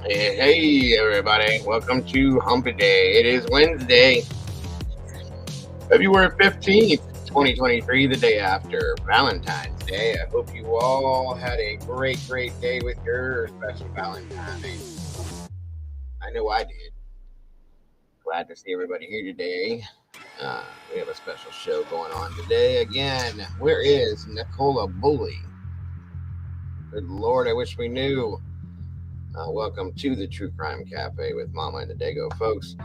Hey, everybody, welcome to Humpy Day. It is Wednesday, February 15th, 2023, the day after Valentine's Day. I hope you all had a great day with your special Valentine. I know I did. Glad to see everybody here today. We have a special show going on today. Again, where is NICOLA Bullley? Good Lord, I wish we knew. Welcome to the TruCrime Cafe with Mama and the Dago, folks.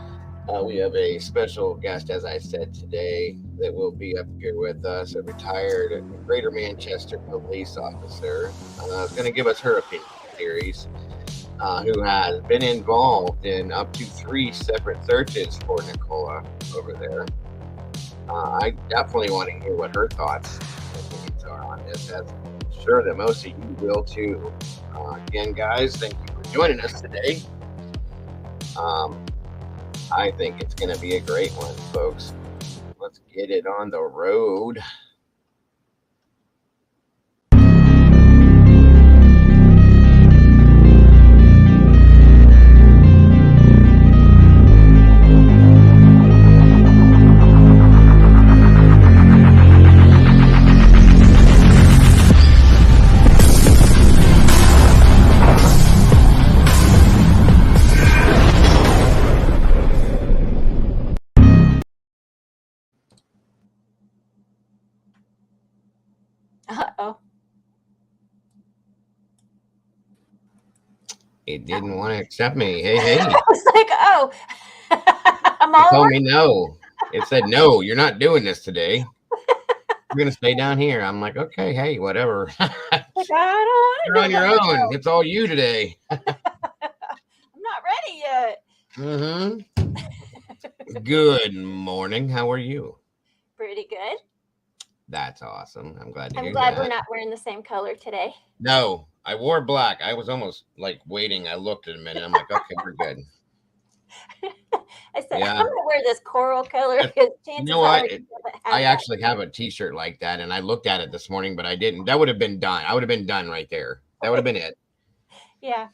We have a special guest, as I said today, that will be up here with us, a retired Greater Manchester police officer. Is going to give us her opinion series, who has been involved in up to 3 separate searches for NICOLA over there. I definitely want to hear what her thoughts and opinions are on this, as I'm sure that most of you will too. Again, guys, thank you for joining us today. I think it's going to be a great one, folks. Let's get it on the road. Uh-oh. It didn't want to accept me. Hey. I was like, oh, I'm It all told me no. It said, no, you're not doing this today. You're going to stay down here. I'm like, okay, hey, whatever. like, I don't want to You're do on your that own. now. It's all you today. I'm not ready yet. Mm-hmm. Good morning. How are you? Pretty good. That's awesome. I'm glad to hear I'm glad that. we're not wearing the same color today. No, I wore black. I was almost like waiting. I looked at a minute. I'm like, okay, we're good. I said, Yeah. I'm going to wear this coral color because chances You know what? I I actually have a T-shirt like that, and I looked at it this morning, but I didn't. That would have been done. I would have been done right there. That would have been it. Yeah.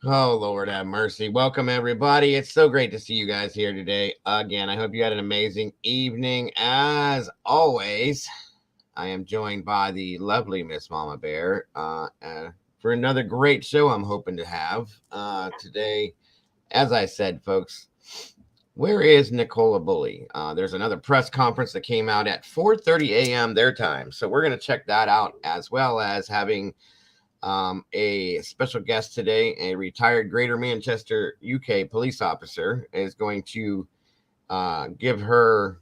Oh, Lord have mercy. Welcome, everybody. It's so great to see you guys here today. Again, I hope you had an amazing evening. As always, I am joined by the lovely Miss Mama Bear for another great show I'm hoping to have today. As I said, folks, where is NICOLA Bullley? There's another press conference that came out at 4:30 a.m. their time. So we're going to check that out, as well as having a special guest today, a retired Greater Manchester, UK police officer, is going to give her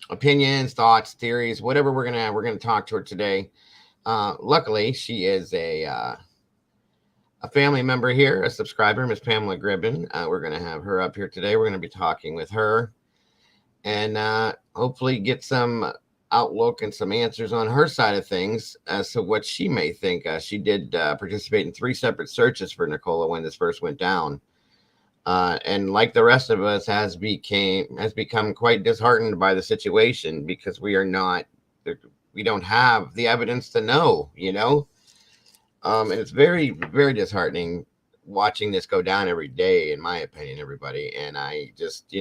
opinions, thoughts, theories, whatever we're going to talk to her today. Luckily, she is a family member here, a subscriber, Miss Pamela Gribben. We're going to have her up here today. We're going to be talking with her and hopefully get some outlook and some answers on her side of things as to what she may think. She did participate in 3 separate searches for NICOLA when this first went down. And like the rest of us has become quite disheartened by the situation, because we don't have the evidence to know, and it's very, very disheartening watching this go down every day, in my opinion, everybody. And I just,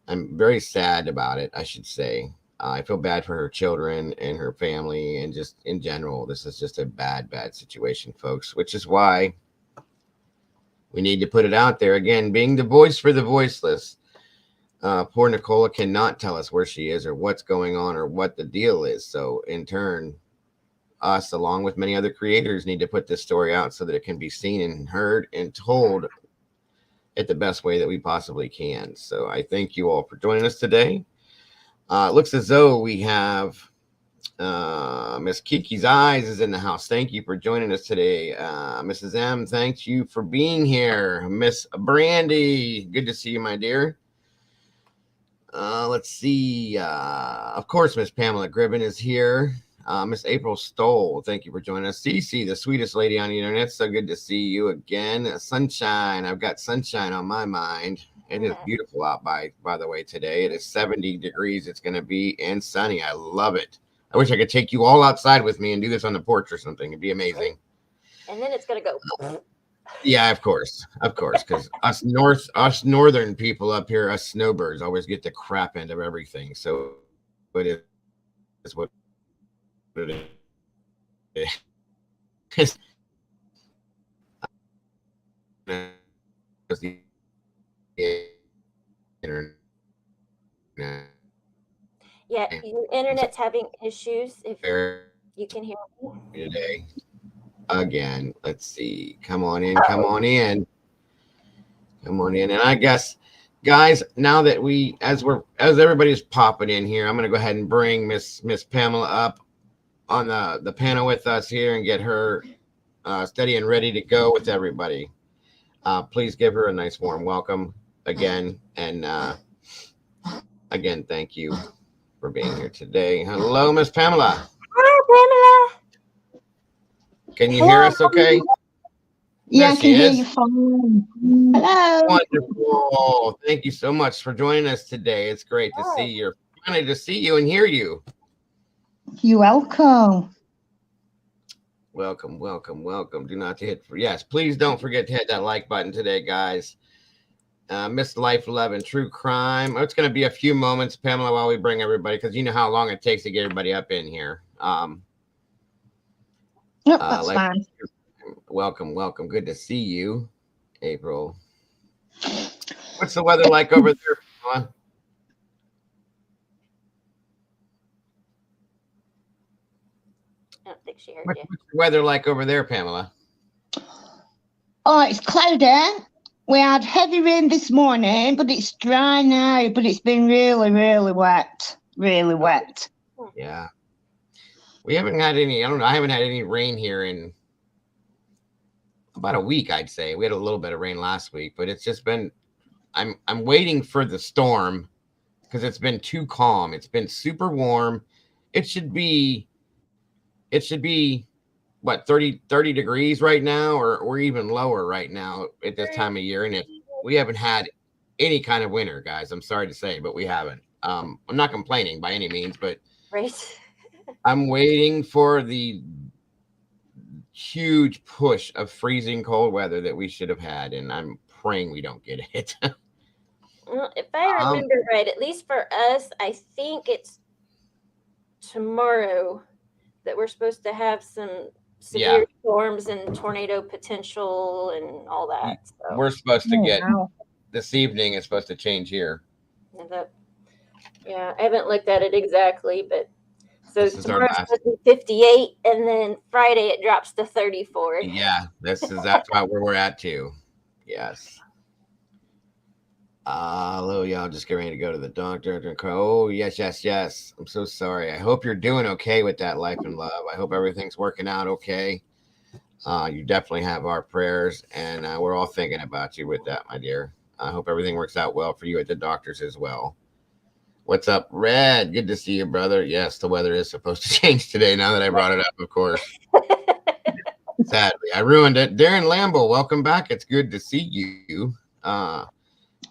I'm very sad about it, I should say. I feel bad for her children and her family, and just in general, this is just a bad situation, folks, which is why we need to put it out there. Again, being the voice for the voiceless. Poor NICOLA cannot tell us where she is or what's going on or what the deal is. So in turn, us, along with many other creators, need to put this story out so that it can be seen and heard and told it the best way that we possibly can. So I thank you all for joining us today. It looks as though we have Miss Kiki's Eyes is in the house. Thank you for joining us today. Mrs. M, thank you for being here. Miss Brandy, good to see you, my dear. Let's see. Of course, Miss Pamela Gribben is here. Miss April Stoll, thank you for joining us. Cece, the sweetest lady on the internet, so good to see you again. Sunshine, I've got sunshine on my mind. It is beautiful out by the way today. It is 70 degrees. It's going to be and sunny. I love it. I wish I could take you all outside with me and do this on the porch or something. It'd be amazing. And then it's going to go. Yeah, of course, because us northern people up here, us snowbirds, always get the crap end of everything. So it is what it is. The internet Yeah, your internet's having issues. If there you can hear me. today again. Let's see. Come on in. Come on in. Come on in. And I guess, guys, now that as everybody's popping in here, I'm gonna go ahead and bring Miss Pamela up on the panel with us here and get her steady and ready to go with everybody. Please give her a nice warm welcome again, and again, thank you for being here today. Hello, Miss Pamela. Hi, Pamela. Can you hear us okay? Yeah, I can hear you fine. Hello. Wonderful. Thank you so much for joining us today. It's great to see you. Finally to see you and hear you. You're welcome. Welcome, welcome, welcome. Do not hit yes, please don't forget to hit that like button today, guys. Miss Life, Love, and True Crime. It's going to be a few moments, Pamela, while we bring everybody, because you know how long it takes to get everybody up in here. Yep, that's fine. Welcome, welcome. Good to see you, April. What's the weather like over there, Pamela? I don't think she heard What's you. the weather like over there, Pamela? Oh, it's cloudy. We had heavy rain this morning, but it's dry now. But it's been really, really wet. Really wet. Yeah. We haven't had any, I don't know, I haven't had any rain here in about a week, I'd say. We had a little bit of rain last week, but it's just been, I'm waiting for the storm because it's been too calm. It's been super warm. It should be what, 30 degrees right now, or even lower right now at this time of year. And we haven't had any kind of winter, guys. I'm sorry to say, but we haven't. I'm not complaining by any means, but Right. I'm waiting for the huge push of freezing cold weather that we should have had, and I'm praying we don't get it. Well, if I remember right, at least for us, I think it's tomorrow that we're supposed to have some severe storms and tornado potential and all that. So. We're supposed to get this evening. It's supposed to change here. Yeah, I haven't looked at it exactly, but so tomorrow's supposed to be 58, and then Friday it drops to 34. Yeah, that's about where we're at too. Yes. Hello, y'all. Just getting ready to go to the doctor. Oh, yes. I'm so sorry. I hope you're doing okay with that, Life and Love. I hope everything's working out okay. You definitely have our prayers, and we're all thinking about you with that, my dear. I hope everything works out well for you at the doctor's as well. What's up, Red? Good to see you, brother. Yes, the weather is supposed to change today now that I brought it up, of course. Sadly, I ruined it. Darren Lambo, welcome back. It's good to see you.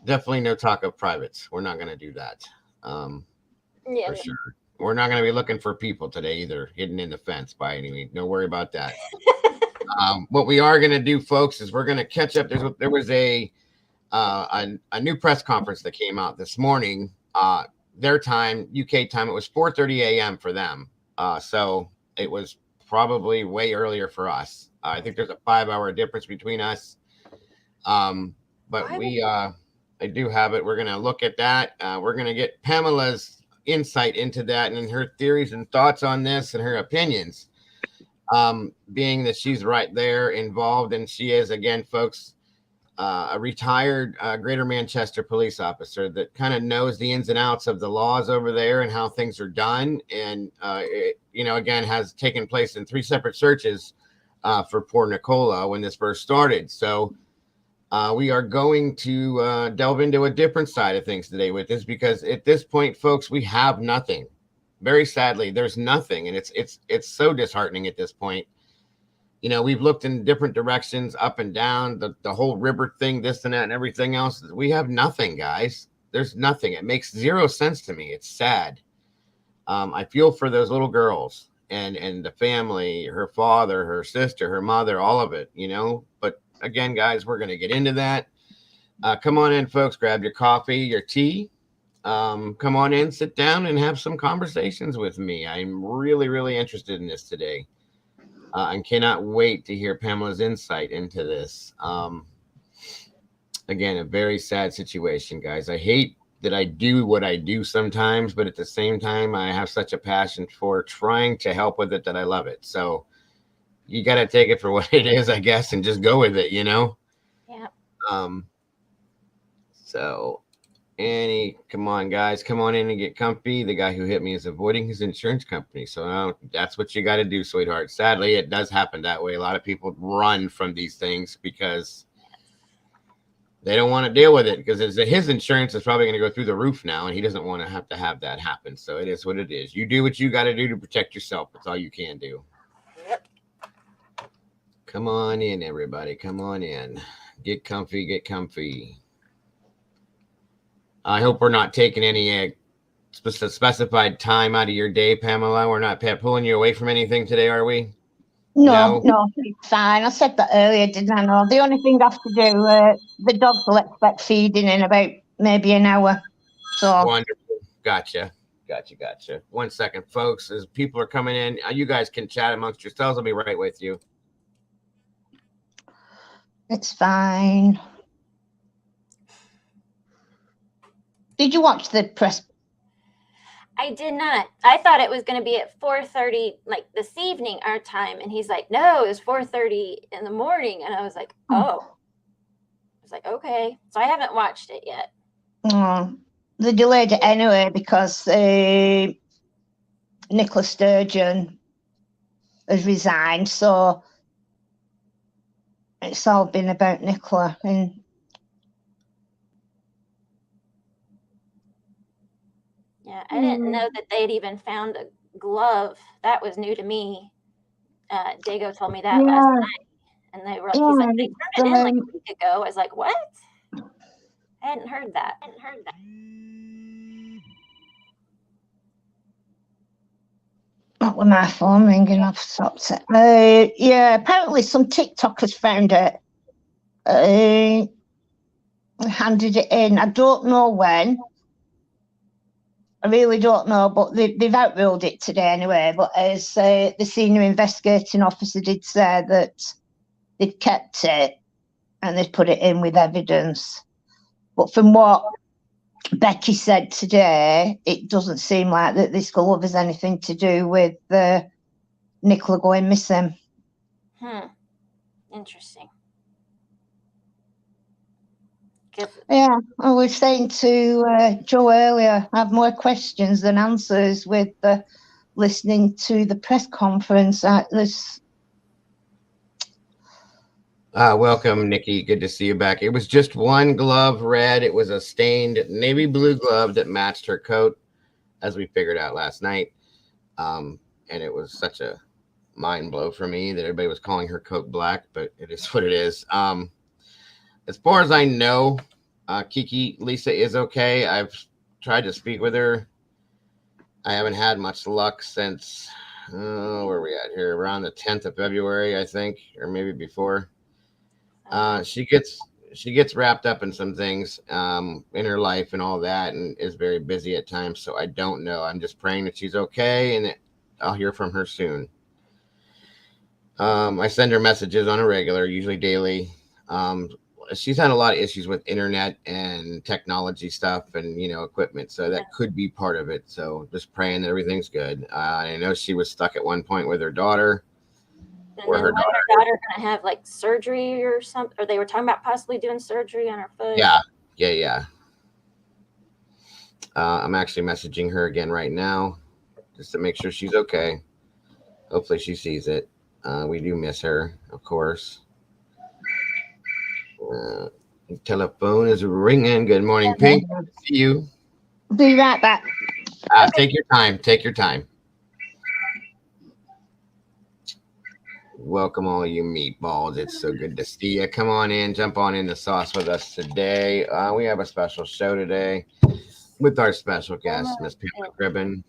Definitely no talk of privates. We're not going to do that. For sure. We're not going to be looking for people today either, hidden in the fence by any means. Don't worry about that. What we are going to do, folks, is we're going to catch up. There was a new press conference that came out this morning. Their time, UK time, it was 4:30 a.m. for them. So it was probably way earlier for us. I think there's a 5-hour difference between us. But I do have it. We're going to look at that. We're going to get Pamela's insight into that and her theories and thoughts on this and her opinions, being that she's right there involved. And she is, again, folks, a retired Greater Manchester police officer that kind of knows the ins and outs of the laws over there and how things are done. And, again, has taken place in 3 separate searches for poor NICOLA when this first started. So we are going to delve into a different side of things today with this, because at this point, folks, we have nothing. Very sadly, there's nothing. And it's so disheartening at this point. We've looked in different directions, up and down, the whole river thing, this and that, and everything else. We have nothing, guys. There's nothing. It makes zero sense to me. It's sad. I feel for those little girls. and the family, her father, her sister, her mother, all of it, you know. But again, guys, we're going to get into that. Come on in, folks. Grab your coffee, your tea. Come on in, sit down, and have some conversations with me. I'm really, really interested in this today. And cannot wait to hear Pamela's insight into this. Again, a very sad situation, guys. I hate that I do what I do sometimes, but at the same time, I have such a passion for trying to help with it that I love it. So you got to take it for what it is, I guess, and just go with it, you know? Yeah. So Annie, come on, guys, come on in and get comfy. The guy who hit me is avoiding his insurance company. So that's what you got to do, sweetheart. Sadly, it does happen that way. A lot of people run from these things because they don't want to deal with it, because his insurance is probably going to go through the roof now, and he doesn't want to have that happen. So it is what it is. You do what you got to do to protect yourself. That's all you can do. Yep. Come on in, everybody. Come on in. Get comfy. Get comfy. I hope we're not taking any specified time out of your day, Pamela. We're not pulling you away from anything today, are we? No, it's fine. I said that earlier, didn't I? No, the only thing I have to do, the dogs will expect feeding in about maybe an hour. So wonderful. Gotcha. 1 second, folks. As people are coming in, you guys can chat amongst yourselves. I'll be right with you. It's fine. Did you watch the press? I did not. I thought it was going to be at 4:30, like this evening, our time. And he's like, no, it was 4:30 in the morning. And I was like, oh. I was like, okay. So I haven't watched it yet. Oh, they delayed it anyway because Nicola Sturgeon has resigned. So it's all been about Nicola. And yeah, I didn't know that they'd even found a glove. That was new to me. Dago told me that last night. And they were like, he's like, they turned it in like a week ago. I was like, what? I hadn't heard that. Not with my phone ringing, I've stopped it. Yeah, apparently some TikTokers found it. Handed it in. I don't know when. I really don't know, but they've outruled it today anyway. But as the senior investigating officer did say that they've kept it and they've put it in with evidence. But from what Becky said today, it doesn't seem like that this glove has anything to do with Nicola going missing. Interesting. Yeah, I was saying to Joe earlier, I have more questions than answers with listening to the press conference. Welcome, Nikki. Good to see you back. It was just one glove, red. It was a stained navy blue glove that matched her coat, as we figured out last night. And it was such a mind blow for me that everybody was calling her coat black, but it is what it is. As far as I know, Kiki, Lisa is okay. I've tried to speak with her. I haven't had much luck since, where are we at here? Around the 10th of February, I think, or maybe before. She gets wrapped up in some things in her life and all that, and is very busy at times. So I don't know. I'm just praying that she's okay, and I'll hear from her soon. I send her messages on a regular, usually daily. She's had a lot of issues with internet and technology stuff and, equipment. So that could be part of it. So just praying that everything's good. I know she was stuck at one point with her daughter. And then her daughter going to have like surgery or something, or they were talking about possibly doing surgery on her foot. Yeah. I'm actually messaging her again right now just to make sure she's okay. Hopefully she sees it. We do miss her, of course. Telephone is ringing. Good morning, Pink. Good to see you. Be right back. Take your time. Welcome all you meatballs. It's so good to see you. Come on in, jump on in the sauce with us today. We have a special show today with our special guest, Miss Pamela Gribben.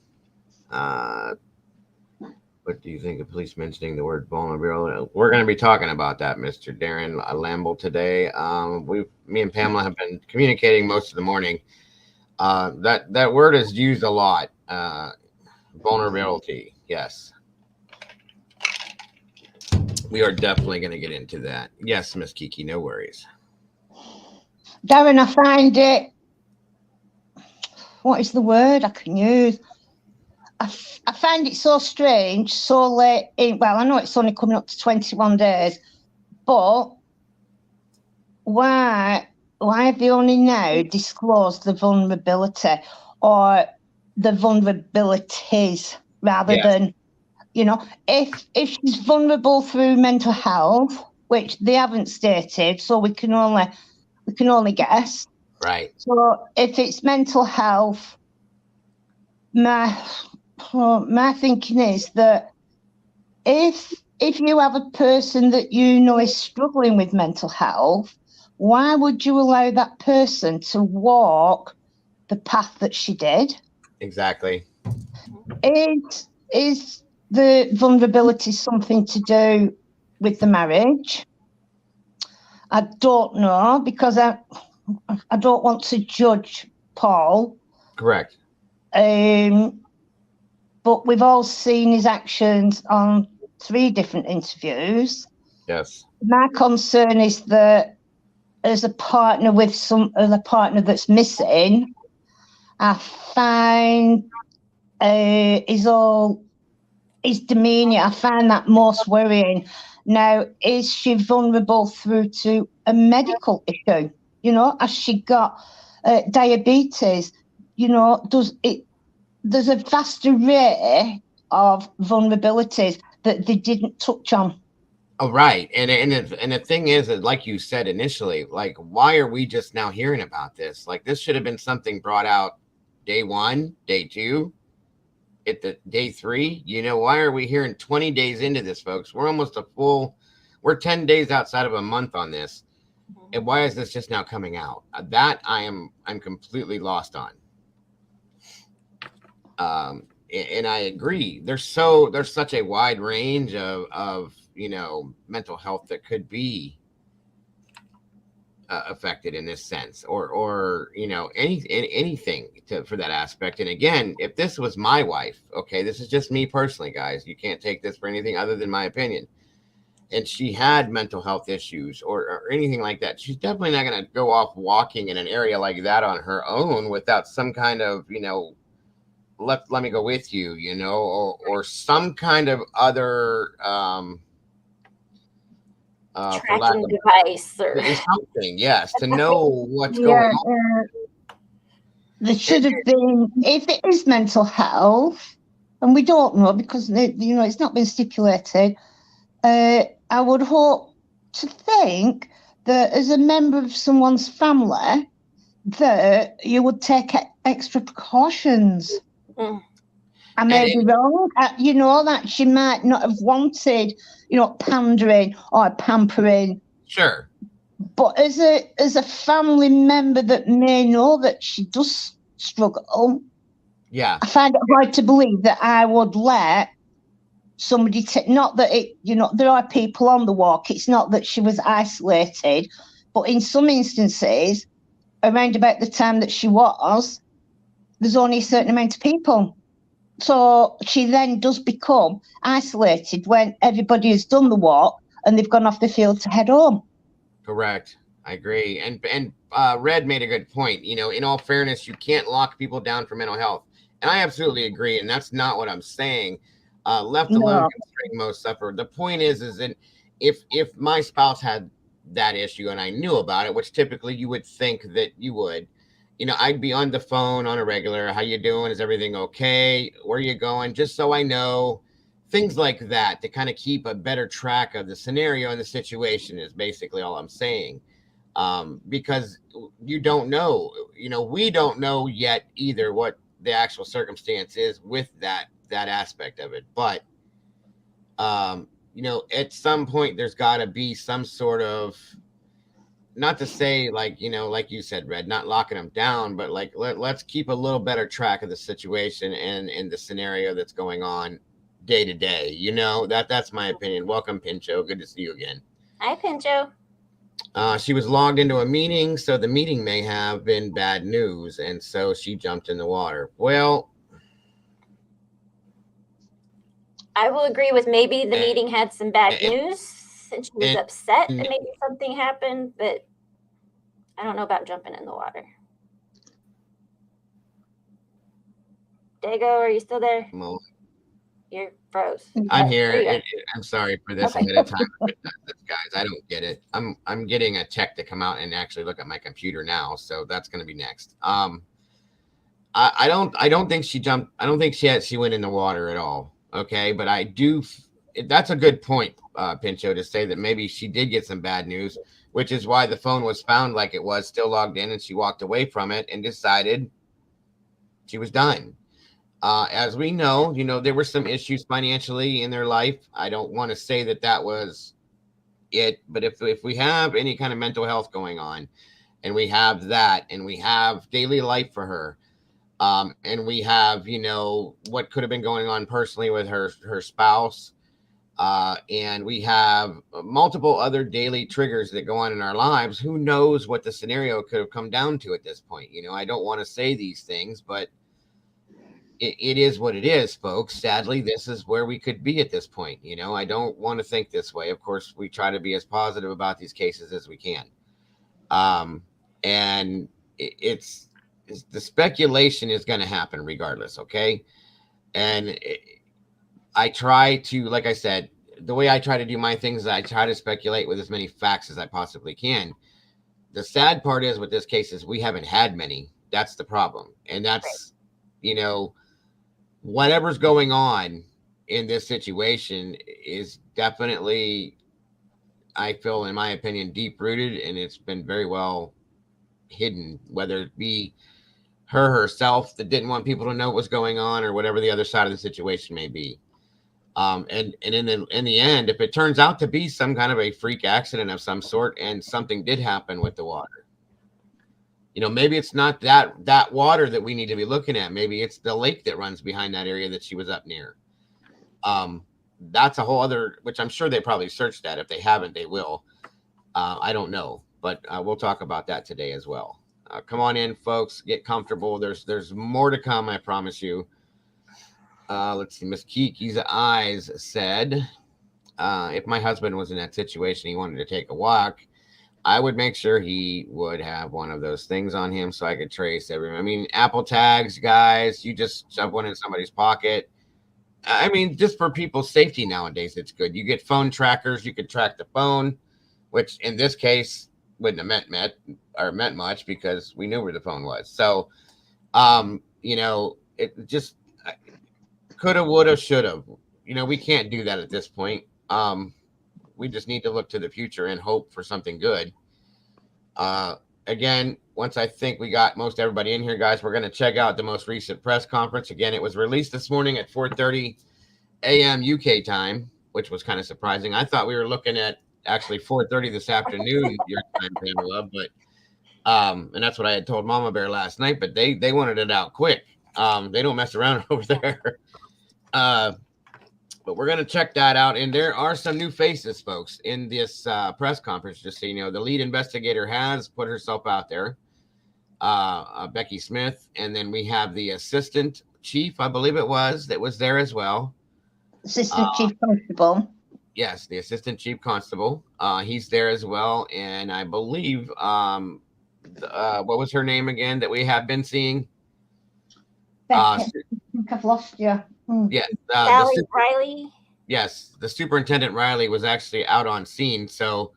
What do you think of police mentioning the word vulnerability? We're going to be talking about that, Mr. Darren Lamble, today. Me and Pamela have been communicating most of the morning. That word is used a lot. Vulnerability, yes. We are definitely going to get into that. Yes, Miss Kiki, no worries. Darren, I find it, what is the word I can use? I find it so strange, so late in, well, I know it's only coming up to 21 days, but why have they only now disclosed the vulnerability or the vulnerabilities rather than, you know, if she's vulnerable through mental health, which they haven't stated, so we can only guess. Right. So if it's mental health, my thinking is that if you have a person that you know is struggling with mental health, why would you allow that person to walk the path that she did? Exactly. Is the vulnerability something to do with the marriage? I don't know, because I don't want to judge Paul. Correct. But we've all seen his actions on 3 different interviews. Yes. My concern is that as a partner with a partner that's missing, I find his demeanour, I find that most worrying. Now, is she vulnerable through to a medical issue? You know, has she got diabetes? You know, there's a vast array of vulnerabilities that they didn't touch on. Oh, right. And the thing is that, like you said initially, like, why are we just now hearing about this? Like, this should have been something brought out day 1, day 2, at the day 3. You know, why are we hearing 20 days into this, folks? We're 10 days outside of a month on this. And why is this just now coming out? That I'm completely lost on. And I agree. There's such a wide range of you know, mental health that could be affected in this sense, or you know, anything for that aspect. And again, if this was my wife, okay, this is just me personally, guys. You can't take this for anything other than my opinion. And she had mental health issues or anything like that, she's definitely not going to go off walking in an area like that on her own without some kind of, you know, let me go with you, you know, or some kind of other tracking device or something, yes, to know what's going on. There should have been, if it is mental health, and we don't know because, you know, it's not been stipulated, I would hope to think that as a member of someone's family, that you would take extra precautions. I may be wrong, you know, that she might not have wanted, you know, pandering or pampering. Sure. But as a family member that may know that she does struggle, yeah, I find it hard to believe that I would let somebody not that it, you know, there are people on the walk. It's not that she was isolated, but in some instances, around about the time that she was, there's only a certain amount of people. So she then does become isolated when everybody has done the walk and they've gone off the field to head home. Correct. I agree. And Red made a good point. You know, in all fairness, you can't lock people down for mental health. And I absolutely agree. And that's not what I'm saying. Left alone can bring most suffer. The point is that if my spouse had that issue and I knew about it, which typically you would think that you would, you know, I'd be on the phone on a regular. How you doing? Is everything okay? Where are you going? Just so I know, things like that, to kind of keep a better track of the scenario and the situation is basically all I'm saying. Because you don't know, you know, we don't know yet either what the actual circumstance is with that aspect of it. But, you know, at some point there's got to be some sort of, not to say like, you know, like you said, Red, not locking them down, but like, let's keep a little better track of the situation and the scenario that's going on day to day. You know, that's my opinion. Welcome, Pincho. Good to see you again. Hi, Pincho. She was logged into a meeting, so the meeting may have been bad news, and so she jumped in the water. Well, I will agree with maybe the meeting had some bad news and she was upset that maybe something happened, but I don't know about jumping in the water. Dago, are you still there? well, You're froze. I'm There you here. are. I'm sorry for this ahead of time, guys. I don't get it. I'm getting a tech to come out and actually look at my computer now, so that's going to be next. I don't think she jumped. I don't think she went in the water at all. Okay, but I do. That's a good point, Pincho, to say that maybe she did get some bad news, which is why the phone was found like it was, still logged in, and she walked away from it and decided she was done. As we know, there were some issues financially in their life. I don't want to say that was it, but if we have any kind of mental health going on, and we have that, and we have daily life for her, and we have, what could have been going on personally with her spouse, and we have multiple other daily triggers that go on in our lives. Who knows what the scenario could have come down to at this point? I don't want to say these things, but it is what it is, folks. Sadly, this is where we could be at this point. I don't want to think this way. Of course, we try to be as positive about these cases as we can. And it's the speculation is going to happen regardless. Okay. And I try to, like I said, the way I try to do my things is I try to speculate with as many facts as I possibly can. The sad part is with this case is we haven't had many. That's the problem. And that's, whatever's going on in this situation is definitely, I feel, in my opinion, deep rooted, and it's been very well hidden, whether it be her herself that didn't want people to know what was going on, or whatever the other side of the situation may be. And in the end, if it turns out to be some kind of a freak accident of some sort, and something did happen with the water, maybe it's not that water that we need to be looking at. Maybe it's the lake that runs behind that area that she was up near. That's a whole other, which I'm sure they probably searched that. If they haven't, they will. I don't know, but we'll talk about that today as well. Come on in, folks. Get comfortable. There's more to come, I promise you. Let's see. Miss Kiki's eyes said, if my husband was in that situation, he wanted to take a walk, I would make sure he would have one of those things on him so I could trace everyone. I mean, Apple tags, guys, you just shove one in somebody's pocket. I mean, just for people's safety nowadays, it's good. You get phone trackers, you could track the phone, which in this case wouldn't have meant much because we knew where the phone was. So, it just coulda, woulda, shoulda. We can't do that at this point. We just need to look to the future and hope for something good. Again, once I think we got most everybody in here, guys, we're going to check out the most recent press conference. Again, it was released this morning at 4:30 a.m. UK time, which was kind of surprising. I thought we were looking at actually 4:30 this afternoon your time, Pamela, but and that's what I had told Mama Bear last night, but they wanted it out quick. They don't mess around over there. But we're going to check that out. And there are some new faces, folks, in this press conference, just so you know. The lead investigator has put herself out there, Becky Smith. And then we have the assistant chief, I believe it was, that was there as well. Assistant Chief Constable. Yes, the assistant chief constable. He's there as well. And I believe, what was her name again that we have been seeing? I think I've lost you. Yes. Riley. Yes, the superintendent Riley was actually out on scene, so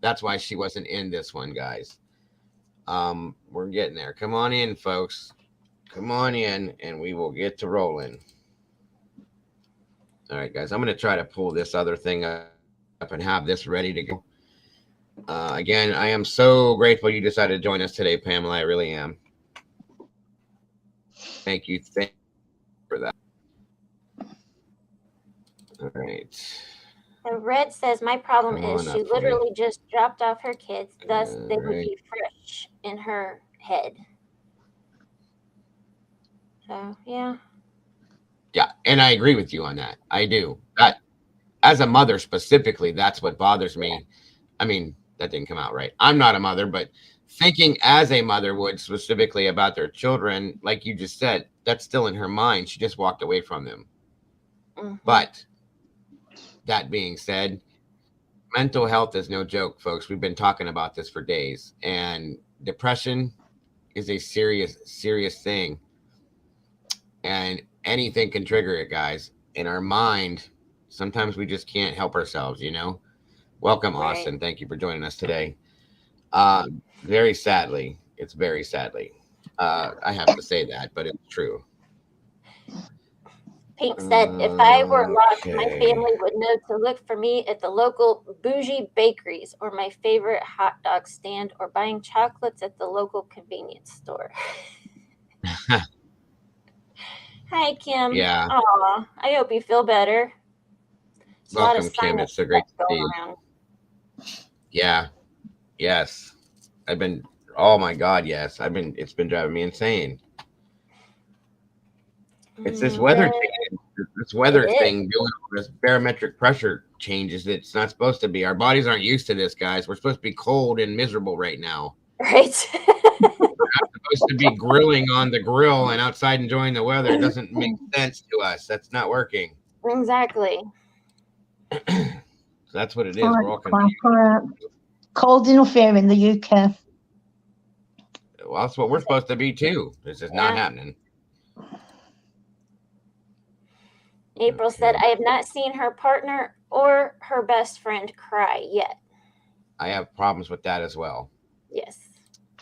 that's why she wasn't in this one, guys. We're getting there. Come on in, folks. Come on in, and we will get to rolling. All right, guys. I'm going to try to pull this other thing up and have this ready to go. Again, I am so grateful you decided to join us today, Pamela. I really am. Thank you. Thank you for that. All right. The Red says, my problem is she literally just dropped off her kids, thus they would be fresh in her head. So, yeah. Yeah, and I agree with you on that. I do. That as a mother specifically, that's what bothers me. I mean, that didn't come out right. I'm not a mother, but thinking as a mother would specifically about their children, like you just said, that's still in her mind. She just walked away from them. But that being said, mental health is no joke, folks. We've been talking about this for days, and depression is a serious, serious thing. And anything can trigger it, guys. In our mind, sometimes we just can't help ourselves, you know? Welcome, Right. Austin. Thank you for joining us today. Very sadly, it's very sadly. I have to say that, but it's true. Pink said, if I were lost, my Okay. family would know to look for me at the local bougie bakeries or my favorite hot dog stand or buying chocolates at the local convenience store. Hi, Kim. Yeah. Aw, I hope you feel better. It's a lot of Welcome, Kim. silent It's so great stuff to see going you. around. Yeah. Yes. Oh my God, yes. It's been driving me insane. It's this weather change, this weather It is. thing doing all this barometric pressure changes. It's not supposed to be. Our bodies aren't used to this, guys. We're supposed to be cold and miserable right now. Right. Supposed to be grilling on the grill and outside enjoying the weather. It doesn't make sense to us. That's not working. Exactly. So that's what it is. We're all confused. Cold enough here in the UK. Well, that's what we're supposed to be too. This is not happening. April said, I have not seen her partner or her best friend cry yet. I have problems with that as well. Yes.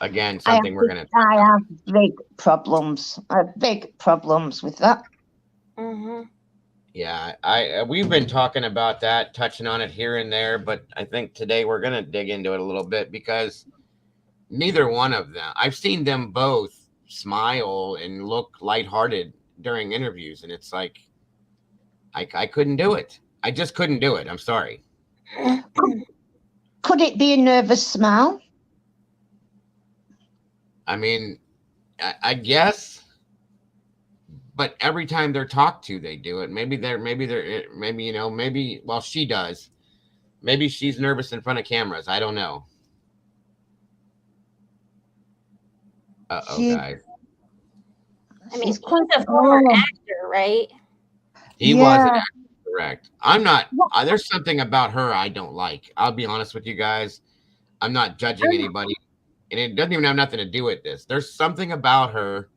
Again, something we're going to. I have big problems. I have big problems with that. Yeah, we've been talking about that, touching on it here and there, but I think today we're going to dig into it a little bit because neither one of them, I've seen them both smile and look lighthearted during interviews, and it's like, I couldn't do it. I just couldn't do it. I'm sorry. Could it be a nervous smile? I mean, I guess, but every time they're talked to, they do it. Maybe well, she does. Maybe she's nervous in front of cameras. I don't know. Guys. I mean, he's a former actor, right? He was an actor, correct. I'm not. There's something about her I don't like. I'll be honest with you guys. I'm not judging anybody, and it doesn't even have nothing to do with this. There's something about her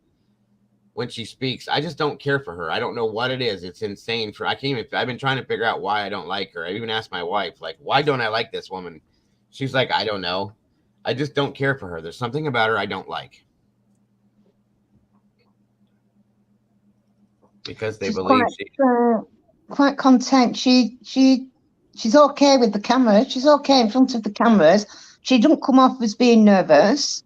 when she speaks. I just don't care for her. I don't know what it is. It's insane. I've been trying to figure out why I don't like her. I even asked my wife, like, why don't I like this woman? She's like, I don't know. I just don't care for her. There's something about her I don't like. Because they believe quite content. She's okay with the camera. She's okay in front of the cameras. She doesn't come off as being nervous.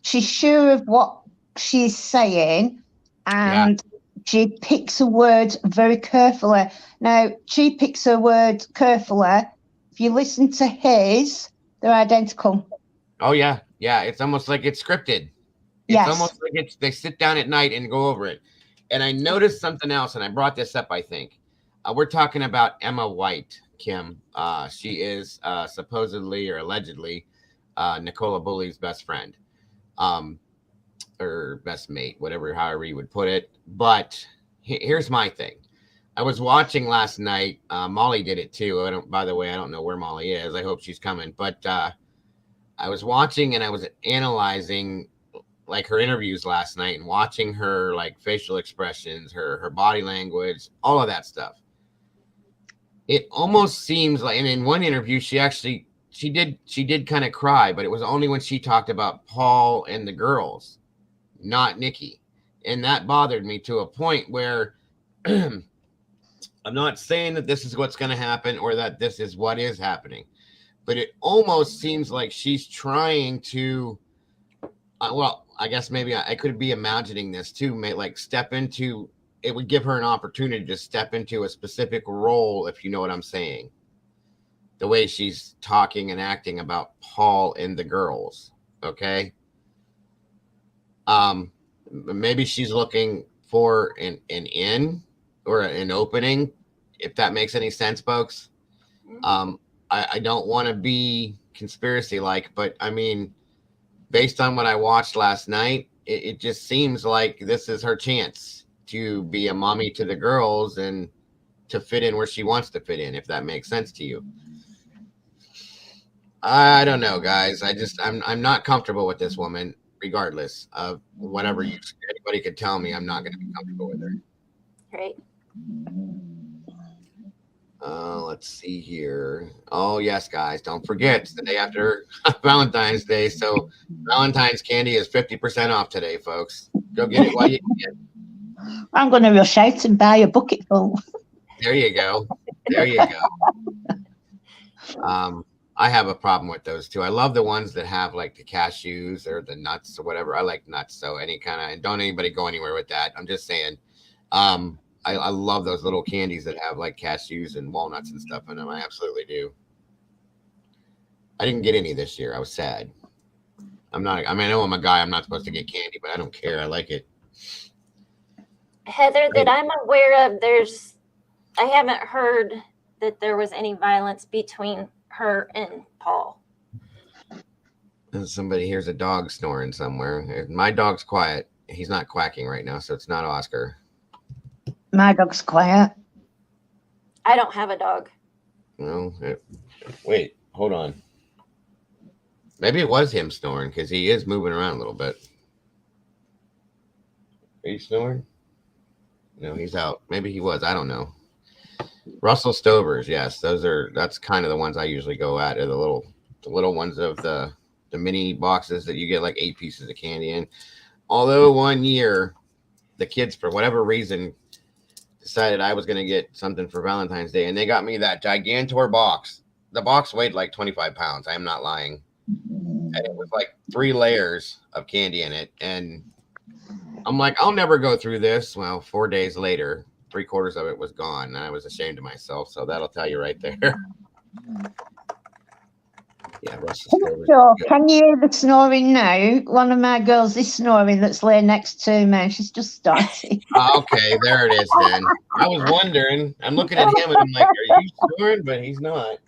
She's sure of what she's saying, and she picks her words very carefully. Now, she picks her words carefully. If you listen to his, they're identical. Oh yeah. It's almost like it's scripted. It's almost like they sit down at night and go over it. And I noticed something else, and I brought this up, I think. We're talking about Emma White, Kim. She is supposedly or allegedly NICOLA Bulley's best friend. Or best mate, however you would put it. But here's my thing. I was watching last night. Molly did it too. By the way, I don't know where Molly is. I hope she's coming. But I was watching and I was analyzing like her interviews last night and watching her like facial expressions, her body language, all of that stuff. It almost seems like, and in one interview, she did kind of cry, but it was only when she talked about Paul and the girls, not Nikki. And that bothered me to a point where I'm not saying that this is what's going to happen or that this is what is happening, but it almost seems like she's trying to, I guess maybe I could be imagining this too, like step into, it would give her an opportunity to step into a specific role, if you know what I'm saying. The way she's talking and acting about Paul and the girls. Okay. Maybe she's looking for an in or an opening, if that makes any sense, folks. I don't want to be conspiracy like, but I mean, based on what I watched last night, it just seems like this is her chance to be a mommy to the girls and to fit in where she wants to fit in, if that makes sense to you. I don't know, guys. I'm not comfortable with this woman, regardless of whatever anybody could tell me. I'm not going to be comfortable with her. Right. Let's see here. Oh, yes, guys. Don't forget, it's the day after Valentine's Day. So Valentine's candy is 50% off today, folks. Go get it while you can. I'm going to rush out and buy a bucket full. There you go. There you go. I have a problem with those too. I love the ones that have like the cashews or the nuts or whatever. I like nuts. So any kind of, and don't anybody go anywhere with that. I'm just saying. I love those little candies that have like cashews and walnuts and stuff in them. I absolutely do. I didn't get any this year. I was sad. I know I'm a guy. I'm not supposed to get candy, but I don't care. I like it. Heather, that I'm aware of, I haven't heard that there was any violence between her and Paul. Somebody hears a dog snoring somewhere. My dog's quiet. He's not quacking right now, so it's not Oscar. My dog's quiet. I don't have a dog. No. Wait, hold on. Maybe it was him snoring because he is moving around a little bit. Are you snoring? No, he's out. Maybe he was. I don't know. Russell Stovers, yes, that's kind of the ones I usually go at. Are the little ones of the mini boxes that you get like 8 pieces of candy in. Although one year, the kids, for whatever reason, decided I was going to get something for Valentine's Day, and they got me that Gigantor box. The box weighed like 25 pounds. I am not lying. And it was like 3 layers of candy in it. And I'm like, I'll never go through this. Well, 4 days later, 3/4 of it was gone, and I was ashamed of myself. So that'll tell you right there. Yeah, so can you hear the snoring now? One of my girls is snoring that's laying next to me. She's just started. Okay, there it is then. I was wondering. I'm looking at him and I'm like, are you snoring? But he's not.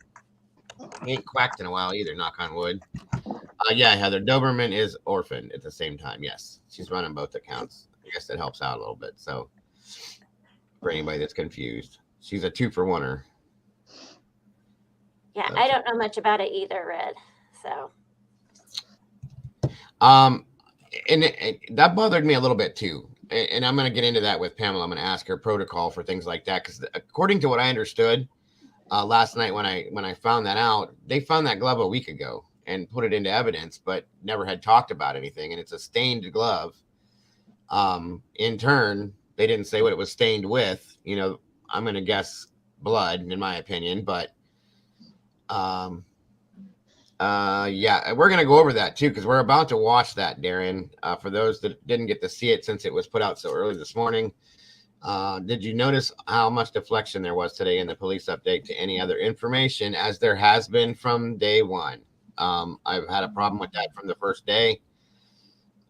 He ain't quacked in a while either, knock on wood. Yeah, Heather Doberman is orphaned at the same time. Yes, she's running both accounts. I guess that helps out a little bit. So for anybody that's confused, she's a 2-for-1er. Yeah, I don't know much about it either, Red. So. And that bothered me a little bit too. And I'm going to get into that with Pamela. I'm going to ask her protocol for things like that, because according to what I understood last night when I found that out, they found that glove a week ago and put it into evidence, but never had talked about anything. And it's a stained glove. In turn, they didn't say what it was stained with. You know, I'm going to guess blood, in my opinion, but yeah, we're going to go over that too, because we're about to watch that, Darren. For those that didn't get to see it since it was put out so early this morning, did you notice how much deflection there was today in the police update to any other information, as there has been from day one? I've had a problem with that from the first day.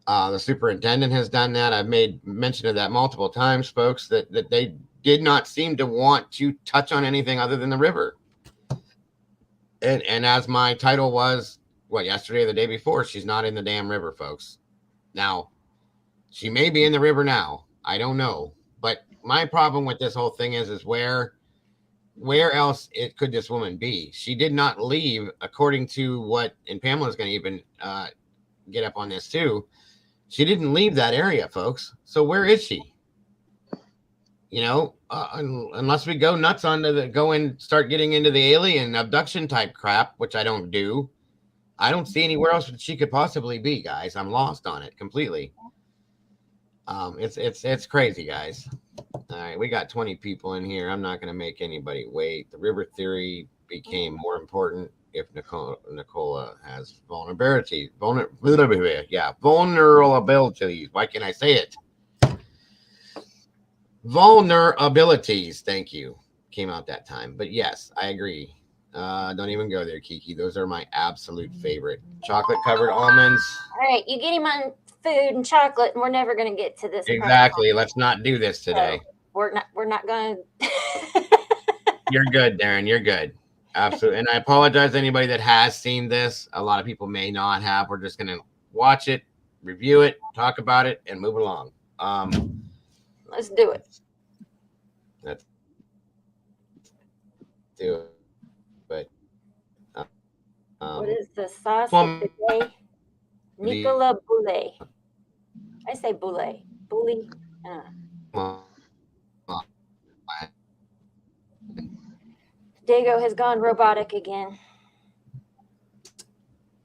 The superintendent has done that. I've made mention of that multiple times, folks, that they did not seem to want to touch on anything other than the river. And as my title was, yesterday or the day before, she's not in the damn river, folks. Now, she may be in the river now. I don't know. But my problem with this whole thing is where else could this woman be? She did not leave, according to what, and Pamela's going to even get up on this too. She didn't leave that area, folks. So where is she? You know, unless we go nuts go and start getting into the alien abduction type crap, which I don't do. I don't see anywhere else that she could possibly be, guys. I'm lost on it completely. It's crazy, guys. All right, we got 20 people in here. I'm not going to make anybody wait. The river theory became more important if NICOLA has vulnerabilities. Vulnerabilities. Why can't I say it? Vulnerabilities. Thank you. Came out that time. But yes, I agree. Don't even go there, Kiki. Those are my absolute favorite. Chocolate covered almonds. All right, you get him on food and chocolate, and we're never going to get to this. Exactly. Let's not do this today. we're not going to. You're good, Darren. You're good. Absolutely. And I apologize to anybody that has seen this. A lot of people may not have. We're just going to watch it, review it, talk about it, and move along. Let's do it. Let's do it. But what is the sauce of the day? NICOLA BULLEY. I say Bulley. Bully. Dago has gone robotic again.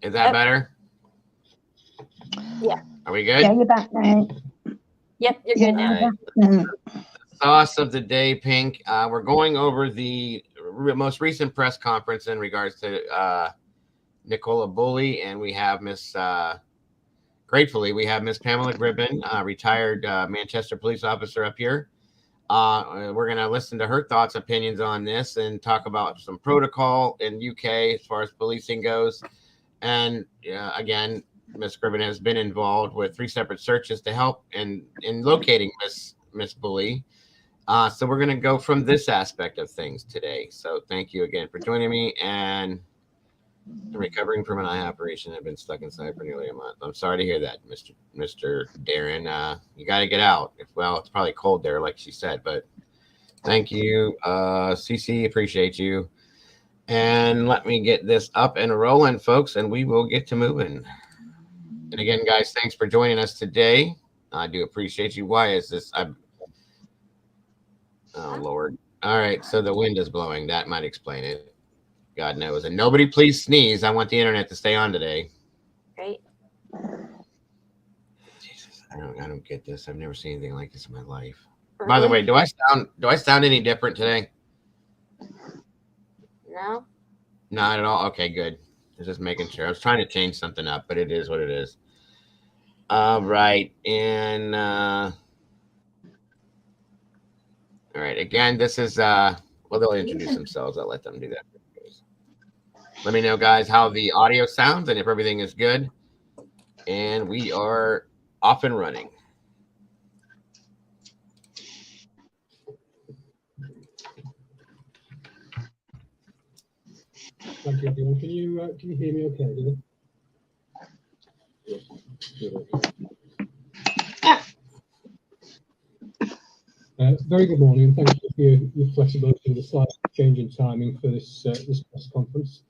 Is that better? Yeah. Are we good? Yeah, you're back now. Yep, you're good now. Right. Sauce of the day, Pink. We're going over the most recent press conference in regards to NICOLA BULLEY, and we have gratefully, we have Miss Pamela Gribben, retired Manchester police officer up here. We're going to listen to her thoughts, opinions on this, and talk about some protocol in UK as far as policing goes. And again, Miss Gribben has been involved with 3 separate searches to help in locating Miss Bulley. So we're going to go from this aspect of things today. So thank you again for joining me. And recovering from an eye operation. I've been stuck inside for nearly a month. I'm sorry to hear that, Mr. Darren. You got to get out. Well, it's probably cold there, like she said, but thank you, CC. Appreciate you. And let me get this up and rolling, folks, and we will get to moving. And again, guys, thanks for joining us today. I do appreciate you. Why is this? Oh, Lord. All right, so the wind is blowing. That might explain it. God knows. And nobody please sneeze. I want the internet to stay on today. Great. Jesus, I don't get this. I've never seen anything like this in my life. Really? By the way, do I sound any different today? No. Not at all. Okay, good. I was just making sure. I was trying to change something up, but it is what it is. All right. And all right. Again, this is well, they'll introduce themselves. I'll let them do that. Let me know, guys, how the audio sounds and if everything is good. And we are off and running. Thank you, everyone. Can you hear me okay? Very good morning, and thank you for your flexibility with the slight change in timing for this press conference.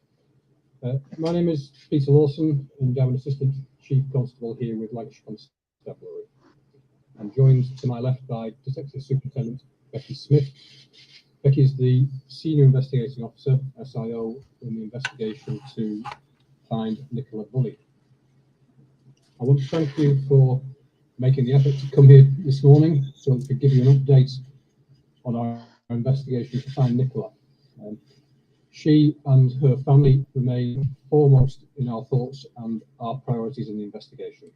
My name is Peter Lawson, and I'm an Assistant Chief Constable here with Lancashire Constabulary. I'm joined to my left by Detective Superintendent Becky Smith. Becky is the Senior Investigating Officer, SIO, in the investigation to find NICOLA BULLEY. I want to thank you for making the effort to come here this morning so we could give you an update on our investigation to find NICOLA. She and her family remain foremost in our thoughts and our priorities in the investigation.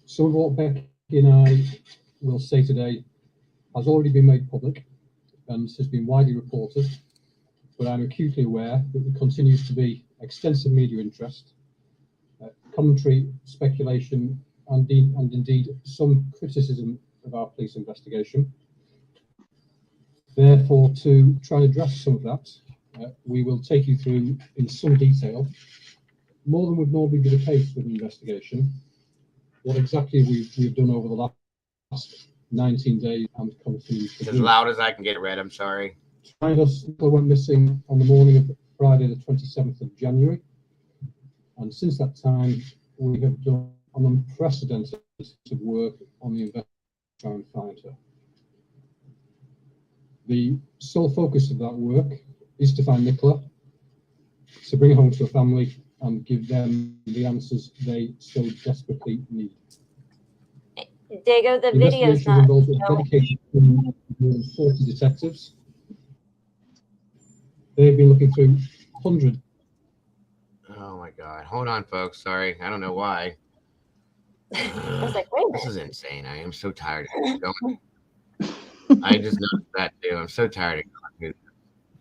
Some of what Becky and I will say today has already been made public and has been widely reported, but I'm acutely aware that there continues to be extensive media interest, commentary, speculation, and indeed some criticism of our police investigation. Therefore, to try and address some of that, we will take you through in some detail, more than would normally be the case with an investigation, what exactly we've done over the last 19 days and continue to do. As loud as I can get read, I'm sorry. NICOLA went missing on the morning of Friday, the 27th of January. And since that time, we have done an unprecedented piece of work on the investigation to try and find her. The sole focus of that work is to find NICOLA, to bring her home to her family and give them the answers they so desperately need. Dago, the video's investigation not. involves a dedicated team of more than 40 detectives. They've been looking through hundreds. Oh my God. Hold on, folks. Sorry. I don't know why. I was like, wait a This minute. is insane. I am so tired of going. I just noticed that too. I'm so tired of going through this.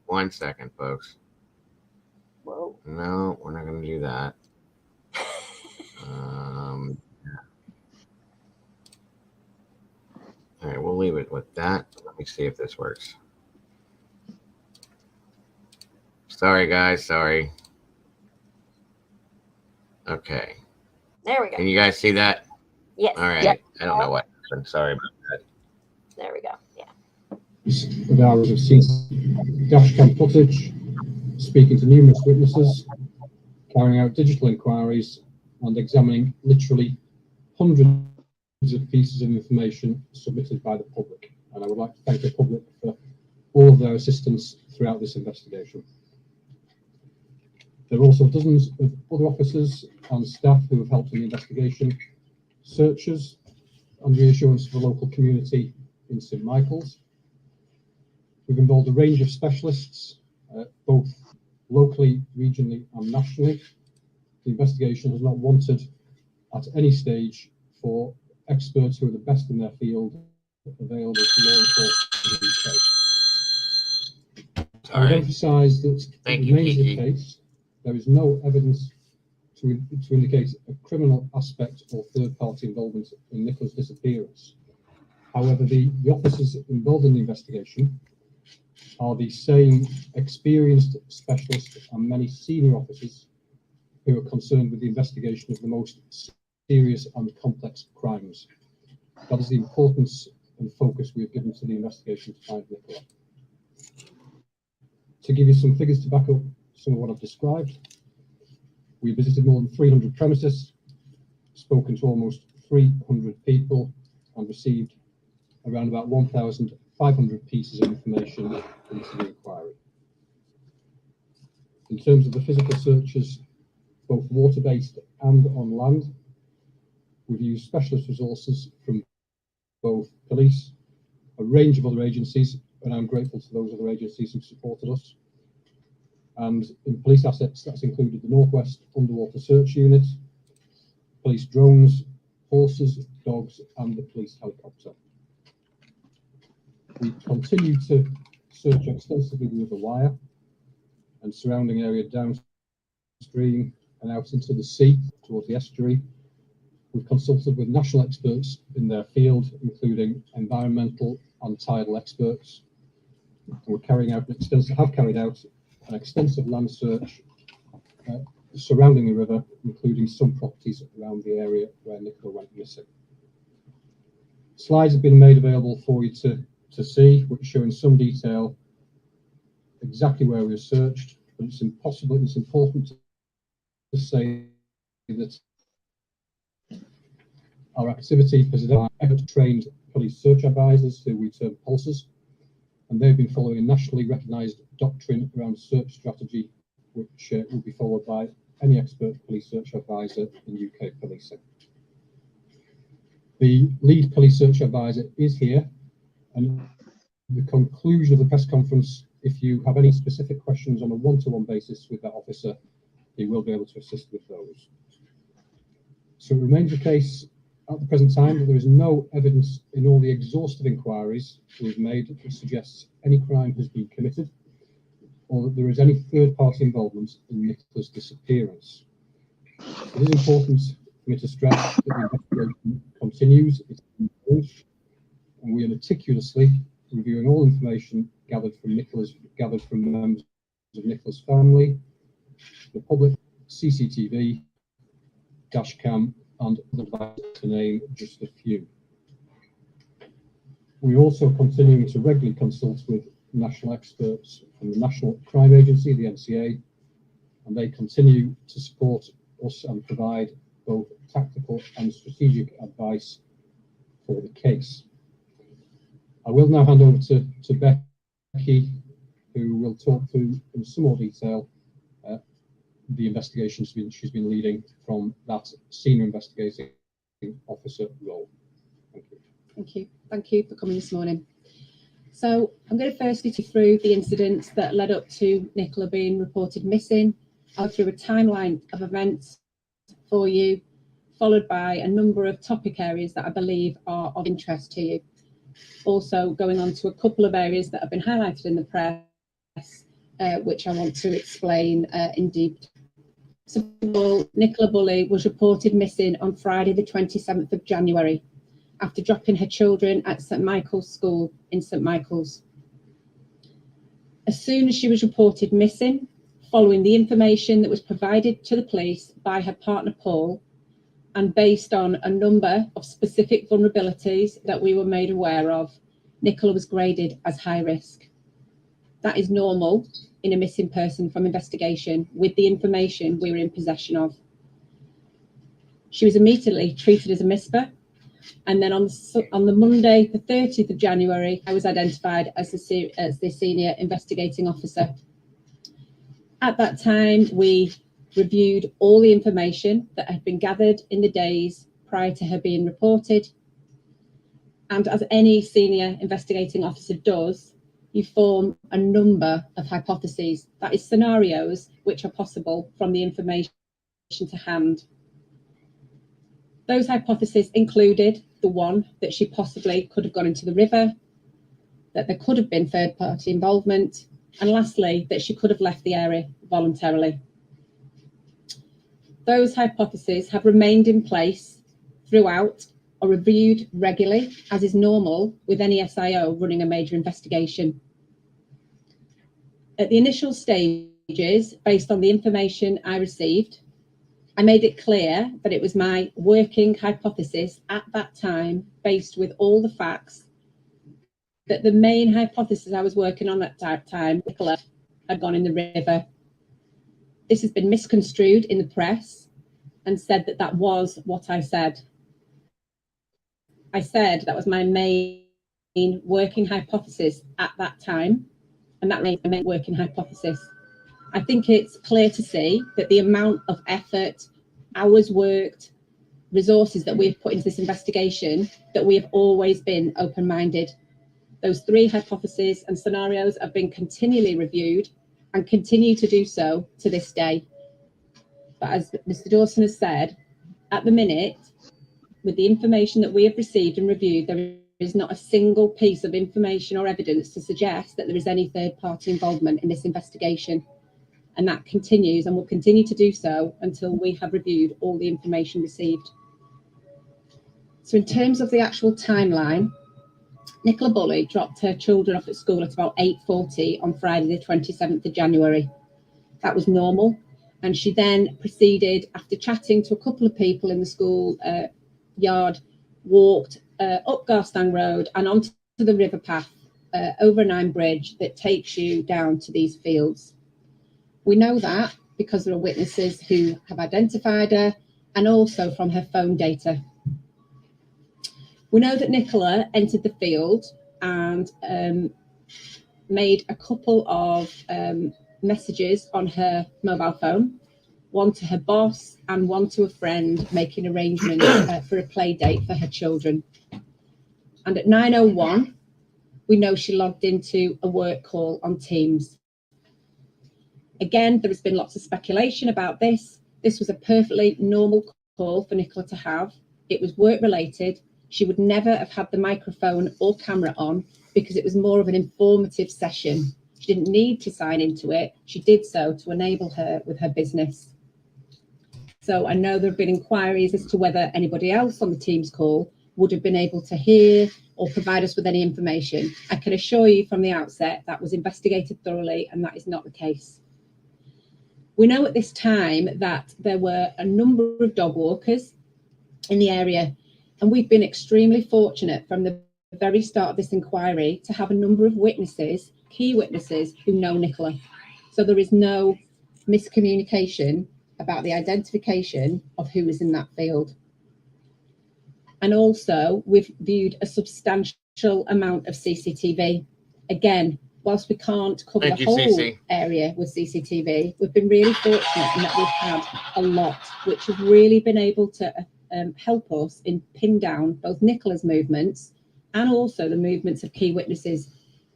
1 second, folks. Whoa. No, we're not going to do that. All right, leave it with that. Let me see if this works. Sorry, guys. Sorry. Okay. There we go. Can you guys see that? Yes. All right. Yep. I don't know what happened. Sorry about that. There we go. Yeah. Of hours of dashcam footage, speaking to numerous witnesses, carrying out digital inquiries, and examining literally hundreds of pieces of information submitted by the public. And I would like to thank the public for all of their assistance throughout this investigation. There are also dozens of other officers and staff who have helped in the investigation, searchers and reassurance for the local community in St Michael's. We've involved a range of specialists, both locally, regionally and nationally. The investigation has not wanted at any stage for experts who are the best in their field available to law enforcement in the UK. I would emphasise that it remains the case there is no evidence to indicate a criminal aspect or third-party involvement in Nicola's disappearance. However, the officers involved in the investigation are the same experienced specialists and many senior officers who are concerned with the investigation of the most serious and complex crimes. That is the importance and focus we have given to the investigation to find Nicola. To give you some figures to back up some of what I've described, we visited more than 300 premises, spoken to almost 300 people, and received around about 1,500 pieces of information into the inquiry. In terms of the physical searches, both water-based and on land, we've used specialist resources from both police, a range of other agencies, and I'm grateful to those other agencies who supported us. And in police assets, that's included the Northwest Underwater Search Unit, police drones, horses, dogs, and the police helicopter. We continue to search extensively with the wire and surrounding area downstream and out into the sea towards the estuary. We've consulted with national experts in their field, including environmental and tidal experts. We're carrying out have carried out an extensive land search surrounding the river, including some properties around the area where Nicola went missing. Slides have been made available for you to see, which show in some detail exactly where we searched, but it's important to say that our activity has trained police search advisors who we term pulsers, and they've been following a nationally recognised doctrine around search strategy, which will be followed by any expert police search advisor in UK policing. The lead police search advisor is here, and at the conclusion of the press conference, if you have any specific questions on a one-to-one basis with that officer, he will be able to assist with those. So it remains the case at the present time that there is no evidence in all the exhaustive inquiries we've made that suggests any crime has been committed or that there is any third-party involvement in Nicola's disappearance. It is important for me to stress that the investigation continues, it's engaged, and we are meticulously reviewing all information gathered from members of Nicola's family, the public, CCTV, dashcam, and other devices, to name just a few. We're also continuing to regularly consult with national experts from the National Crime Agency, the NCA, and they continue to support us and provide both tactical and strategic advice for the case. I will now hand over to Becky, who will talk through in some more detail the investigation she's been leading from that senior investigating officer role. Thank you. Thank you. Thank you for coming this morning. So I'm going to firstly take you through the incidents that led up to Nicola being reported missing. I'll go through a timeline of events for you, followed by a number of topic areas that I believe are of interest to you. Also going on to a couple of areas that have been highlighted in the press, which I want to explain in detail. So, Nicola Bulley was reported missing on Friday the 27th of January after dropping her children at St Michael's School in St Michael's. As soon as she was reported missing, following the information that was provided to the police by her partner Paul, and based on a number of specific vulnerabilities that we were made aware of, Nicola was graded as high risk. That is normal in a missing person from investigation with the information we were in possession of. She was immediately treated as a MISPA, and then on the Monday, the 30th of January, I was identified as the senior investigating officer. At that time, we reviewed all the information that had been gathered in the days prior to her being reported. And as any senior investigating officer does, you form a number of hypotheses, that is scenarios which are possible from the information to hand. Those hypotheses included the one that she possibly could have gone into the river, that there could have been third-party involvement, and lastly, that she could have left the area voluntarily. Those hypotheses have remained in place throughout or reviewed regularly, as is normal with any SIO running a major investigation. At the initial stages, based on the information I received, I made it clear that it was my working hypothesis at that time, based with all the facts, that the main hypothesis I was working on at that time, Nicola, had gone in the river. This has been misconstrued in the press and said that that was what I said. I said that was my main working hypothesis at that time, and that remains my main working hypothesis. I think it's clear to see that the amount of effort, hours worked, resources that we've put into this investigation, that we have always been open-minded. Those three hypotheses and scenarios have been continually reviewed and continue to do so to this day. But as Mr. Dawson has said, at the minute, with the information that we have received and reviewed, there is not a single piece of information or evidence to suggest that there is any third-party involvement in this investigation. And that continues and will continue to do so until we have reviewed all the information received. So in terms of the actual timeline, Nicola Bulley dropped her children off at school at about 8:40 on Friday the 27th of January. That was normal. And she then proceeded, after chatting to a couple of people in the school yard, walked up Garstang Road and onto the river path over an iron bridge that takes you down to these fields. We know that because there are witnesses who have identified her, and also from her phone data. We know that Nicola entered the field and made a couple of messages on her mobile phone, one to her boss and one to a friend, making arrangements for a play date for her children. And at 9:01, we know she logged into a work call on Teams. Again, there has been lots of speculation about this. This was a perfectly normal call for Nicola to have. It was work-related. She would never have had the microphone or camera on because it was more of an informative session. She didn't need to sign into it. She did so to enable her with her business. So I know there have been inquiries as to whether anybody else on the Teams call would have been able to hear or provide us with any information. I can assure you from the outset that was investigated thoroughly, and that is not the case. We know at this time that there were a number of dog walkers in the area, and we've been extremely fortunate from the very start of this inquiry to have a number of witnesses, key witnesses, who know Nicola. So there is no miscommunication about the identification of who is in that field. And also, we've viewed a substantial amount of CCTV. Again, whilst we can't cover the whole area with CCTV, we've been really fortunate in that we've had a lot, which have really been able to help us in pin down both Nicola's movements and also the movements of key witnesses,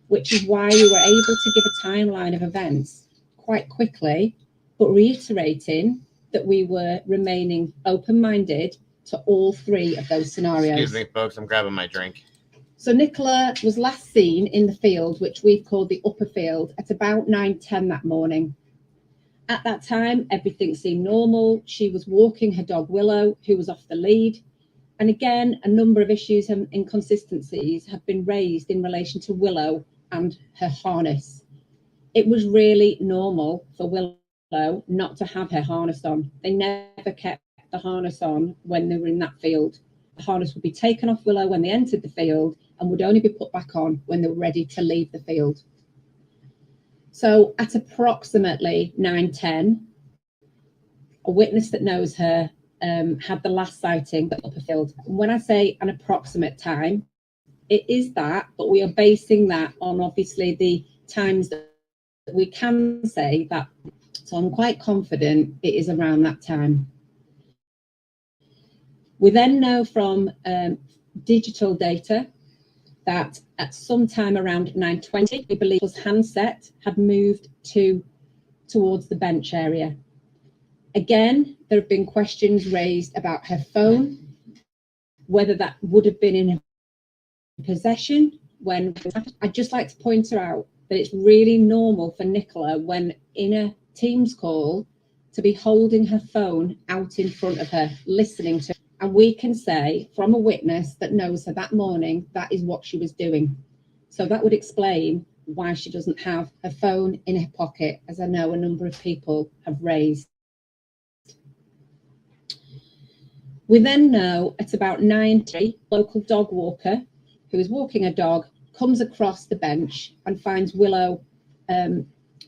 which is why we were able to give a timeline of events quite quickly, but reiterating that we were remaining open-minded to all three of those scenarios. Excuse me, folks, I'm grabbing my drink. So Nicola was last seen in the field, which we've called the upper field, at about 9:10 that morning. At that time, everything seemed normal. She was walking her dog Willow, who was off the lead. And again, a number of issues and inconsistencies have been raised in relation to Willow and her harness. It was really normal for Willow not to have her harness on. They never kept the harness on when they were in that field. The harness would be taken off Willow when they entered the field and would only be put back on when they were ready to leave the field. So at approximately 9:10, a witness that knows her had the last sighting at Upperfield. When I say an approximate time, it is that, but we are basing that on obviously the times that we can say that. So I'm quite confident it is around that time. We then know from digital data that at some time around 9:20, we believe his handset had moved towards the bench area. Again, there have been questions raised about her phone, whether that would have been in her possession when. I'd just like to point her out that it's really normal for Nicola, when in a Teams call, to be holding her phone out in front of her, listening to her. And we can say from a witness that knows her that morning, that is what she was doing. So that would explain why she doesn't have her phone in her pocket, as I know a number of people have raised. We then know at about 9:30, local dog walker who is walking a dog comes across the bench and finds Willow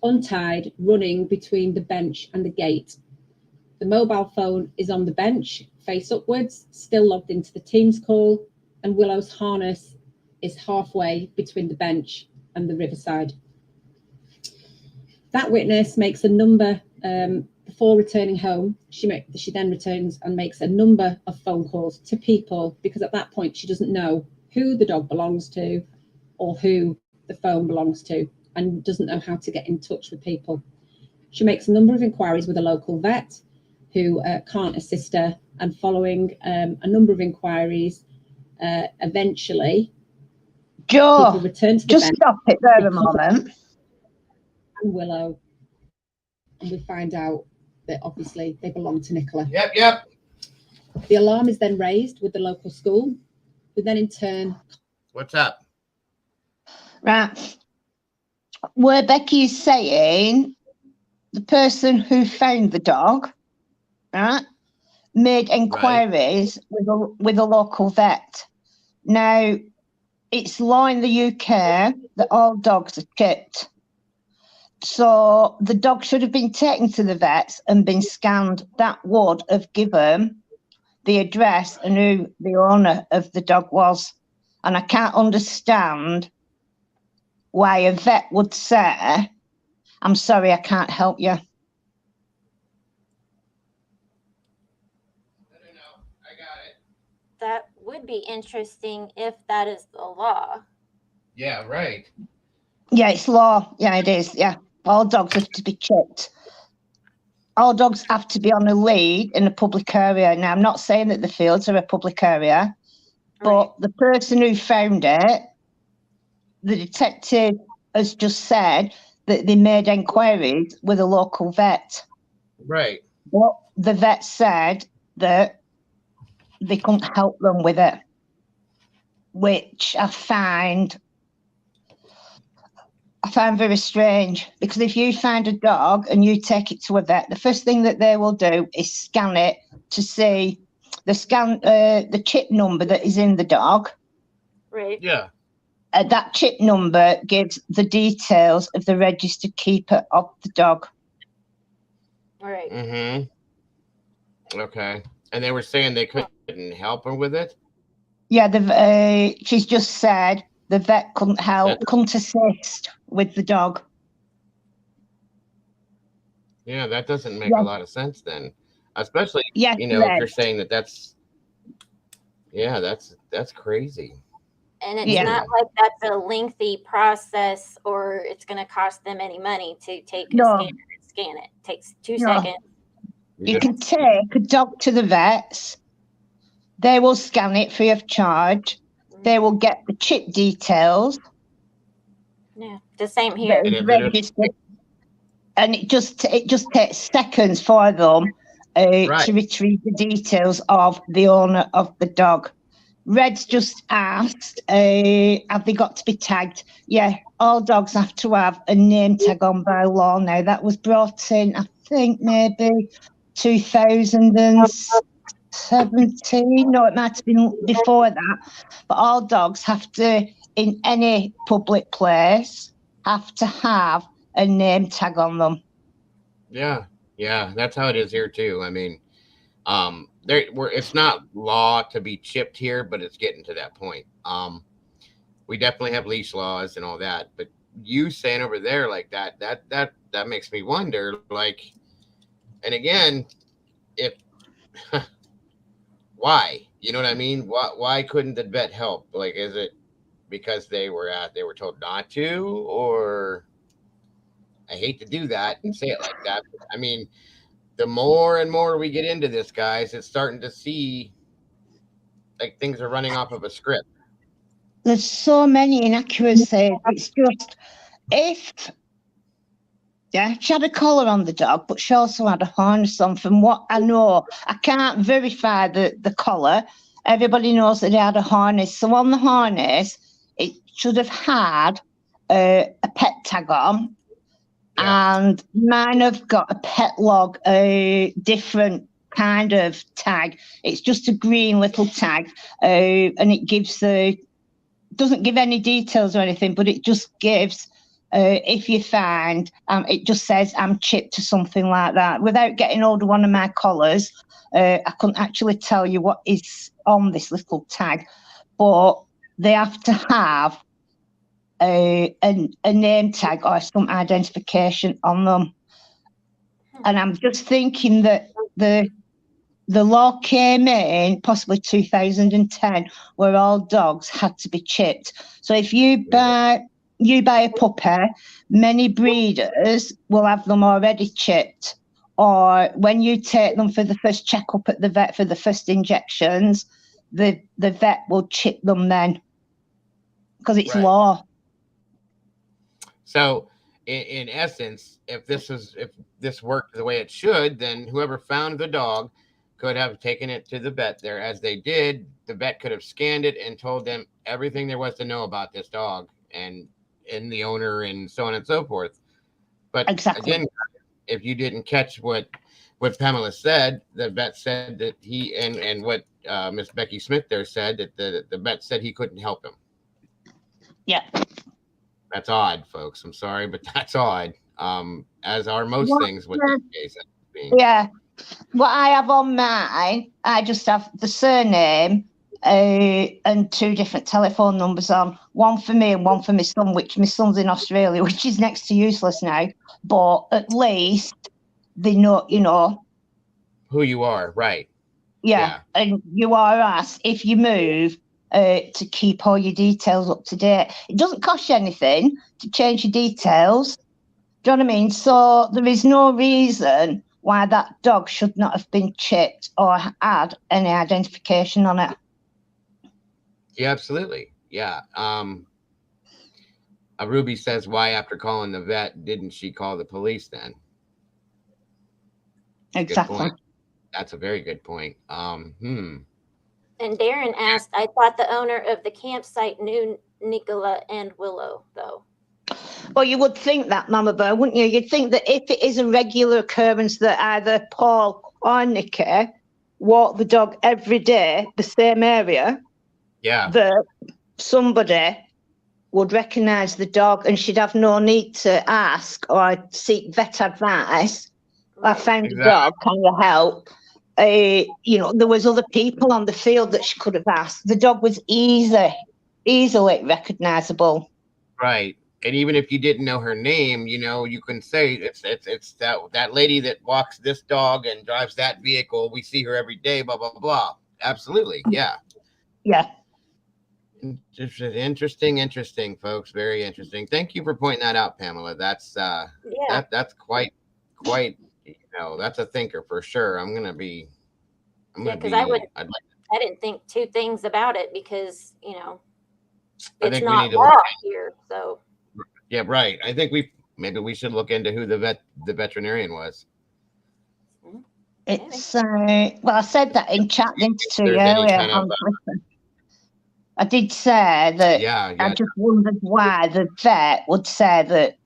untied, running between the bench and the gate. The mobile phone is on the bench, face upwards, still logged into the Teams call, and Willow's harness is halfway between the bench and the riverside. That witness makes a number, before returning home, she then returns and makes a number of phone calls to people, because at that point she doesn't know who the dog belongs to or who the phone belongs to, and doesn't know how to get in touch with people. She makes a number of inquiries with a local vet who can't assist her, and following a number of inquiries, eventually Joe, return to the just bench, stop it there a moment. and Willow, and we find out that obviously they belong to Nicola. Yep. The alarm is then raised with the local school, who then in turn. What's up? Right. Where Becky's saying the person who found the dog, right, made inquiries with a local vet. Now, it's law in the UK that all dogs are chipped. So the dog should have been taken to the vets and been scanned. That would have given the address and who the owner of the dog was. And I can't understand why a vet would say, I'm sorry, I can't help you. I don't know. I got it. That would be interesting if that is the law. Yeah, right. Yeah, it's law. Yeah, it is. Yeah. All dogs have to be chipped. All dogs have to be on a lead in a public area. Now, I'm not saying that the fields are a public area, but the person who found it, the detective has just said that they made inquiries with a local vet. Right. But the vet said that they couldn't help them with it, which I find very strange, because if you find a dog and you take it to a vet, the first thing that they will do is scan it to see the chip number that is in the dog. Right. Yeah. That chip number gives the details of the registered keeper of the dog. Right. Mm-hmm. Okay. And they were saying they couldn't help her with it? Yeah, she's just said the vet couldn't help, couldn't assist with the dog. Yeah, that doesn't make a lot of sense then. Especially, if you're saying that's crazy. And it's not like that's a lengthy process or it's going to cost them any money to take a scanner and scan it. It takes 2 seconds. You can take a dog to the vets. They will scan it free of charge. They will get the chip details. Yeah, the same here. And it just takes seconds for them, to retrieve the details of the owner of the dog. Red's just asked, have they got to be tagged? Yeah, all dogs have to have a name tag on by law now. That was brought in, I think, maybe 2017. No, it might have been before that. But all dogs have to, in any public place, have to have a name tag on them. Yeah, that's how it is here too. I mean, it's not law to be chipped here, but it's getting to that point. We definitely have leash laws and all that, but you saying over there like that makes me wonder, like, and again, if why, you know what I mean? Why couldn't the vet help? Like, is it because they were told not to, or I hate to do that and say it like that, but I mean, the more and more we get into this, guys, it's starting to see like things are running off of a script. There's so many inaccuracies. It's just, she had a collar on the dog, but she also had a harness on. From what I know, I can't verify the collar. Everybody knows that it had a harness. So on the harness, it should have had a pet tag on. Yeah. And mine have got a pet log, a different kind of tag. It's just a green little tag, and it doesn't give any details or anything, but it just gives, if you find, it just says I'm chipped or something like that. Without getting hold of one of my collars, I couldn't actually tell you what is on this little tag, but they have to have a name tag or some identification on them. And I'm just thinking that the law came in possibly 2010, where all dogs had to be chipped. So if you buy a puppy, many breeders will have them already chipped. Or when you take them for the first checkup at the vet for the first injections, the vet will chip them then, because it's law. So, in essence, if this worked the way it should, then whoever found the dog could have taken it to the vet there. As they did, the vet could have scanned it and told them everything there was to know about this dog and the owner and so on and so forth. But again, if you didn't catch what Pamela said, the vet said that he and what Miss Becky Smith there said, that the vet said he couldn't help him. Yeah. That's odd, folks. I'm sorry, but that's odd. As are most things with this case. Yeah. What I have on mine, I just have the surname and 2 different telephone numbers on. One for me and one for my son, which my son's in Australia, which is next to useless now. But at least they know, who you are, right? Yeah. And you are asked if you move to keep all your details up to date. It doesn't cost you anything to change your details. Do you know what I mean? So there is no reason why that dog should not have been chipped or had any identification on it. Yeah, absolutely. Yeah. Ruby says, why after calling the vet didn't she call the police then? Exactly. That's a very good point. And Darren asked, I thought the owner of the campsite knew Nicola and Willow, though. Well, you would think that, Mama Bear, wouldn't you? You'd think that if it is a regular occurrence that either Paul or Nikki walk the dog every day, the same area, that somebody would recognise the dog and she'd have no need to ask or seek vet advice. I found a dog, can you help? There was other people on the field that she could have asked. The dog was easily recognisable. Right. And even if you didn't know her name, you can say it's that lady that walks this dog and drives that vehicle. We see her every day, blah, blah, blah. Absolutely. Yeah. Yeah. Interesting, folks. Very interesting. Thank you for pointing that out, Pamela. That's that's quite that's a thinker for sure. Because I didn't think 2 things about it because it's not law here. So yeah, right. I think we should look into who the veterinarian was. It's well, I said that in chat to you There's any earlier kind of, on Twitter. I did say that. Yeah, I just wondered why the vet would say that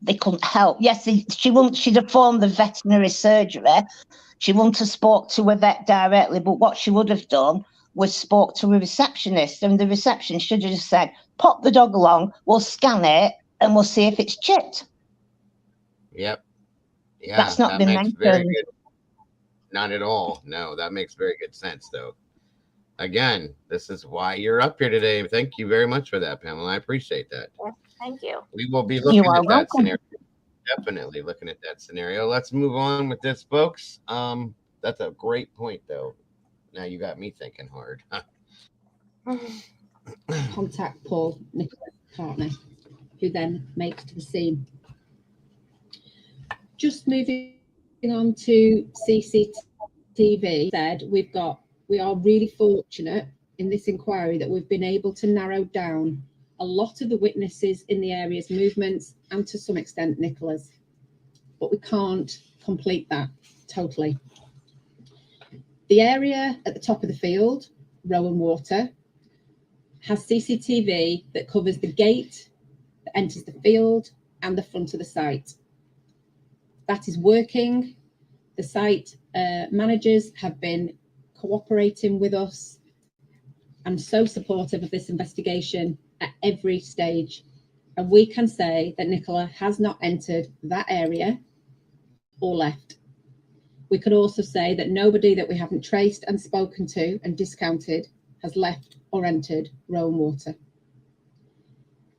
they couldn't help. Yes, she'd have formed the veterinary surgery. She wouldn't have spoke to a vet directly, but what she would have done was spoke to a receptionist, and the receptionist should have just said, pop the dog along, we'll scan it, and we'll see if it's chipped. Yep. Yeah, That's not that been makes very mentioned. good. Not at all. No, that makes very good sense, though. Again, this is why you're up here today. Thank you very much for that, Pamela. I appreciate that. Thank you. We will be looking are at that welcome. scenario. Definitely looking at that scenario. Let's move on with this, folks. That's a great point, though. Now you got me thinking hard. Contact Paul, Nicola's partner, who then makes to the scene. Just moving on to CCTV, we are really fortunate in this inquiry that we've been able to narrow down a lot of the witnesses in the area's movements and to some extent Nicola's, but we can't complete that totally. The area at the top of the field, Rowan Water, has CCTV that covers the gate that enters the field and the front of the site. That is working. The site managers have been cooperating with us and so supportive of this investigation at every stage. And we can say that Nicola has not entered that area or left. We can also say that nobody that we haven't traced and spoken to and discounted has left or entered Rowan Water.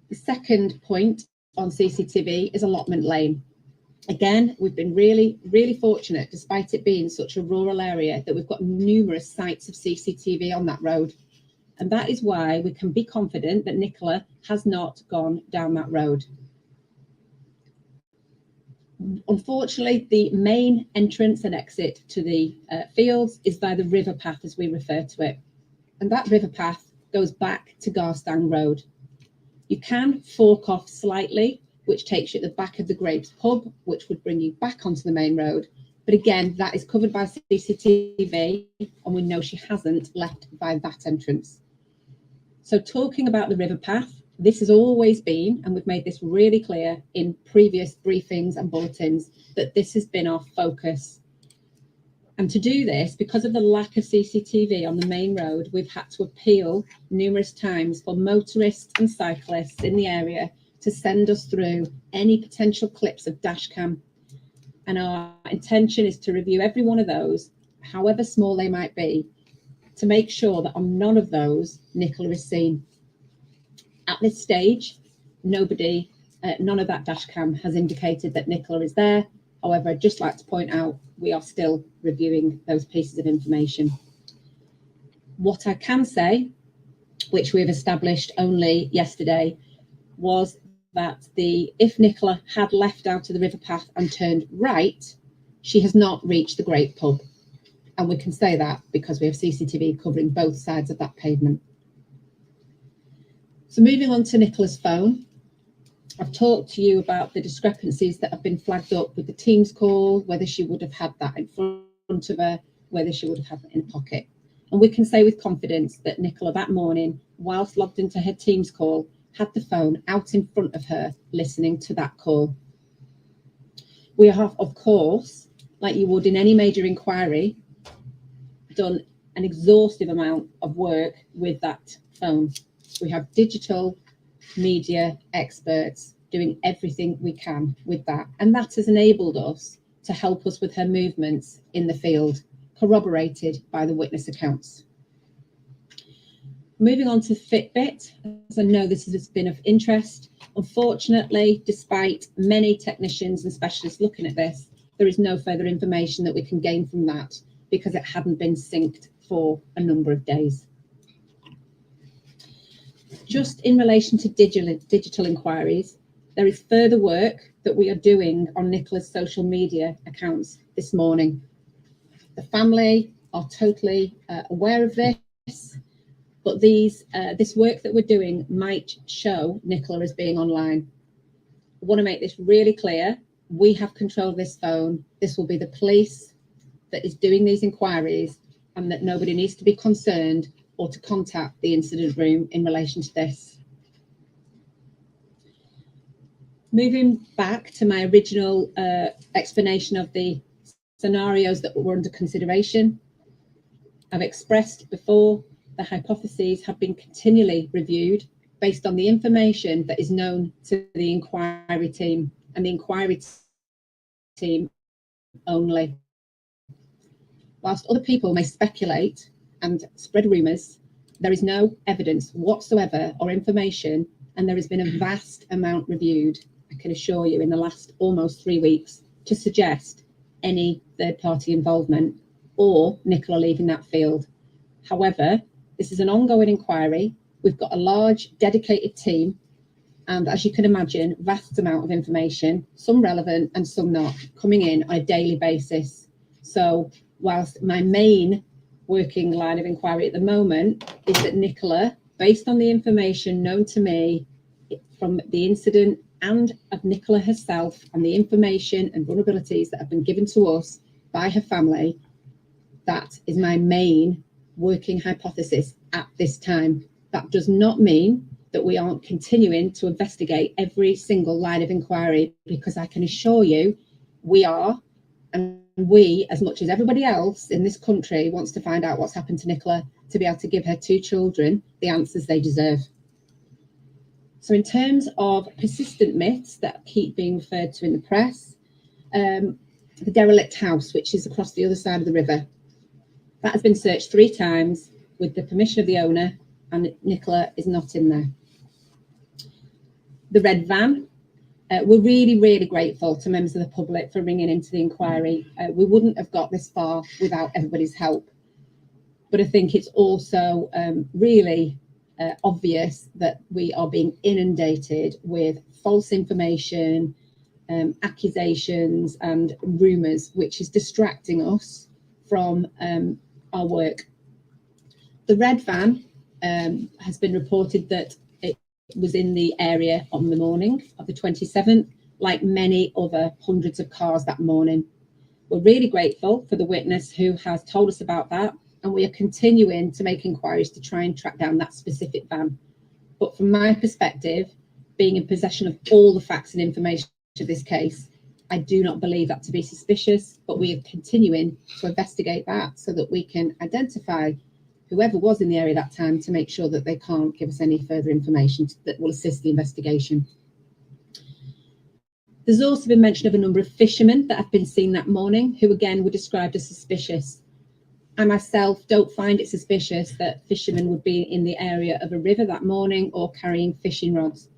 The second point on CCTV is Allotment Lane. Again, we've been really, really fortunate, despite it being such a rural area, that we've got numerous sites of CCTV on that road. And that is why we can be confident that Nicola has not gone down that road. Unfortunately, the main entrance and exit to the fields is by the river path, as we refer to it. And that river path goes back to Garstang Road. You can fork off slightly, which takes you at the back of the Grapes pub, which would bring you back onto the main road. But again, that is covered by CCTV, and we know she hasn't left by that entrance. So talking about the river path, this has always been, and we've made this really clear in previous briefings and bulletins, that this has been our focus. And to do this, because of the lack of CCTV on the main road, we've had to appeal numerous times for motorists and cyclists in the area to send us through any potential clips of dash cam. And our intention is to review every one of those, however small they might be, to make sure that on none of those, Nicola is seen. At this stage, none of that dash cam has indicated that Nicola is there. However, I'd just like to point out, we are still reviewing those pieces of information. What I can say, which we've established only yesterday, was that if Nicola had left out of the river path and turned right, she has not reached the Great Pub. And we can say that because we have CCTV covering both sides of that pavement. So moving on to Nicola's phone, I've talked to you about the discrepancies that have been flagged up with the Teams call, whether she would have had that in front of her, whether she would have had that in a pocket. And we can say with confidence that Nicola that morning, whilst logged into her Teams call, had the phone out in front of her, listening to that call. We have, of course, like you would in any major inquiry, done an exhaustive amount of work with that phone. We have digital media experts doing everything we can with that. And that has enabled us to help us with her movements in the field, corroborated by the witness accounts. Moving on to Fitbit, as I know this has been of interest. Unfortunately, despite many technicians and specialists looking at this, there is no further information that we can gain from that because it hadn't been synced for a number of days. Just in relation to digital inquiries, there is further work that we are doing on Nicola's social media accounts this morning. The family are totally aware of this, but this work that we're doing might show Nicola as being online. I want to make this really clear. We have control of this phone. This will be the police that is doing these inquiries, and that nobody needs to be concerned or to contact the incident room in relation to this. Moving back to my original explanation of the scenarios that were under consideration, I've expressed before the hypotheses have been continually reviewed based on the information that is known to the inquiry team and the inquiry team only. Whilst other people may speculate and spread rumours, there is no evidence whatsoever or information, and there has been a vast amount reviewed, I can assure you, in the last almost 3 weeks to suggest any third-party involvement or Nicola leaving that field. However, this is an ongoing inquiry. We've got a large dedicated team, and as you can imagine, vast amount of information, some relevant and some not, coming in on a daily basis. So whilst my main working line of inquiry at the moment is that Nicola, based on the information known to me from the incident and of Nicola herself and the information and vulnerabilities that have been given to us by her family, that is my main working hypothesis at this time. That does not mean that we aren't continuing to investigate every single line of inquiry, because I can assure you we are, and we, as much as everybody else in this country, wants to find out what's happened to Nicola to be able to give her 2 children the answers they deserve. So in terms of persistent myths that keep being referred to in the press, the derelict house, which is across the other side of the river, that has been searched 3 times with the permission of the owner, and Nicola is not in there. The red van, we're really, really grateful to members of the public for ringing into the inquiry. We wouldn't have got this far without everybody's help. But I think it's also really obvious that we are being inundated with false information, accusations and rumours, which is distracting us from our work. The red van has been reported that it was in the area on the morning of the 27th, like many other hundreds of cars that morning. We're really grateful for the witness who has told us about that, and we are continuing to make inquiries to try and track down that specific van. But from my perspective, being in possession of all the facts and information to this case, I do not believe that to be suspicious, but we are continuing to investigate that so that we can identify whoever was in the area that time to make sure that they can't give us any further information that will assist the investigation. There's also been mention of a number of fishermen that have been seen that morning, who again were described as suspicious. I myself don't find it suspicious that fishermen would be in the area of a river that morning or carrying fishing rods.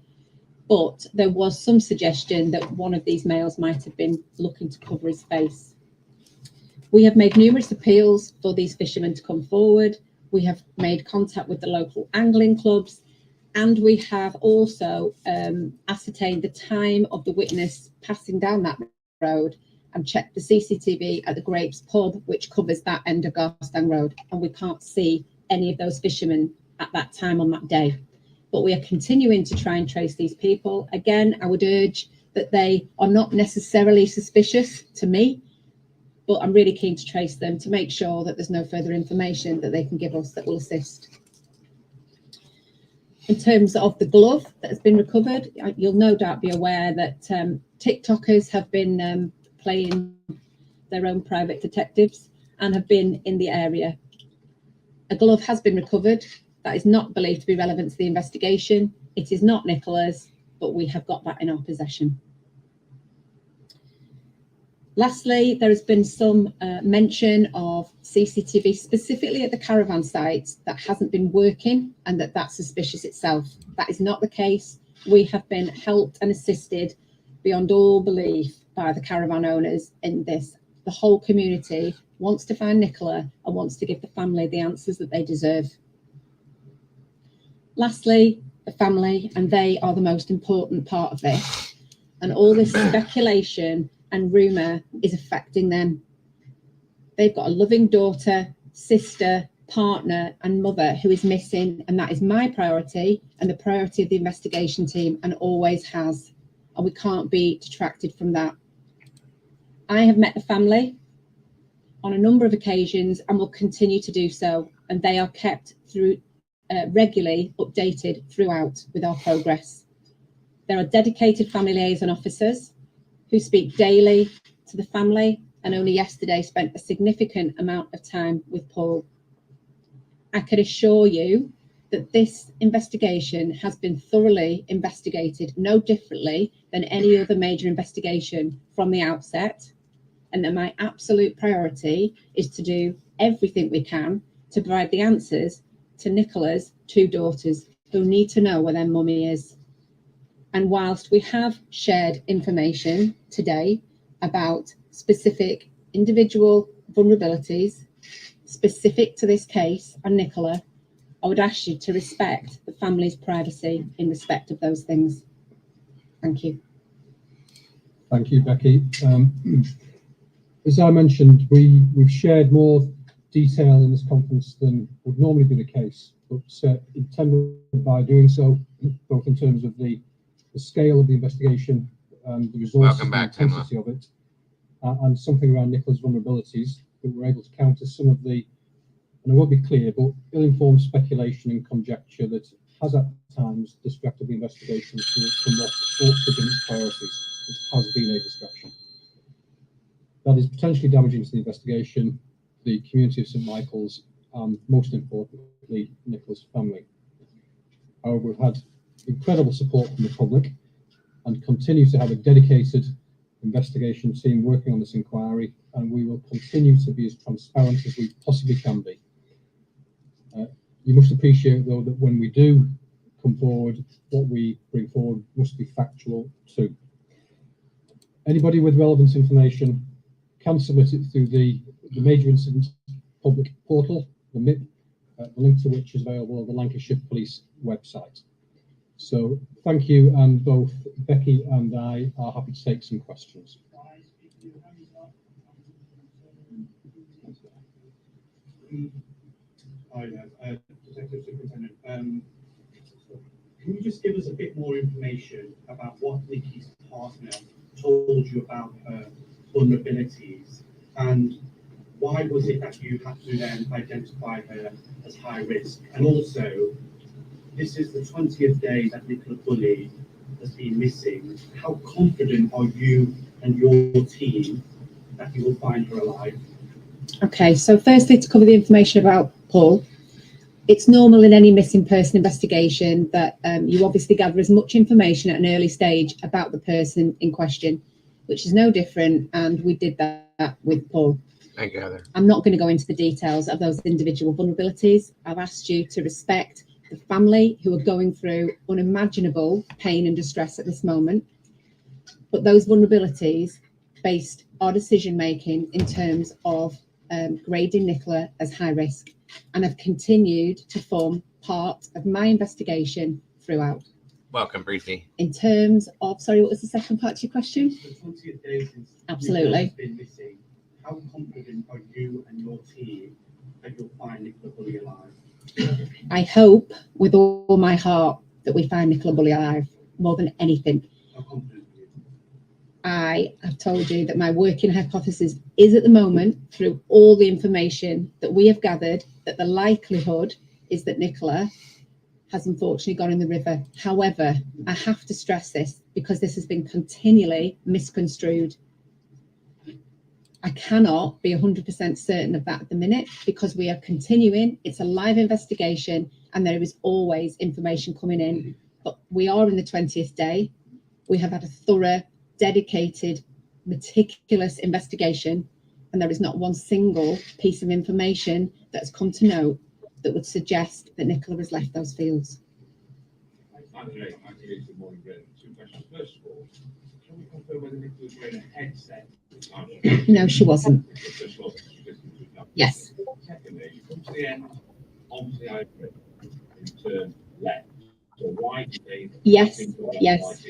But there was some suggestion that one of these males might have been looking to cover his face. We have made numerous appeals for these fishermen to come forward. We have made contact with the local angling clubs, and we have also ascertained the time of the witness passing down that road and checked the CCTV at the Grapes pub, which covers that end of Garstang Road, and we can't see any of those fishermen at that time on that day. But we are continuing to try and trace these people. Again, I would urge that they are not necessarily suspicious to me, but I'm really keen to trace them to make sure that there's no further information that they can give us that will assist. In terms of the glove that has been recovered, you'll no doubt be aware that TikTokers have been playing their own private detectives and have been in the area. A glove has been recovered that is not believed to be relevant to the investigation. It is not Nicola's, but we have got that in our possession. Lastly, there has been some mention of CCTV specifically at the caravan site that hasn't been working and that's suspicious itself. That is not the case. We have been helped and assisted beyond all belief by the caravan owners in this. The whole community wants to find Nicola and wants to give the family the answers that they deserve. Lastly, the family, and they are the most important part of this. And all this speculation and rumour is affecting them. They've got a loving daughter, sister, partner and mother who is missing, and that is my priority and the priority of the investigation team, and always has, and we can't be detracted from that. I have met the family on a number of occasions and will continue to do so, and they are kept through regularly updated throughout with our progress. There are dedicated family liaison officers who speak daily to the family, and only yesterday spent a significant amount of time with Paul. I can assure you that this investigation has been thoroughly investigated, no differently than any other major investigation from the outset, and that my absolute priority is to do everything we can to provide the answers to Nicola's 2 daughters who need to know where their mummy is. And whilst we have shared information today about specific individual vulnerabilities specific to this case and Nicola, I would ask you to respect the family's privacy in respect of those things. Thank you. Thank you, Becky. As I mentioned, we've shared more detail in this conference than would normally be the case, but intended by doing so, both in terms of the scale of the investigation and the resources and intensity of it, and something around Nicola's vulnerabilities, that we're able to counter some of the, and I won't be clear, but ill-informed speculation and conjecture that has at times distracted the investigation from what ought to be its priorities. It has been a distraction. That is potentially damaging to the investigation, the community of St Michael's, and most importantly, Nicola's family. However, we've had incredible support from the public and continue to have a dedicated investigation team working on this inquiry, and we will continue to be as transparent as we possibly can be. You must appreciate, though, that when we do come forward, what we bring forward must be factual too. Anybody with relevant information can submit it through the Major Incidents Public Portal, the MIP, the link to which is available on the Lancashire Police website. So thank you, and both Becky and I are happy to take some questions. Hi there, Detective Superintendent. Can you just give us a bit more information about what Nikki's partner told you about her vulnerabilities, and why was it that you had to then identify her as high risk? And also, this is the 20th day that NICOLA BULLEY has been missing. How confident are you and your team that you will find her alive? Okay, so firstly, to cover the information about Paul, it's normal in any missing person investigation that you obviously gather as much information at an early stage about the person in question, which is no different, and we did that with Paul. I gather. I'm not going to go into the details of those individual vulnerabilities. I've asked you to respect the family who are going through unimaginable pain and distress at this moment, but those vulnerabilities based our decision making in terms of grading Nicola as high risk, and have continued to form part of my investigation throughout. Welcome, Preeti. In terms of, sorry, what was the second part to your question? The 20th day since Absolutely. Nicola's been missing. How confident are you and your team that you'll find NICOLA BULLEY alive? I hope with all my heart that we find NICOLA BULLEY alive, more than anything. How confident are you? I have told you that my working hypothesis is at the moment, through all the information that we have gathered, that the likelihood is that Nicola has unfortunately gone in the river. However, I have to stress this because this has been continually misconstrued. I cannot be 100% certain of that at the minute because we are continuing. It's a live investigation and there is always information coming in. But we are in the 20th day. We have had a thorough, dedicated, meticulous investigation, and there is not one single piece of information that has come to note that would suggest that Nicola has left those fields. Good morning, Brett. 2 questions. First of all, can we confirm whether Nicola was wearing a headset? No, she wasn't. Yes. Secondly, you come to the end onto the iPad and turn left. So why did they? Yes. Yes.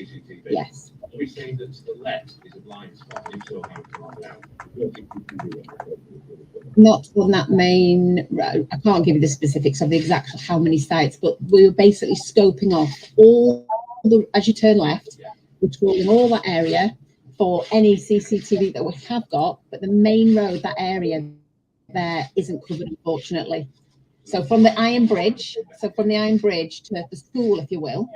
Yes. Are we saying that to the left is a blind spot? If so, how to find out? Not on that main road. I can't give you the specifics of the exact how many sites, but we were basically scoping off all the, as you turn left, we're trawling all that area for any CCTV that we have got, but the main road, that area, there isn't covered, unfortunately. So from the Iron Bridge, to the school, if you will,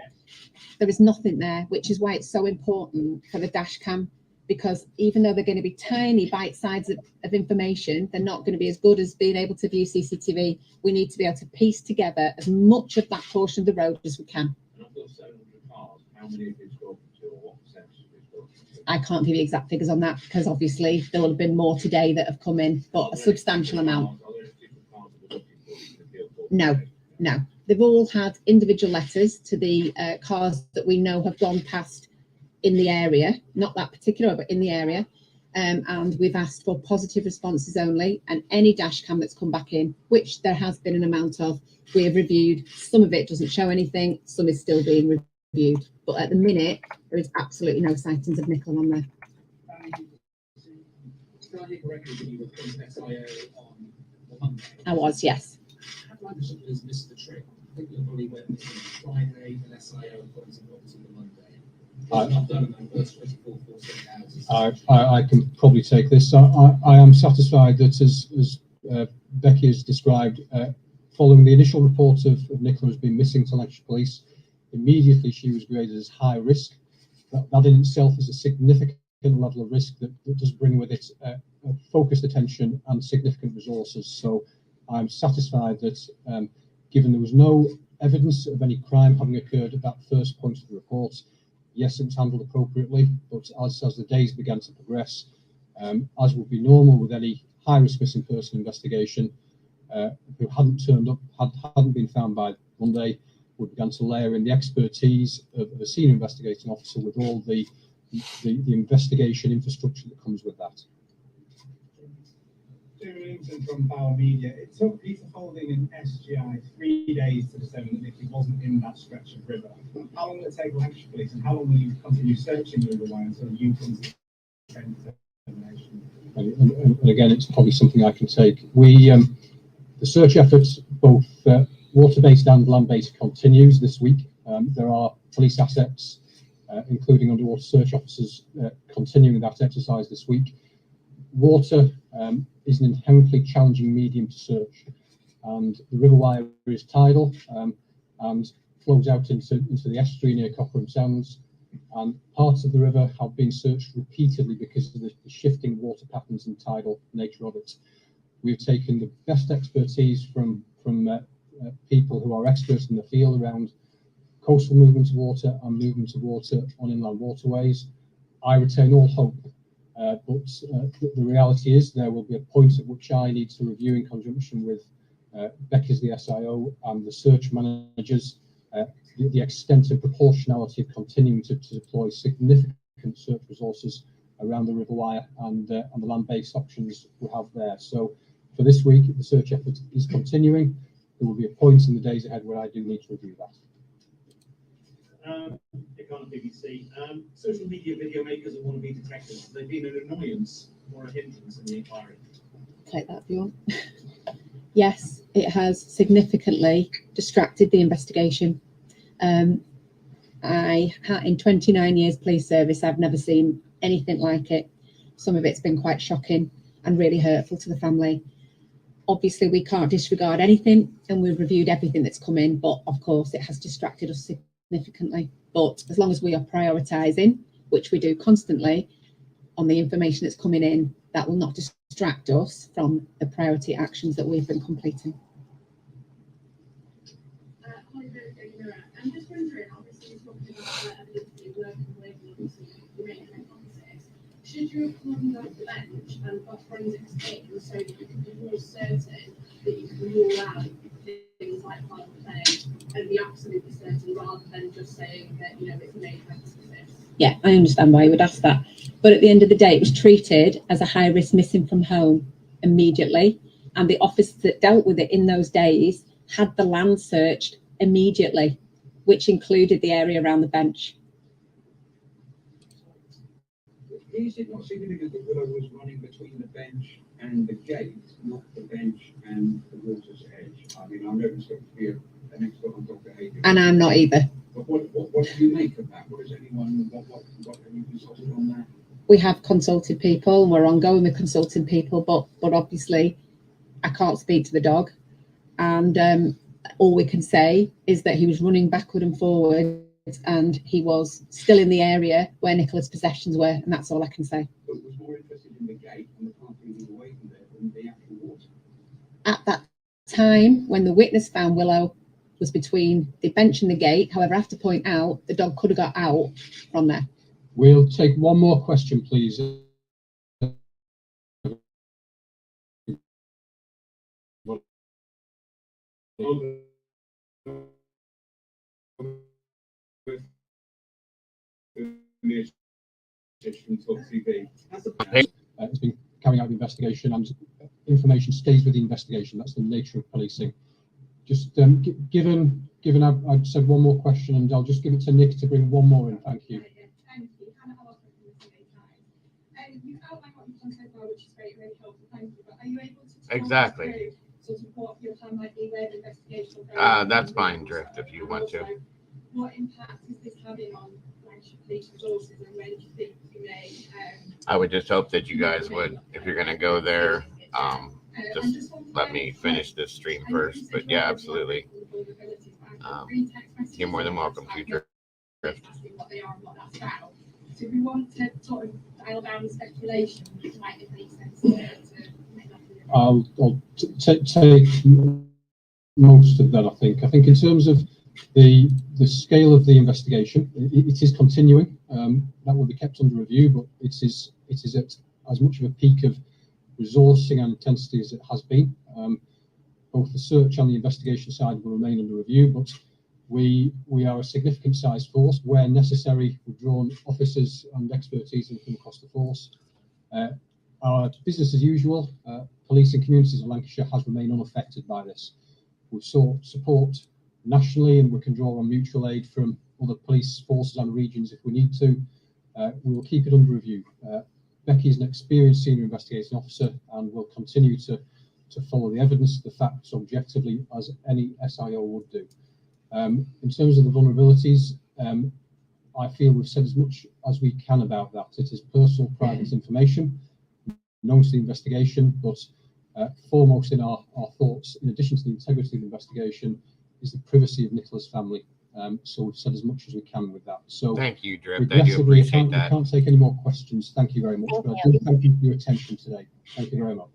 there is nothing there, which is why it's so important for the dash cam, because even though they're going to be tiny bite sizes of information, they're not going to be as good as being able to view CCTV. We need to be able to piece together as much of that portion of the road as we can. And of those 700 cars, how many have been spoken to, or what percentage have been spoken to? I can't give you exact figures on that, because obviously there will have been more today that have come in, but a substantial amount. No. They've all had individual letters to the cars that we know have gone past in the area, not that particular, but in the area. And we've asked for positive responses only, and any dash cam that's come back in, which there has been an amount of, we have reviewed. Some of it doesn't show anything, some is still being reviewed. But at the minute, there is absolutely no sightings of Nicola on there. I was, yes. Has missed the trick. I think the bully went on Friday and SIO appointed on the Monday. Not done in the first 24, 48 hours. I can probably take this. I am satisfied that as Becky has described, following the initial report of Nicola has been missing to Lancashire Police, immediately she was graded as high risk. That in itself is a significant level of risk that does bring with it focused attention and significant resources. So I'm satisfied that given there was no evidence of any crime having occurred at that first point of the report, yes, it was handled appropriately, but as the days began to progress, as would be normal with any high-risk missing person investigation, who hadn't turned up, hadn't been found by Monday, we began to layer in the expertise of a senior investigating officer with all the investigation infrastructure that comes with that. From Bauer Media, it took Peter Holding and SGI 3 days to determine that Nicky wasn't in that stretch of river. How long will it take Lancashire Police, and how long will you continue searching the river until you come to determination? And again, it's probably something I can take. The search efforts, both water-based and land-based, continues this week. There are police assets, including underwater search officers, continuing that exercise this week. Water is an inherently challenging medium to search, and the River Wye is tidal and flows out into the estuary near Cockerham Sands, and parts of the river have been searched repeatedly because of the shifting water patterns and tidal nature of it. We've taken the best expertise from people who are experts in the field around coastal movements of water and movements of water on inland waterways. I retain all hope. But the reality is there will be a point at which I need to review in conjunction with Becky as the SIO and the search managers the extent and proportionality of continuing to deploy significant search resources around the River Wye and the land-based options we have there. So for this week, the search effort is continuing. There will be a point in the days ahead where I do need to review that. BBC. Social media video makers and wannabe detectives, have they been an annoyance or a hindrance in the inquiry? Take that if you want. Yes, it has significantly distracted the investigation. In 29 years police service, I've never seen anything like it. Some of it's been quite shocking and really hurtful to the family. Obviously, we can't disregard anything, and we've reviewed everything that's come in, but of course, it has distracted us significantly. But as long as we are prioritising, which we do constantly, on the information that's coming in, that will not distract us from the priority actions that we've been completing. I'm just wondering, obviously, you're talking about evidence that you're working with, and obviously you make hypothesis. Should you have come off the bench and got forensics in so that you can be more certain that you can rule out things like foul play and be absolutely certain rather than just saying that, you know, it's made hypothesis? Yeah, I understand why you would ask that. But at the end of the day, it was treated as a high risk missing from home immediately. And the officers that dealt with it in those days had the land searched immediately, which included the area around the bench. Is it not significant that Willow was running between the bench and the gate, not the bench and the water's edge? I mean, I'm never expected to be an expert on dog behaviour. And I'm not either. But what do you make of that? What does anyone, what have you consulted on that? We have consulted people, and we're ongoing with consulting people, but obviously I can't speak to the dog. And all we can say is that he was running backward and forward, and he was still in the area where Nicola's possessions were, and that's all I can say. But was more interested in the gate and the car moving away from there than the actual water. At that time, when the witness found Willow was between the bench and the gate, however, I have to point out the dog could have got out from there. We'll take one more question, please. It's been carrying out the investigation, and information stays with the investigation. That's the nature of policing. Just given I've said one more question, and I'll just give it to Nick to bring one more in. Thank you. Thank you. You've outlined what you've done so far, which is great, really helpful. Thank you. But are you able to Exactly. sort of what your plan might be, where the investigation will go? That's fine, Drift, if you want to. What impact is this having on Lancashire police resources, and when do you think you may? I would just hope that you guys would, if you're going to go there, just let me finish this stream first. But yeah, absolutely. You're more than welcome to Drift. What they are and what that's about. So if we want to sort of dial down the speculation, it might make sense to make that. I'll take most of that. I think in terms of the scale of the investigation, it is continuing. That will be kept under review, but it is at as much of a peak of resourcing and intensity as it has been. Both the search and the investigation side will remain under review, but we are a significant sized force. Where necessary, we've drawn officers and expertise from across the force. Our business as usual, police and communities in Lancashire has remained unaffected by this. We've sought support nationally, and we can draw on mutual aid from other police forces and regions if we need to. We will keep it under review. Becky is an experienced senior investigating officer and will continue to follow the evidence, the facts objectively, as any SIO would do. In terms of the vulnerabilities, I feel we've said as much as we can about that. It is personal, private information, known to the investigation, but foremost in our thoughts, in addition to the integrity of the investigation, is the privacy of Nicola's family. So we've said as much as we can with that. So thank you, Drift. I do appreciate that. We can't take any more questions. Thank you very much. But I do thank you for your attention today. Thank you very much.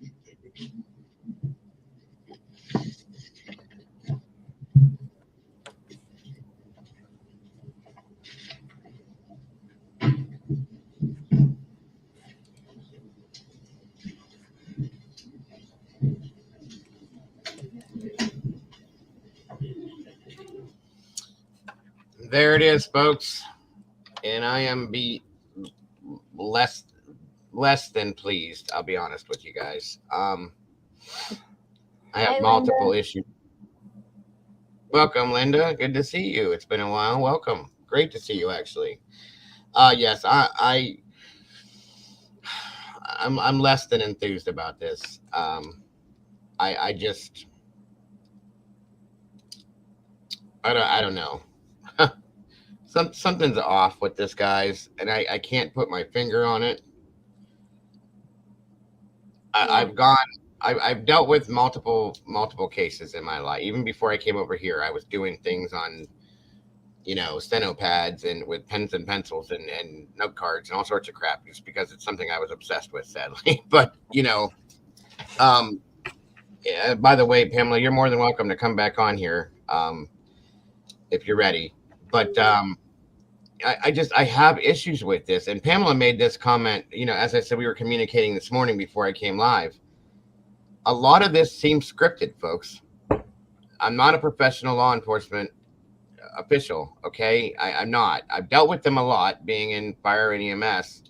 There it is, folks, and I am less than pleased. I'll be honest with you guys. I have multiple issues. Welcome, Linda. Good to see you. It's been a while. Welcome. Great to see you, actually. Yes, I'm less than enthused about this. I just I don't know. Something's off with this, guys, and I can't put my finger on it. I've dealt with multiple cases in my life. Even before I came over here, I was doing things on, steno pads and with pens and pencils and note cards and all sorts of crap, just because it's something I was obsessed with, sadly. But yeah, by the way, Pamela, you're more than welcome to come back on here if you're ready. But I have issues with this. And Pamela made this comment, as I said, we were communicating this morning before I came live. A lot of this seems scripted, folks. I'm not a professional law enforcement official, okay? I'm not. I've dealt with them a lot, being in fire and EMS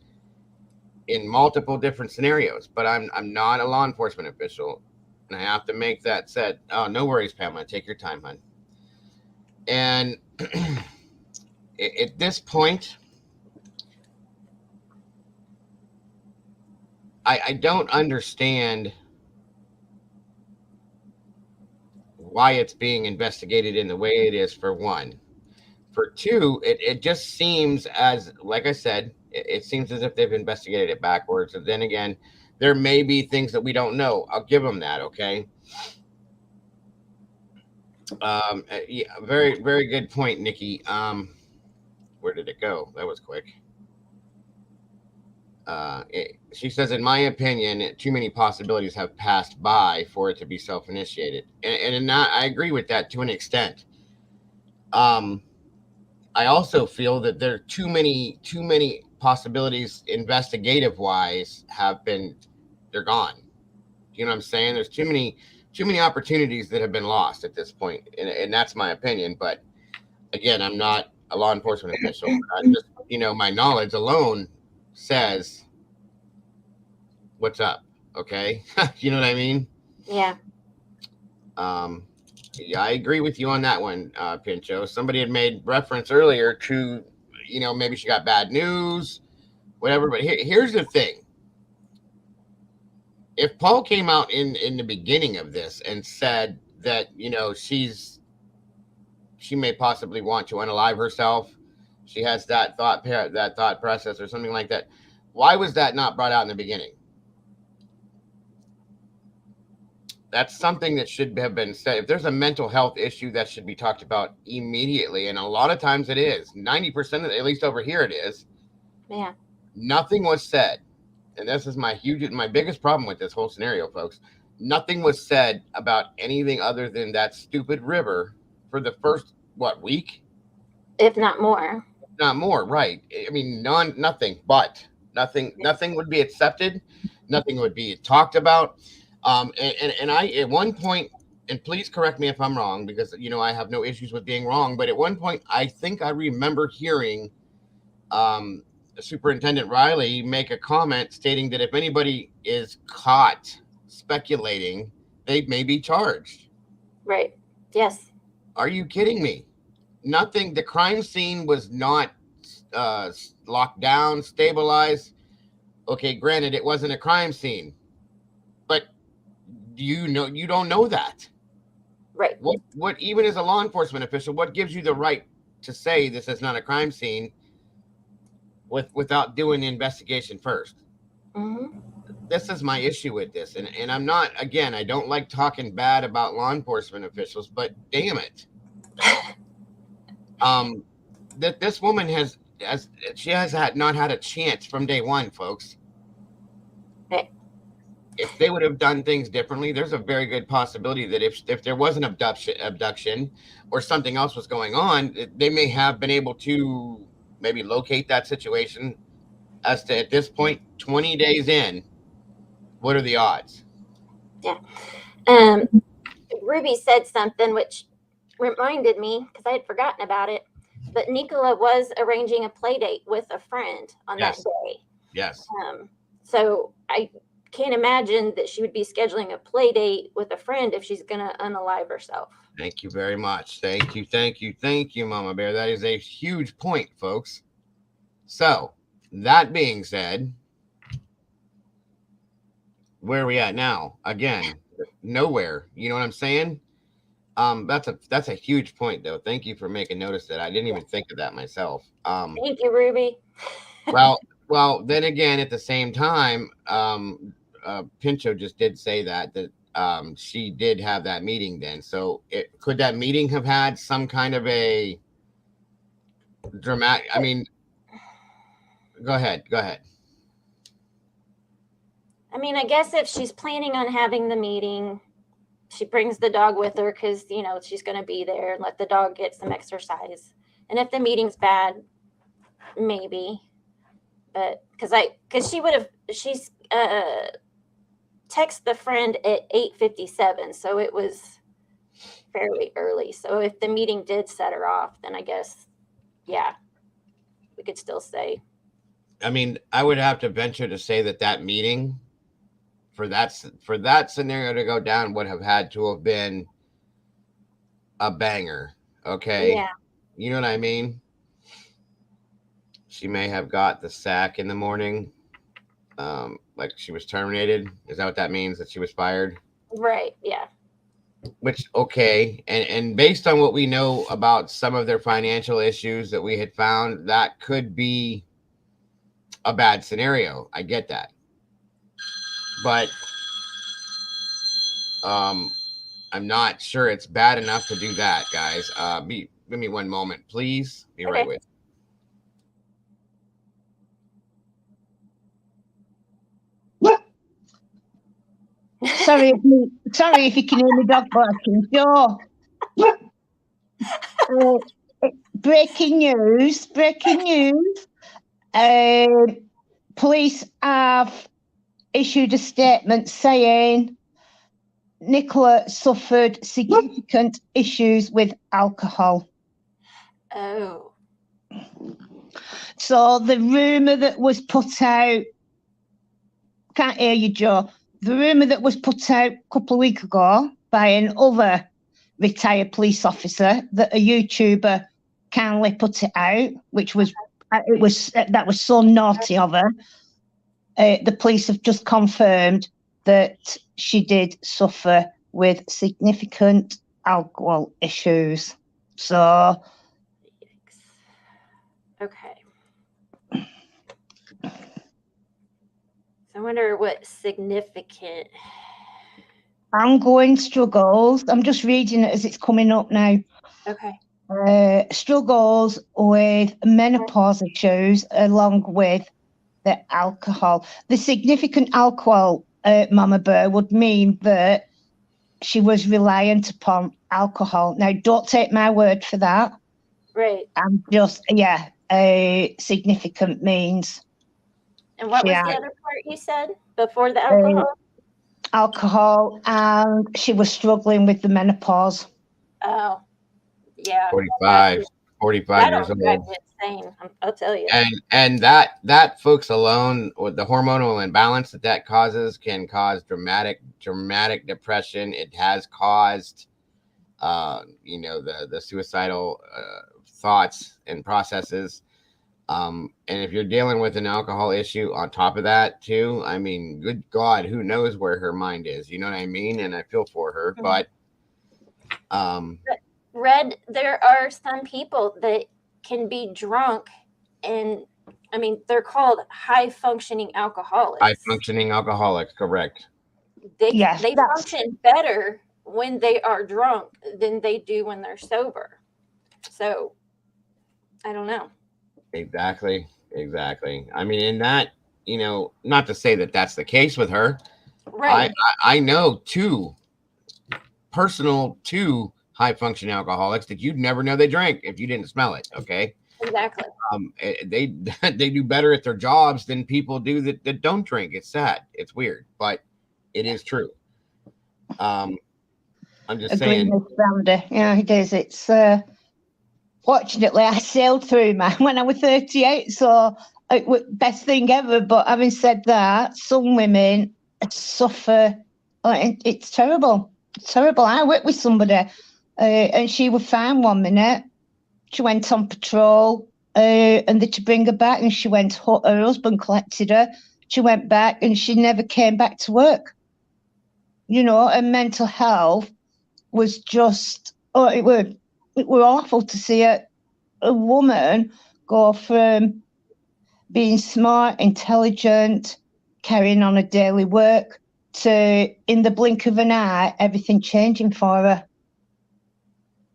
in multiple different scenarios, but I'm not a law enforcement official, and I have to make that said. Oh, no worries, Pamela. Take your time, hon. And at this point, I don't understand why it's being investigated in the way it is, for one. For two, it just seems, as like I said, it seems as if they've investigated it backwards. And then again, there may be things that we don't know. I'll give them that. Okay. Yeah, very, very good point, Nikki. Where did it go? That was quick. She says, in my opinion, too many possibilities have passed by for it to be self-initiated, and I agree with that to an extent. I also feel that there are too many possibilities, investigative wise, they're gone. You know what I'm saying? There's too many opportunities that have been lost at this point, and that's my opinion. But again, I'm not a law enforcement official. I just, my knowledge alone says what's up. Okay. You know what I mean? Yeah. Yeah, I agree with you on that one, Pincho. Somebody had made reference earlier to, maybe she got bad news, whatever. But here's the thing. If Paul came out in the beginning of this and said that, she may possibly want to unalive herself, she has that thought process or something like that, why was that not brought out in the beginning? That's something that should have been said. If there's a mental health issue, that should be talked about immediately. And a lot of times it is. 90% of it, at least over here it is. Yeah. Nothing was said. And this is my biggest problem with this whole scenario, folks. Nothing was said about anything other than that stupid river for the first, week? If not more. Not more, right. I mean, nothing would be accepted. Nothing would be talked about. And I, at one point, and please correct me if I'm wrong, because, I have no issues with being wrong, but at one point, I think I remember hearing Superintendent Riley make a comment stating that if anybody is caught speculating, they may be charged. Right. Yes. Are you kidding me? Nothing. The crime scene was not locked down, stabilized. Okay, granted, it wasn't a crime scene, but you don't know that. Right. What even as a law enforcement official, what gives you the right to say this is not a crime scene without doing the investigation first? Mm-hmm. This is my issue with this, and I'm not, again, I don't like talking bad about law enforcement officials, but damn it, that this woman has not had a chance from day one, folks. Right. If they would have done things differently, there's a very good possibility that if there was an abduction or something else was going on, they may have been able to maybe locate that situation. As to, at this point, 20 days in, what are the odds? Yeah. Ruby said something which reminded me, because I had forgotten about it, but Nicola was arranging a play date with a friend on that day. Yes. So I can't imagine that she would be scheduling a play date with a friend if she's going to unalive herself. Thank you very much. Thank you, Mama Bear. That is a huge point, folks. So, that being said, where are we at now? Again, nowhere. You know what I'm saying? That's a huge point, though. Thank you for making notice of that. I didn't even think of that myself. Thank you, Ruby. Well, then again, at the same time, Pincho just did say that she did have that meeting then. So could that meeting have had some kind of a dramatic? I mean, go ahead. I mean, I guess if she's planning on having the meeting, she brings the dog with her because, she's going to be there and let the dog get some exercise. And if the meeting's bad, maybe. But because she's text the friend at 8:57. So it was fairly early. So if the meeting did set her off, then I guess, yeah, we could still say. I mean, I would have to venture to say that meeting for that scenario to go down would have had to have been a banger. Okay. Yeah. You know what I mean? She may have got the sack in the morning. Like she was terminated. Is that what that means? That she was fired? Right. Yeah. Which, okay. And based on what we know about some of their financial issues that we had found, that could be a bad scenario. I get that. but I'm not sure it's bad enough to do that, guys. Give me one moment, please. Be right with you. Sorry if you can hear me dog barking. Sure. Breaking news. Police have issued a statement saying Nicola suffered significant issues with alcohol. Oh. So the rumour that was put out, can't hear you, Joe. The rumour that was put out a couple of weeks ago by another retired police officer that a YouTuber kindly put it out, which was that was so naughty of her. The police have just confirmed that she did suffer with significant alcohol issues. So, okay. So I wonder what significant. ongoing struggles. I'm just reading it as it's coming up now. Okay. Struggles with menopause issues along with the alcohol. The significant alcohol, Mama Bear, would mean that she was reliant upon alcohol. Now, don't take my word for that. Right. I'm just, significant means. And what was the other part you said before the alcohol? Alcohol, and she was struggling with the menopause. Oh, yeah. 45 years old. Insane, I'll tell you. And that folks alone, with the hormonal imbalance that causes, can cause dramatic depression. It has caused, the suicidal thoughts and processes. And if you're dealing with an alcohol issue on top of that too, I mean, good God, who knows where her mind is? You know what I mean? And I feel for her, but Red, there are some people that can be drunk, and I mean, they're called high functioning alcoholics. High functioning alcoholics, correct. They function better when they are drunk than they do when they're sober. So I don't know. Exactly. I mean, in that, not to say that that's the case with her. Right. I know two high functioning alcoholics that you'd never know they drank if you didn't smell it. Okay. Exactly. They do better at their jobs than people do that don't drink. It's sad. It's weird, but it is true. I'm just saying. Yeah, it is. It's fortunately I sailed through mine when I was 38, so it was best thing ever. But having said that, some women suffer. It's terrible. It's terrible. I worked with somebody, and she was fine one minute. She went on patrol, and they to bring her back, and she went. Her husband collected her. She went back, and she never came back to work. And mental health was just. It were awful to see a woman go from being smart, intelligent, carrying on a daily work, to in the blink of an eye, everything changing for her.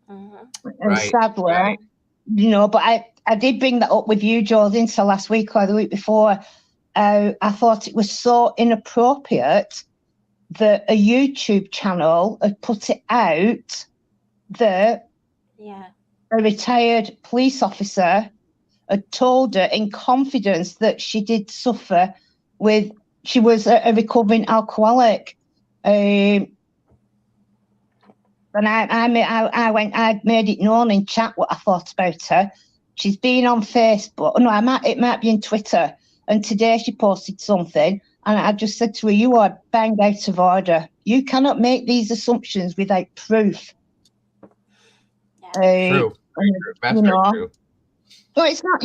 And sadly, but I did bring that up with you, Jordan, so last week or the week before. I thought it was so inappropriate that a YouTube channel had put it out that a retired police officer had told her in confidence that she did suffer with, she was a recovering alcoholic. And I made it known in chat what I thought about her. She's been on Facebook. No, it might be in Twitter. And today she posted something, and I just said to her, "You are bang out of order. You cannot make these assumptions without proof." True. That's very true. Well, it's not.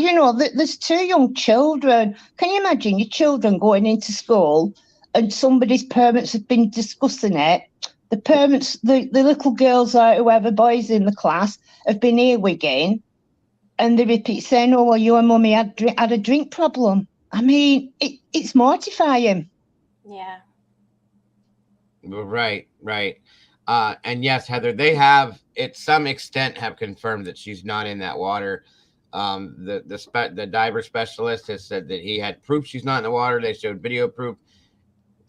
There's two young children. Can you imagine your children going into school and somebody's parents have been discussing it? The parents, the little girls or whoever, boys in the class, have been earwigging, and they repeat saying, "Oh, well, your mummy had a drink problem." I mean, it's mortifying. Yeah. Right, right. And yes, Heather, they have, at some extent, have confirmed that she's not in that water. The diver specialist has said that he had proof she's not in the water. They showed video proof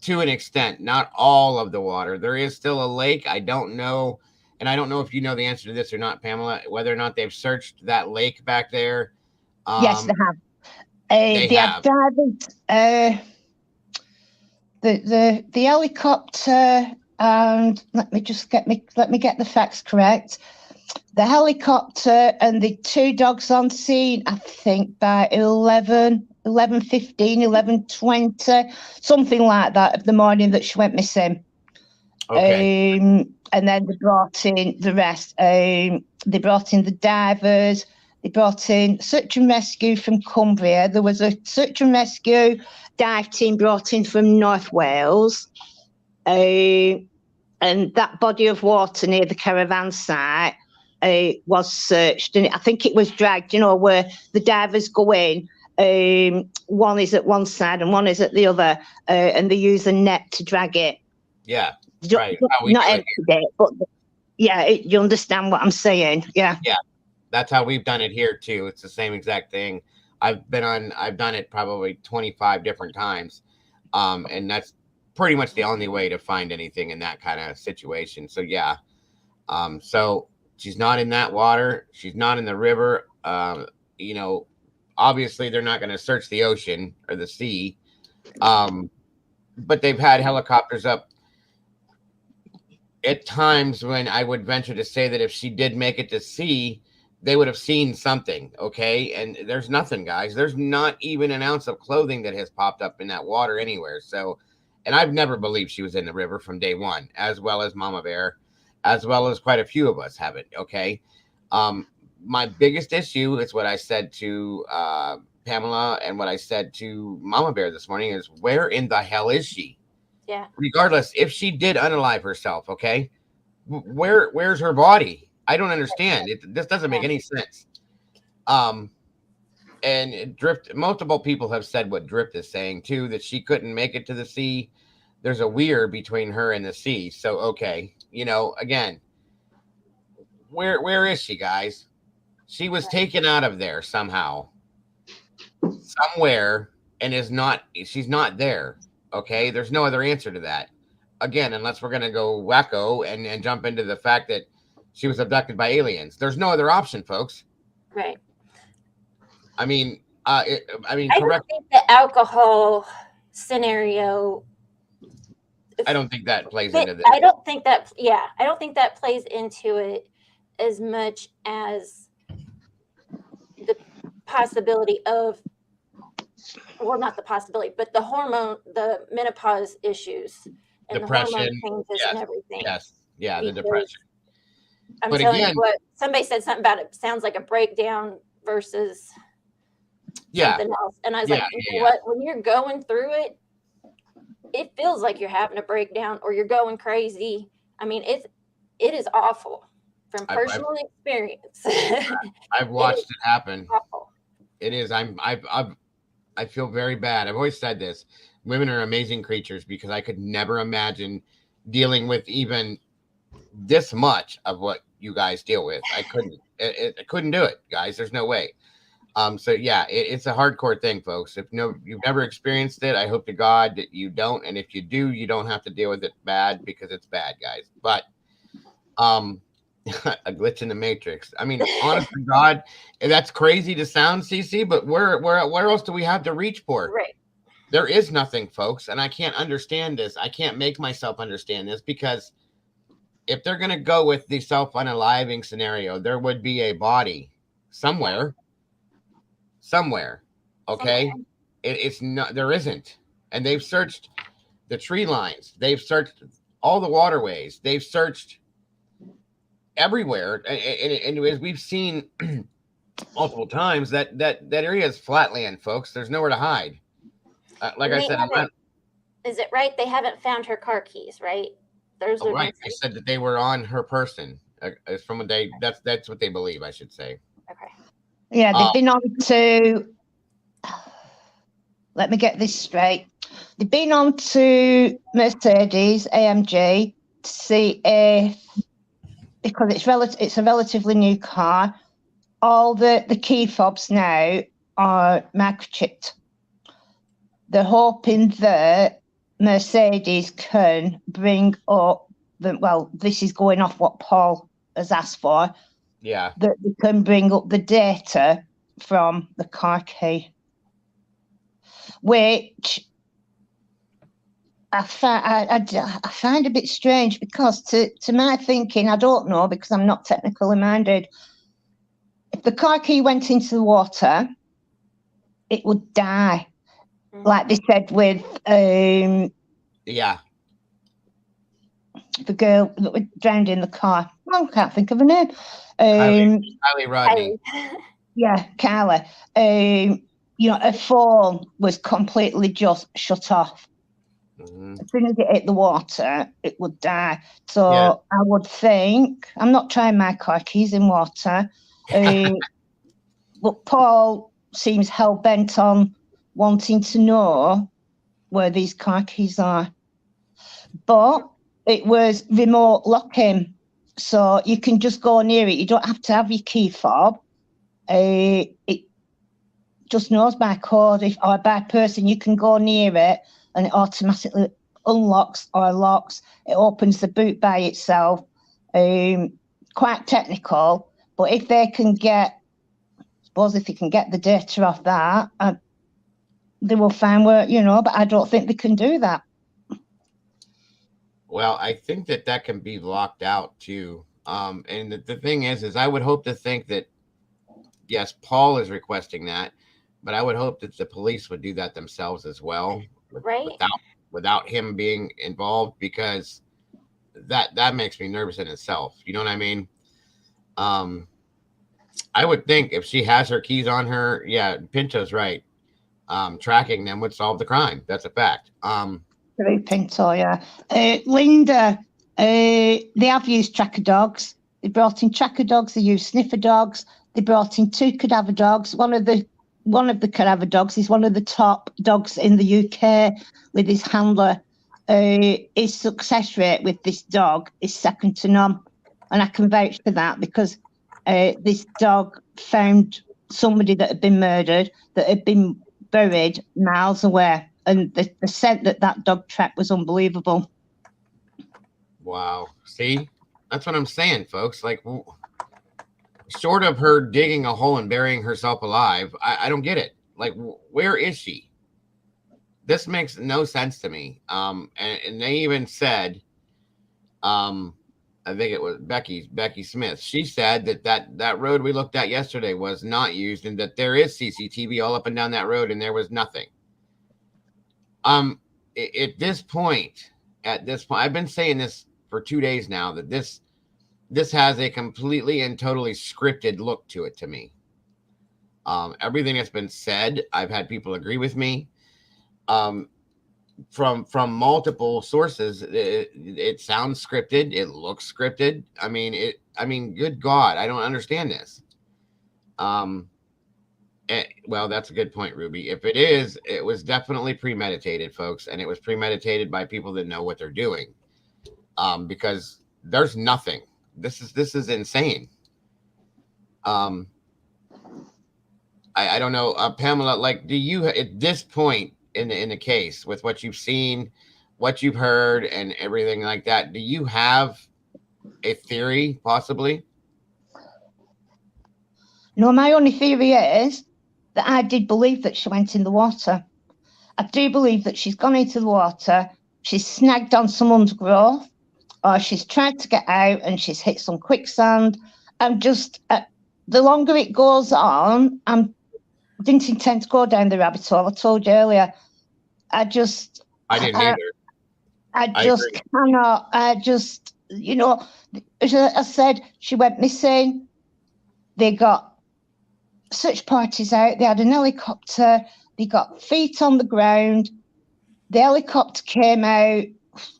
to an extent, not all of the water. There is still a lake. I don't know, and I don't know if you know the answer to this or not, Pamela, whether or not they've searched that lake back there. Yes, they have. They They have. have divers. The helicopter, and let me get the facts correct. The helicopter and the 2 dogs on scene, I think by 11:15, 11:20, something like that, of the morning that she went missing. Okay. And then they brought in the rest. They brought in the divers. They brought in search and rescue from Cumbria. There was a search and rescue dive team brought in from North Wales. And that body of water near the caravan site was searched. And I think it was dragged, where the divers go in. One is at one side and one is at the other. And they use a net to drag it. Yeah. Right. Not every day, but yeah, you understand what I'm saying. Yeah. Yeah. That's how we've done it here too. It's the same exact thing. I've done it probably 25 different times. And that's pretty much the only way to find anything in that kind of situation. So yeah. So she's not in that water. She's not in the river. Obviously they're not going to search the ocean or the sea. But they've had helicopters up at times when I would venture to say that if she did make it to sea, they would have seen something. Okay. And there's nothing, guys. There's not even an ounce of clothing that has popped up in that water anywhere. So, and I've never believed she was in the river from day one, as well as Mama Bear, as well as quite a few of us haven't. Okay. My biggest issue is what I said to Pamela and what I said to Mama Bear this morning is, where in the hell is she? Yeah. Regardless, if she did unalive herself, okay, where's her body? I don't understand. This doesn't make any sense. And Drift, multiple people have said what Drift is saying too, that she couldn't make it to the sea. There's a weir between her and the sea. So, okay, again, where is she, guys? She was taken out of there somehow, somewhere, and she's not there. Okay, there's no other answer to that. Again, unless we're gonna go wacko and jump into the fact that she was abducted by aliens. There's no other option, folks. Right. I mean, I correct. don't think the alcohol scenario. I don't think that plays into this. I don't think that plays into it as much as the possibility of, well, not the possibility, but the menopause issues and depression, the hormone changes and everything. Yes. Yeah, the depression. I'm telling you what, somebody said something about it sounds like a breakdown versus something else. And I was like, you know what? When you're going through it, it feels like you're having a breakdown or you're going crazy. I mean, it is awful from personal experience. I've watched it happen. Awful. It is. I feel very bad. I've always said this. Women are amazing creatures because I could never imagine dealing with even this much of what you guys deal with. I couldn't. I couldn't do it, guys. There's no way. So yeah, it's a hardcore thing, folks. If you've never experienced it, I hope to God that you don't. And if you do, you don't have to deal with it bad because it's bad, guys. But a glitch in the matrix. I mean, honest to God, that's crazy to sound, CC, but where else do we have to reach for? Right. There is nothing, folks, and I can't understand this. I can't make myself understand this because if they're going to go with the self-unaliving scenario, there would be a body somewhere. Okay. It's not, there isn't. And they've searched the tree lines. They've searched all the waterways. They've searched everywhere. And as we've seen multiple times, that area is flatland, folks. There's nowhere to hide. Like I said, is it right? They haven't found her car keys, right? Those are right. They said that they were on her person. It's from that's what they believe, I should say. Okay. Yeah, they've been on to, let me get this straight. they've been on to Mercedes AMG to see if, because it's a relatively new car, all the key fobs now are microchipped. They're hoping that Mercedes can bring up this is going off what Paul has asked for. Yeah. That they can bring up the data from the car key, which I find a bit strange, because to my thinking, I don't know, because I'm not technically minded, if the car key went into the water, it would die. Like they said with Yeah. the girl that was drowned in the car. I can't think of her name. Kylie Rodney. Yeah, Carla. Her phone was completely just shut off. Mm-hmm. As soon as it hit the water, it would die. So Yeah. I would think, I'm not trying my car keys in water, but Paul seems hell-bent on wanting to know where these car keys are. But it was remote locking, so you can just go near it. You don't have to have your key fob. It just knows by code or by person. You can go near it and it automatically unlocks or locks. It opens the boot by itself. Quite technical, but if they can get the data off that, they will find where, but I don't think they can do that. Well, I think that can be locked out too. And the thing is I would hope to think that, yes, Paul is requesting that, but I would hope that the police would do that themselves as well, right? Without him being involved, because that makes me nervous in itself. You know what I mean? I would think if she has her keys on her, yeah, Pinto's right. Tracking them would solve the crime. That's a fact. Through Pinto, yeah. Linda, they have used tracker dogs. They brought in tracker dogs. They used sniffer dogs. They brought in 2 cadaver dogs. One of the cadaver dogs is one of the top dogs in the UK with his handler. His success rate with this dog is second to none, and I can vouch for that, because this dog found somebody that had been murdered, that had been buried miles away, and the scent that dog tracked was unbelievable. Wow. See, that's what I'm saying, folks. Like, short of her digging a hole and burying herself alive, I don't get it. Like, where is she? This makes no sense to me. And they even said, I think it was Becky Smith. She said that road we looked at yesterday was not used, and that there is CCTV all up and down that road, and there was nothing. At this point, I've been saying this for 2 days now, that this has a completely and totally scripted look to it to me. Everything that's been said, I've had people agree with me. From multiple sources, it sounds scripted. It looks scripted. I mean, good God, I don't understand this. Well, that's a good point, Ruby. If it is, it was definitely premeditated, folks, and it was premeditated by people that know what they're doing. Because there's nothing. This is insane. I don't know, Pamela. Like, do you at this point in the case, with what you've seen, what you've heard, and everything like that, do you have a theory, possibly? No, my only theory is that I did believe that she went in the water. I do believe that she's gone into the water, she's snagged on some undergrowth, or she's tried to get out and she's hit some quicksand. I'm just, the longer it goes on, I didn't intend to go down the rabbit hole. I told you earlier. I didn't either. I just cannot. As I said, she went missing. They got search parties out. They had an helicopter. They got feet on the ground. The helicopter came out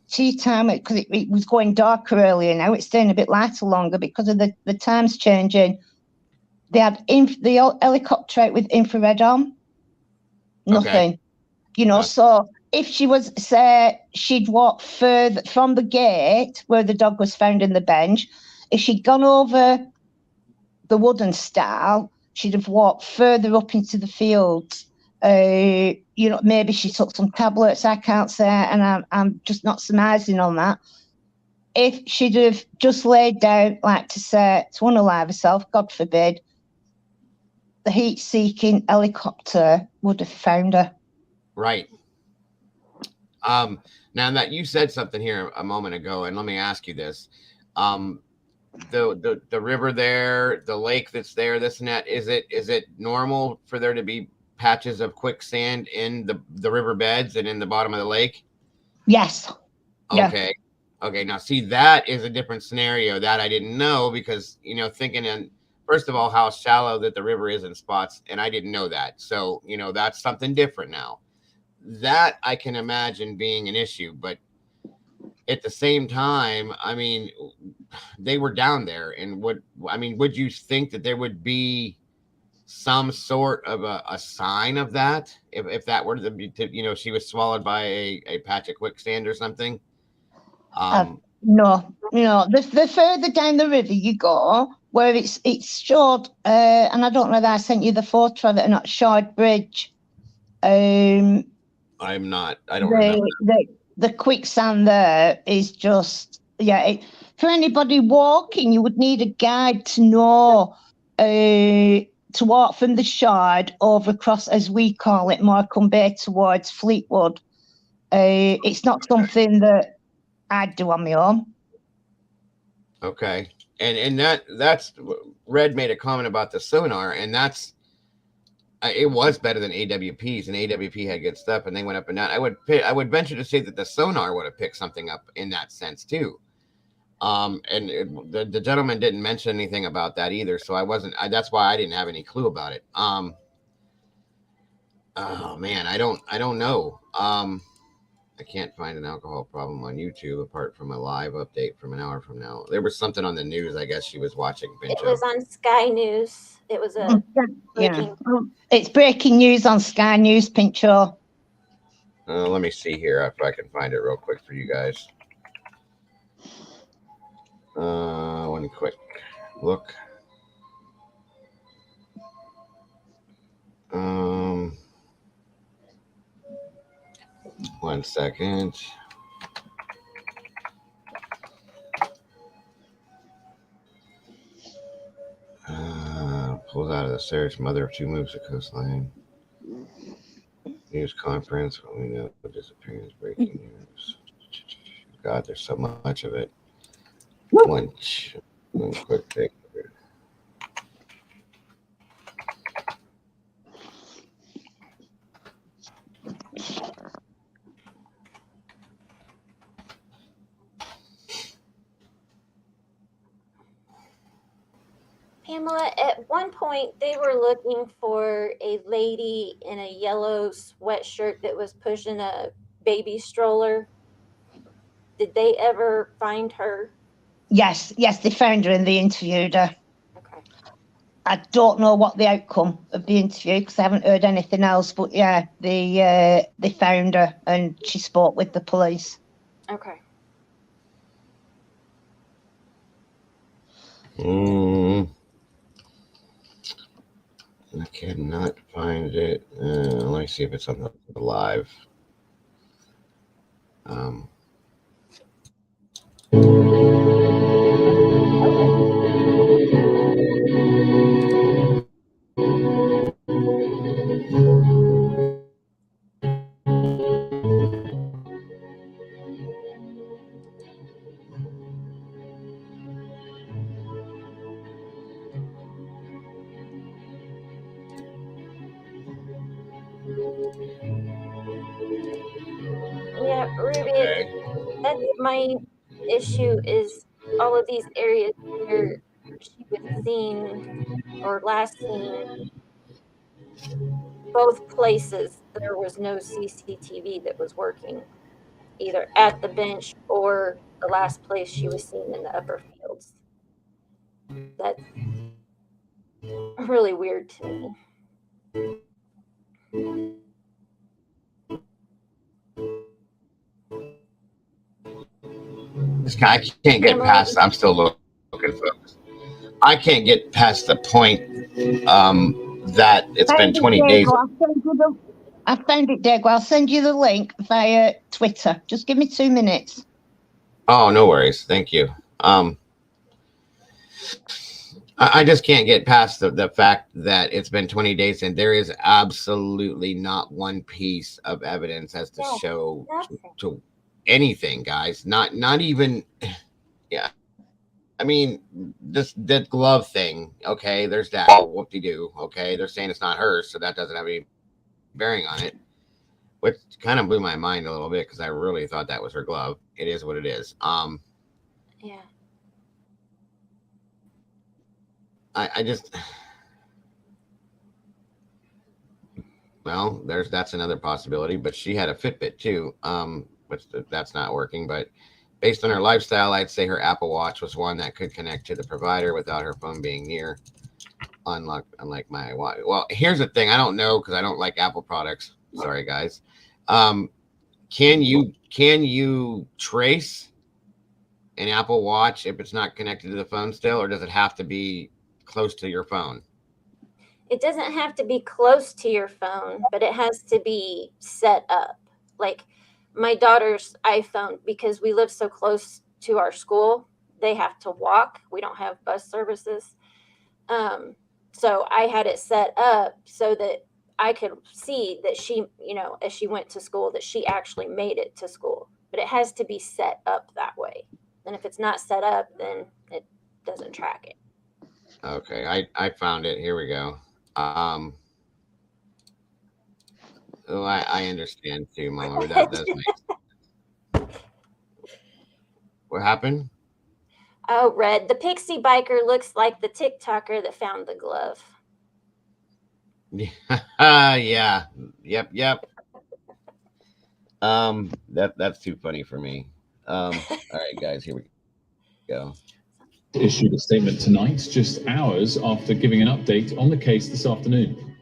tea time, because it was going darker earlier. Now it's staying a bit lighter longer because of the times changing. They had the helicopter out with infrared on. Nothing. Okay. So if she was, say, she'd walked further from the gate where the dog was found in the bench. If she'd gone over the wooden stile, she'd have walked further up into the fields. Maybe she took some tablets. I can't say, and I'm just not surmising on that. If she'd have just laid down, like to say, to unalive herself, God forbid, the heat-seeking helicopter would have found her. Right. Now that you said something here a moment ago, and let me ask you this. The river there, the lake that's there, this and that, is it normal for there to be patches of quicksand in the river beds and in the bottom of the lake? Yes. Okay. Yeah. Okay. Now see, that is a different scenario that I didn't know, because, thinking in, first of all, how shallow that the river is in spots. And I didn't know that. So, that's something different now. That I can imagine being an issue, but at the same time, I mean, they were down there, and would you think that there would be some sort of a sign of that if that were to be, she was swallowed by a patch of quicksand or something? No. The further down the river you go, where it's short, and I don't know that I sent you the photo of it or not, Shard Bridge. I don't remember. The quicksand there is just, for anybody walking, you would need a guide to know to walk from the Shard over across, as we call it, Morecambe Bay towards Fleetwood. It's not something that I'd do on my own. Okay. And that's Red made a comment about the sonar, and it was better than AWP's, and AWP had good stuff, and they went up and down. I would venture to say that the sonar would have picked something up in that sense too. The gentleman didn't mention anything about that either, so that's why I didn't have any clue about it. Oh man, I don't know. I can't find an alcohol problem on YouTube apart from a live update from an hour from now. There was something on the news, I guess she was watching. It was on Sky News. It was a breaking. It's breaking news on Sky News, Pincho. Let me see here if I can find it real quick for you guys. One quick look. One second. Pulls out of the search. Mother of two moves to coastline. News conference. We know disappearance. Breaking news. God, there's so much of it. One quick thing. Pamela, at one point they were looking for a lady in a yellow sweatshirt that was pushing a baby stroller. Did they ever find her? Yes, they found her and they interviewed her. Okay. I don't know what the outcome of the interview, because I haven't heard anything else, but yeah, they found her and she spoke with the police. Okay. I cannot find it. Let me see if it's on the live. Yeah, Ruby, Okay. that's my issue, is all of these areas where she was seen or last seen, both places there was no CCTV that was working, either at the bench or the last place she was seen in the upper fields. That's really weird to me. I can't get past. I'm still looking, folks. I can't get past the point that it's been 20 days. I found it, Dago. I'll send you the link via Twitter. Just give me 2 minutes. Oh, no worries. Thank you. I just can't get past the fact that it's been 20 days and there is absolutely not one piece of evidence as to show to anything, guys. Not even, yeah. I mean, that glove thing. Okay, there's that. Oh, whoop-de-doo. Okay, they're saying it's not hers, so that doesn't have any bearing on it, which kind of blew my mind a little bit because I really thought that was her glove. It is what it is. Yeah. I just, well, that's another possibility, but she had a Fitbit too, which that's not working. But based on her lifestyle, I'd say her Apple Watch was one that could connect to the provider without her phone being near. Unlike my watch. Well, here's the thing. I don't know because I don't like Apple products. Sorry, guys. Can you trace an Apple Watch if it's not connected to the phone still, or does it have to be close to your phone? It doesn't have to be close to your phone, but it has to be set up. Like my daughter's iPhone, because we live so close to our school, they have to walk. We don't have bus services. So I had it set up so that I could see that she, as she went to school, that she actually made it to school. But it has to be set up that way. And if it's not set up, then it doesn't track it. Okay, I found it. Here we go. I understand too, Mama. That does make sense. What happened? Oh, Red. The pixie biker looks like the TikToker that found the glove. Yeah. Yep. That's too funny for me. All right, guys, here we go. Issued a statement tonight, just hours after giving an update on the case this afternoon.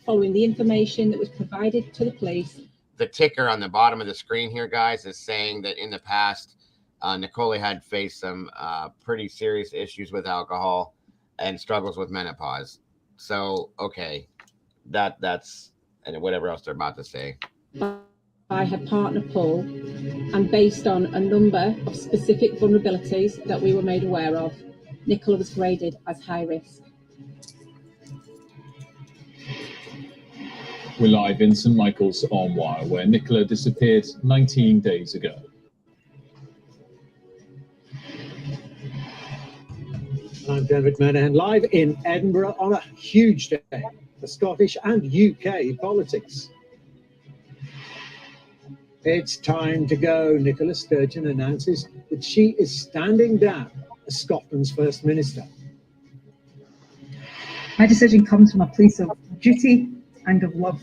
Following the information that was provided to the police. The ticker on the bottom of the screen here, guys, is saying that in the past, NICOLA had faced some pretty serious issues with alcohol and struggles with menopause. So, okay, that's and whatever else they're about to say. By her partner Paul, and based on a number of specific vulnerabilities that we were made aware of, NICOLA was graded as high risk. We're live in St Michael's on Wire, where NICOLA disappeared 19 days ago. I'm David Menahan, live in Edinburgh on a huge day for Scottish and UK politics. It's time to go. Nicola Sturgeon announces that she is standing down as Scotland's First Minister. My decision comes from a place of duty and of love.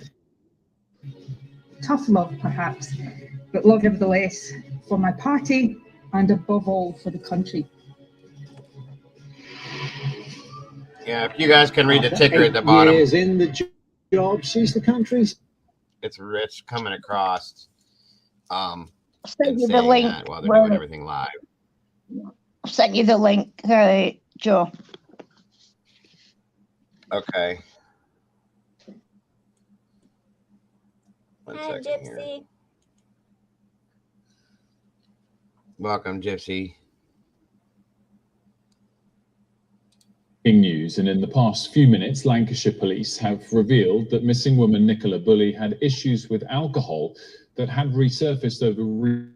Tough love, perhaps, but love nevertheless for my party and above all for the country. Yeah, if you guys can read the ticker at the bottom. Years in the job, she's the country's. It's Rich coming across. I'll send you the link while they're doing everything live. I'll send you the link, Joe. Okay. Hi, Gypsy. Here. Welcome, Gypsy. News, and in the past few minutes, Lancashire police have revealed that missing woman NICOLA Bulley had issues with alcohol that had resurfaced over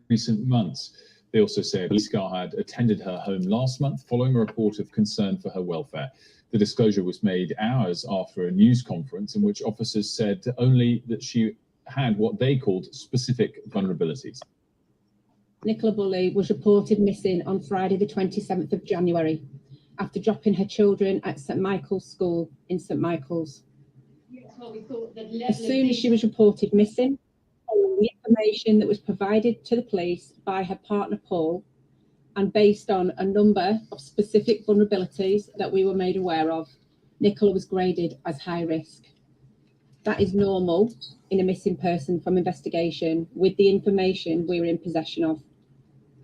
recent months. They also say a police car had attended her home last month following a report of concern for her welfare. The disclosure was made hours after a news conference in which officers said only that she had what they called specific vulnerabilities. NICOLA Bulley was reported missing on Friday the 27th of January after dropping her children at St Michael's School in St Michael's. As soon as she was reported missing, following the information that was provided to the police by her partner Paul, and based on a number of specific vulnerabilities that we were made aware of, NICOLA was graded as high risk. That is normal in a missing person from investigation with the information we were in possession of.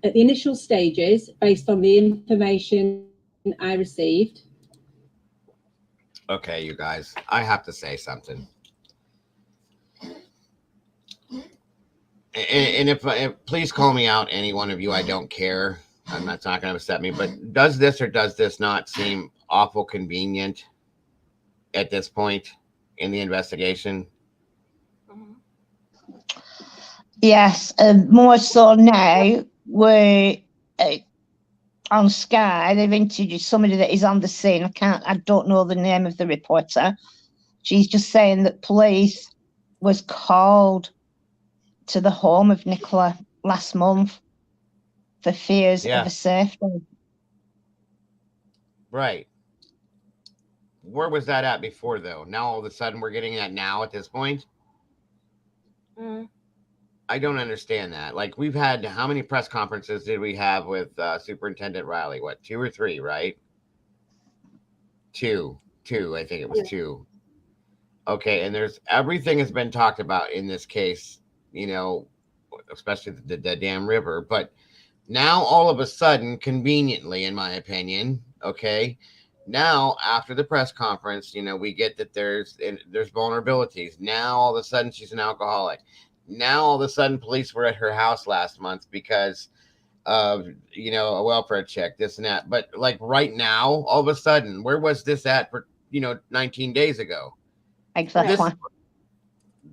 at the initial stages, based on the information I received. Okay, you guys, I have to say something. And if please call me out, any one of you, I don't care. It's not going to upset me. But does this or does this not seem awful convenient at this point in the investigation? Yes, more so now we're on Sky. They've interviewed somebody that is on the scene. I don't know the name of the reporter. She's just saying that police was called to the home of Nicola last month for fears of her safety. Right. Where was that at before, though? Now all of a sudden we're getting that now at this point? I don't understand that. Like, we've had, how many press conferences did we have with Superintendent Riley? What, 2 or 3, right? Two. I think it was 2. Okay, and there's everything has been talked about in this case, you know, especially the damn river. But now all of a sudden, conveniently, in my opinion, okay, now after the press conference, you know, we get that there's vulnerabilities. Now all of a sudden she's an alcoholic. Now all of a sudden police were at her house last month because of, you know, a welfare check, this and that. But like right now, all of a sudden, where was this at for, you know, 19 days ago? Exactly.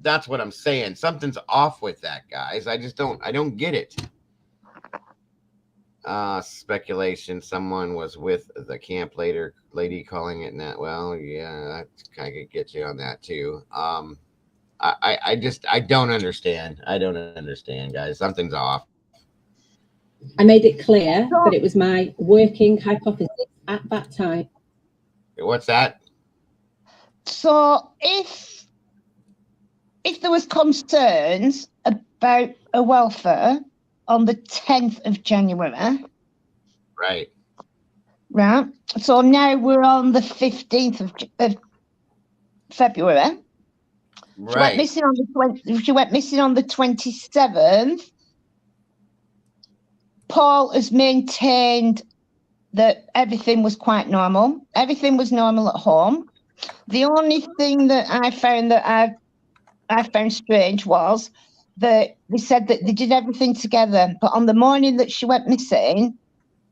That's what I'm saying. Something's off with that, guys. I don't get it. Speculation. Someone was with the camp lady calling it that. Well, yeah, that kind of gets you on that too. I don't understand. I don't understand, guys. Something's off. I made it clear that it was my working hypothesis at that time. What's that? So if there was concerns about her welfare on the 10th of January. Right. Right. So now we're on the 15th of February. Right. She went missing on the 27th. Paul has maintained that everything was quite normal. Everything was normal at home. The only thing that I found strange was that they said that they did everything together, but on the morning that she went missing,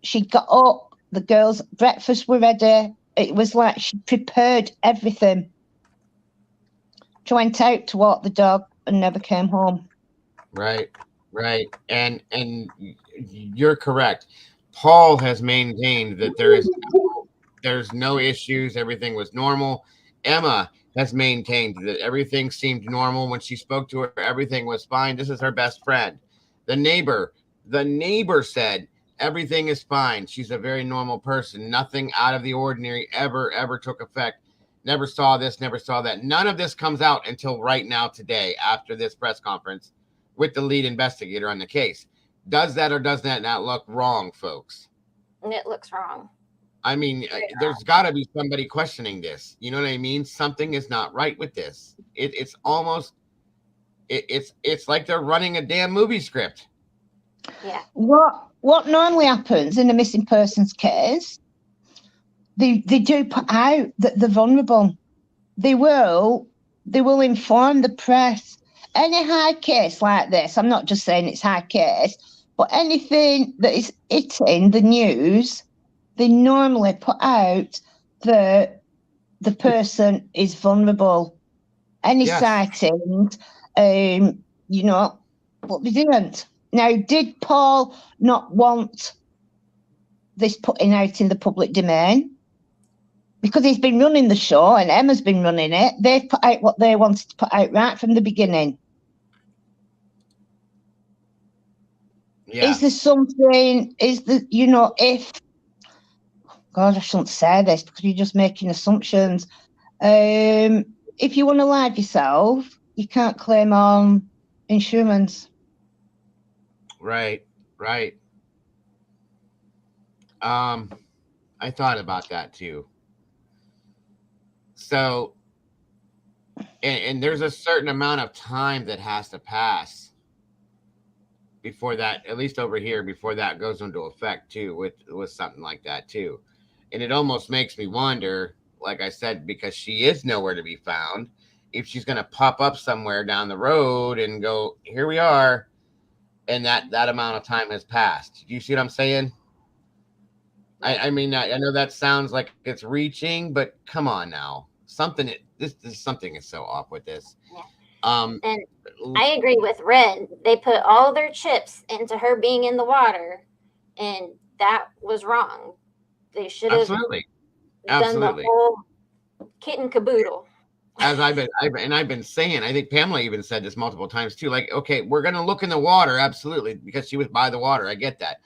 she got up, the girls' breakfast were ready. It was like she prepared everything. She went out to walk the dog and never came home. Right. And you're correct. Paul has maintained that there's no issues, everything was normal. Emma has maintained that everything seemed normal when she spoke to her, everything was fine. This is her best friend. The neighbor said everything is fine. She's a very normal person. Nothing out of the ordinary ever took effect. Never saw this, never saw that. None of this comes out until right now today after this press conference with the lead investigator on the case. Does that or does that not look wrong, folks? It looks wrong. I mean, there's got to be somebody questioning this. You know what I mean? Something is not right with this. It's almost, it's like they're running a damn movie script. Yeah. What normally happens in a missing persons case, they do put out that they're vulnerable. They will inform the press. Any high case like this, I'm not just saying it's high case, but anything that is hitting the news, they normally put out that the person is vulnerable. Any sightings, you know, but they didn't. Now, did Paul not want this putting out in the public domain? Because he's been running the show and Emma's been running it. They've put out what they wanted to put out right from the beginning. Yeah. Is there something, if, God, I shouldn't say this because you're just making assumptions. If you want to live yourself, you can't claim on insurance. Right. I thought about that too. So, and there's a certain amount of time that has to pass before that, at least over here, before that goes into effect too, with something like that too. And it almost makes me wonder, like I said, because she is nowhere to be found, if she's going to pop up somewhere down the road and go, here we are, and that amount of time has passed. Do you see what I'm saying? I mean, I know that sounds like it's reaching, but come on now. This something is so off with this. And I agree with Red. They put all their chips into her being in the water, and that was wrong. They should have done the whole kit and caboodle. As I've been saying, I think Pamela even said this multiple times too. Like, okay, we're going to look in the water, absolutely, because she was by the water. I get that.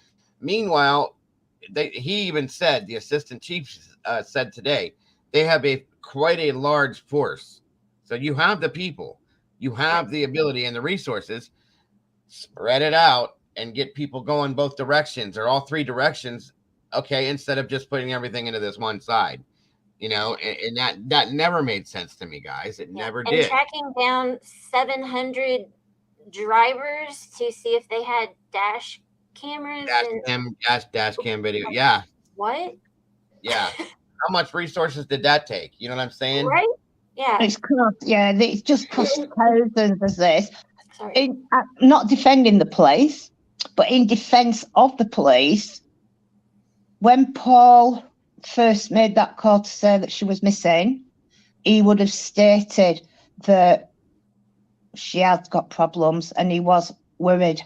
Meanwhile, he even said, the assistant chief said today, they have quite a large force. So you have the people, you have the ability and the resources. Spread it out and get people going both directions or all three directions. Okay, instead of just putting everything into this one side. You know, and that never made sense to me, guys. It never did. And tracking down 700 drivers to see if they had dash cameras dash cam video. Yeah. What? Yeah. How much resources did that take? You know what I'm saying? Right? Yeah. It's just cost thousands of this. I'm not defending the police, but in defense of the police, when Paul first made that call to say that she was missing, he would have stated that she has got problems and he was worried.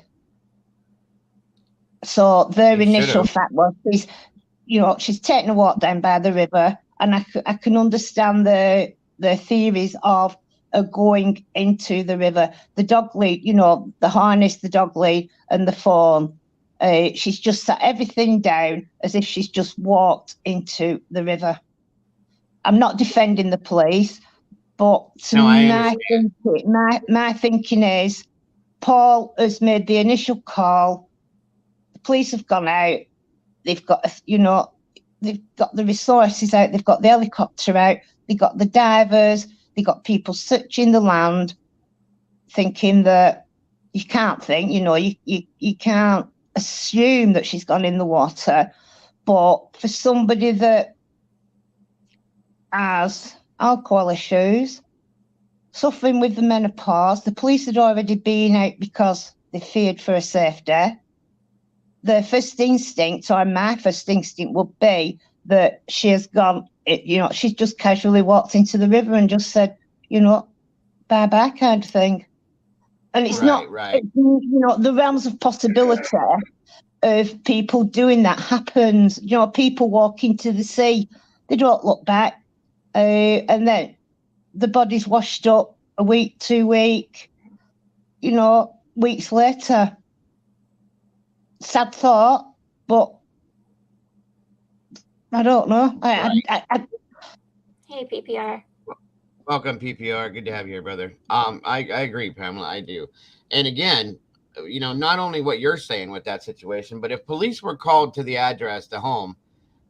So their initial fact was she's taking a walk down by the river, and I can understand the theories of going into the river. The dog lead, the harness, the dog lead, and the phone. She's just sat everything down as if she's just walked into the river. I'm not defending the police, but my thinking is Paul has made the initial call. The police have gone out. They've got, they've got the resources out. They've got the helicopter out. They've got the divers. They've got people searching the land, thinking that you can't think, you can't assume that she's gone in the water. But for somebody that has alcohol issues, suffering with the menopause, the police had already been out because they feared for her safety. Their first instinct, or my first instinct, would be that she has gone, she's just casually walked into the river and just said, bye-bye kind of thing. And it's not, the realms of possibility of people doing that happens. People walk into the sea, they don't look back, and then the body's washed up a week, 2 weeks, weeks later. Sad thought, but I don't know. Hey, PPR. Welcome, PPR. Good to have you here, brother. I agree, Pamela. I do. And again, not only what you're saying with that situation, but if police were called to the address, the home,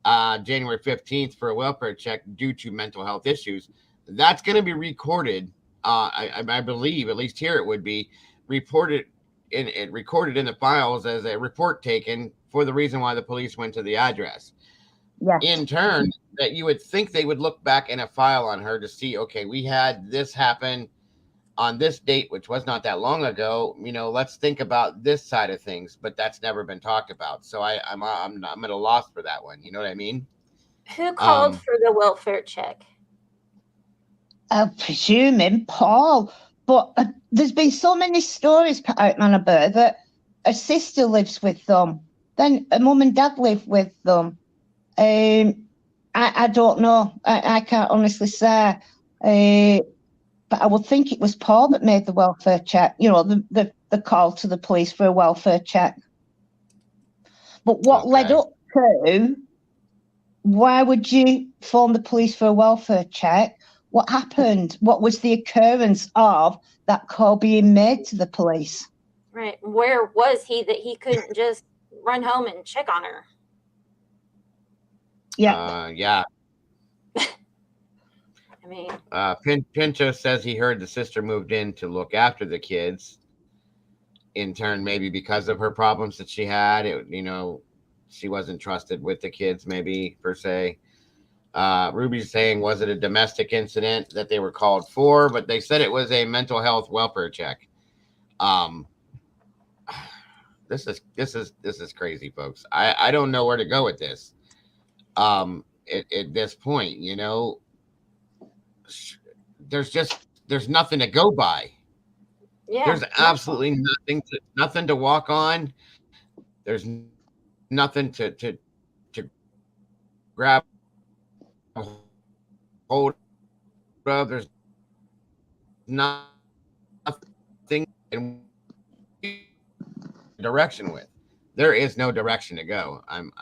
January 15th for a welfare check due to mental health issues, that's going to be recorded. I believe, at least here it would be recorded in the files as a report taken for the reason why the police went to the address. Yes. In turn, that you would think they would look back in a file on her to see, okay, we had this happen on this date, which was not that long ago. Let's think about this side of things, but that's never been talked about. So I'm at a loss for that one. You know what I mean? Who called for the welfare check? I'm presuming Paul, but there's been so many stories put out, Manabur, that a sister lives with them, then a mum and dad live with them. I don't know. I can't honestly say. But I would think it was Paul that made the welfare check, the call to the police for a welfare check. But what led up to, why would you phone the police for a welfare check? What happened? What was the occurrence of that call being made to the police? Right. Where was he that he couldn't just run home and check on her? Yeah. Yeah. I mean, Pincho says he heard the sister moved in to look after the kids. in turn, maybe because of her problems that she had, she wasn't trusted with the kids, maybe per se. Ruby's saying, was it a domestic incident that they were called for? But they said it was a mental health welfare check. This is crazy, folks. I don't know where to go with this. At this point, there's nothing to go by. Yeah. There's absolutely nothing to walk on. There's nothing to grab hold of. There's nothing in direction with. There is no direction to go. I'm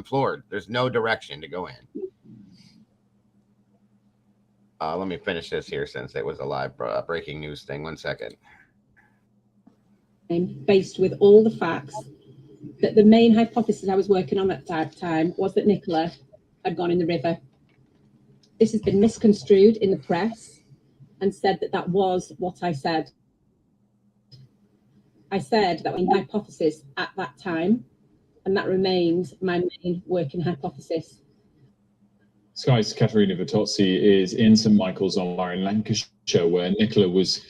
floored. There's no direction to go in. Let me finish this here since it was a live breaking news thing. 1 second. Based with all the facts, that the main hypothesis I was working on at that time was that Nicola had gone in the river. This has been misconstrued in the press and said that that was what I said. I said that was my hypothesis at that time, and that remains my main working hypothesis. Sky's Katerina Vitozzi is in St Michael's Online in Lancashire, where Nicola was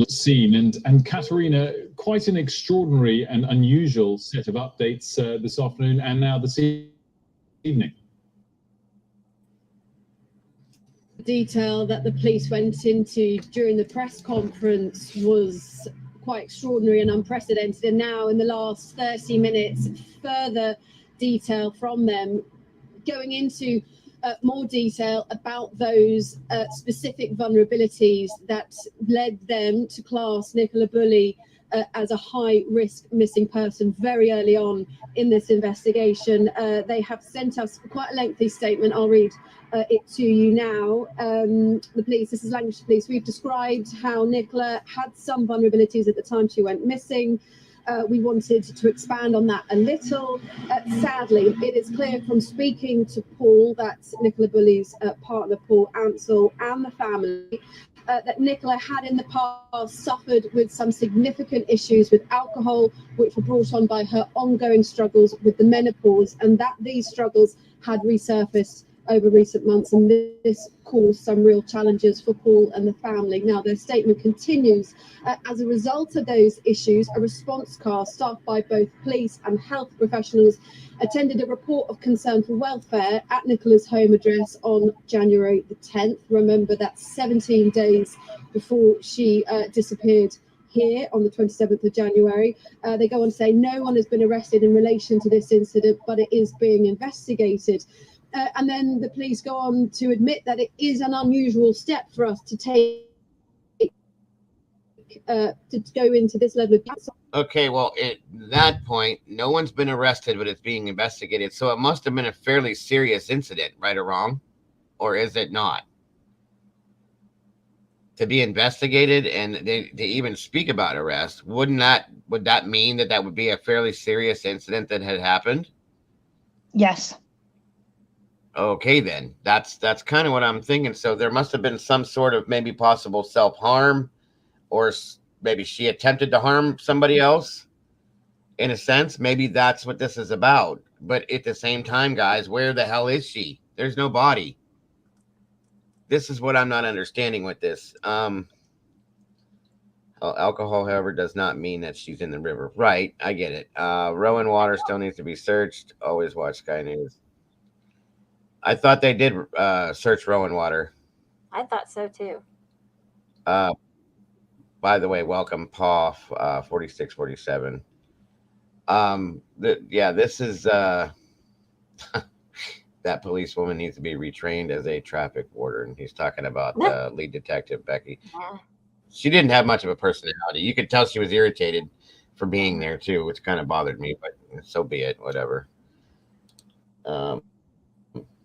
seen. And Katerina, quite an extraordinary and unusual set of updates this afternoon and now this evening. Detail that the police went into during the press conference was quite extraordinary and unprecedented, and now in the last 30 minutes further detail from them going into more detail about those specific vulnerabilities that led them to class Nicola Bulley as a high-risk missing person very early on in this investigation. They have sent us quite a lengthy statement. I'll read it to you now. The police, this is Lancashire Police, we've described how Nicola had some vulnerabilities at the time she went missing. We wanted to expand on that a little. Sadly, it is clear from speaking to Paul, that's Nicola Bulley's partner, Paul Ansell, and the family, that Nicola had in the past suffered with some significant issues with alcohol, which were brought on by her ongoing struggles with the menopause, and that these struggles had resurfaced over recent months, and this caused some real challenges for Paul and the family. Now, their statement continues, as a result of those issues, a response car staffed by both police and health professionals attended a report of concern for welfare at Nicola's home address on January the 10th. Remember, that's 17 days before she disappeared here on the 27th of January. They go on to say no one has been arrested in relation to this incident, but it is being investigated. And then the police go on to admit that it is an unusual step for us to take to go into this level of. Okay, well, at that point, no one's been arrested, but it's being investigated. So it must have been a fairly serious incident, right or wrong? Or is it not? To be investigated and they even speak about arrest, would that mean that would be a fairly serious incident that had happened? Yes. Okay, then that's kind of what I'm thinking. So there must have been some sort of maybe possible self-harm, or maybe she attempted to harm somebody else in a sense. Maybe that's what this is about. But at the same time, guys, where the hell is she? There's no body. This is what I'm not understanding with this. Alcohol, however, does not mean that she's in the river. Right, I get it. Rowan water still needs to be searched. Always watch Sky News. I thought they did search Rowan water. I thought so too. By the way, welcome, Paul 4647. This is that policewoman needs to be retrained as a traffic warden. He's talking about lead detective Becky. Yeah. She didn't have much of a personality. You could tell she was irritated for being there too, which kind of bothered me, but so be it, whatever.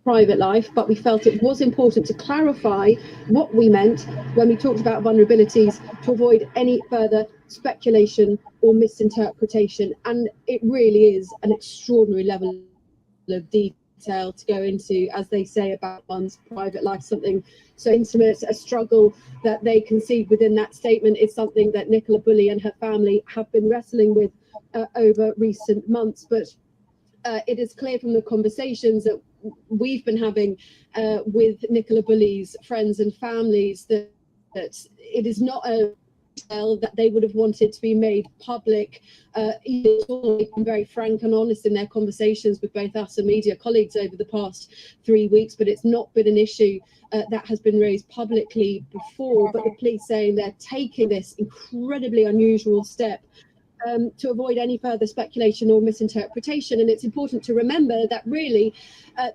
Private life, but we felt it was important to clarify what we meant when we talked about vulnerabilities to avoid any further speculation or misinterpretation. And it really is an extraordinary level of detail detail to go into, as they say, about one's private life, something so intimate, a struggle that they concede within that statement is something that Nicola Bulley and her family have been wrestling with over recent months. But it is clear from the conversations that we've been having with Nicola Bulley's friends and families that it is not a detail that they would have wanted to be made public. They've been very frank and honest in their conversations with both us and media colleagues over the past 3 weeks, but it's not been an issue that has been raised publicly before. But the police saying they're taking this incredibly unusual step to avoid any further speculation or misinterpretation. And it's important to remember that really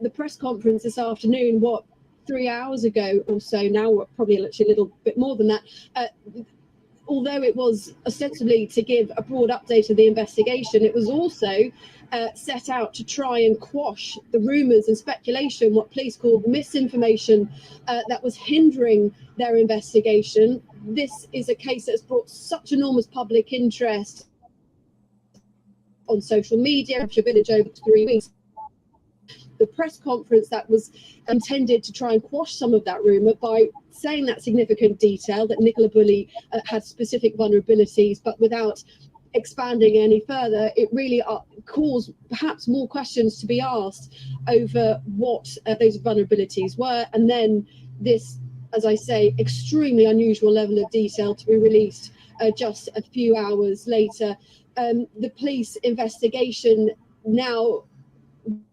the press conference this afternoon, 3 hours ago or so now, probably actually a little bit more than that, although it was ostensibly to give a broad update of the investigation, it was also set out to try and quash the rumours and speculation, what police called misinformation, that was hindering their investigation. This is a case that's brought such enormous public interest on social media, village over 3 weeks. The press conference that was intended to try and quash some of that rumour by saying that significant detail that Nicola Bulley had specific vulnerabilities, but without expanding any further, it really caused perhaps more questions to be asked over what those vulnerabilities were. And then this, as I say, extremely unusual level of detail to be released just a few hours later. The police investigation now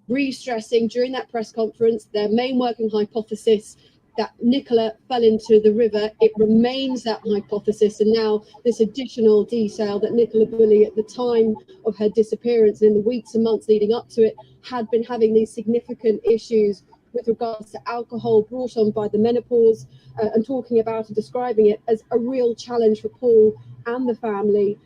re-stressing during that press conference their main working hypothesis that Nicola fell into the river. It remains that hypothesis, and now this additional detail that Nicola Bulley, at the time of her disappearance and in the weeks and months leading up to it, had been having these significant issues with regards to alcohol brought on by the menopause, and talking about and describing it as a real challenge for Paul and the family.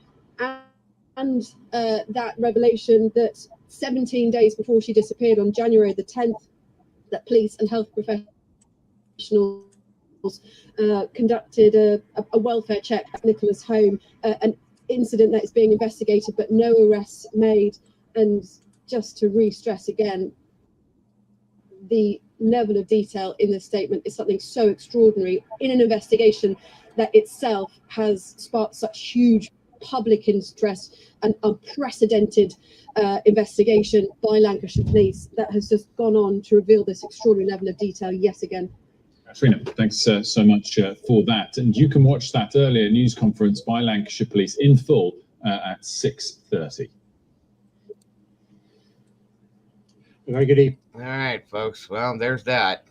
And that revelation that 17 days before she disappeared on January the 10th, that police and health professionals conducted a welfare check at Nicola's home, an incident that is being investigated but no arrests made. And just to re-stress again, the level of detail in this statement is something so extraordinary in an investigation that itself has sparked such huge public interest, an unprecedented investigation by Lancashire Police that has just gone on to reveal this extraordinary level of detail yet again. Katrina, thanks so much for that. And you can watch that earlier news conference by Lancashire Police in full at 6:30. Very good evening. All right, folks. Well, there's that.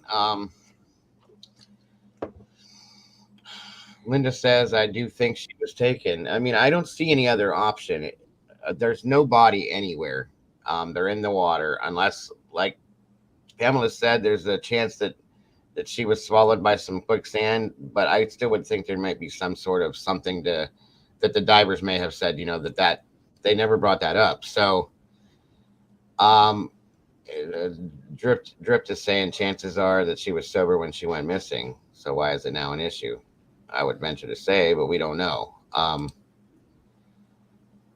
Linda says, I do think she was taken. I mean, I don't see any other option. There's no body anywhere. They're in the water, unless, like Pamela said, there's a chance that she was swallowed by some quicksand. But I still would think there might be some sort of something that the divers may have said, that they never brought that up. So, Drift is saying chances are that she was sober when she went missing. So why is it now an issue? I would venture to say, but we don't know.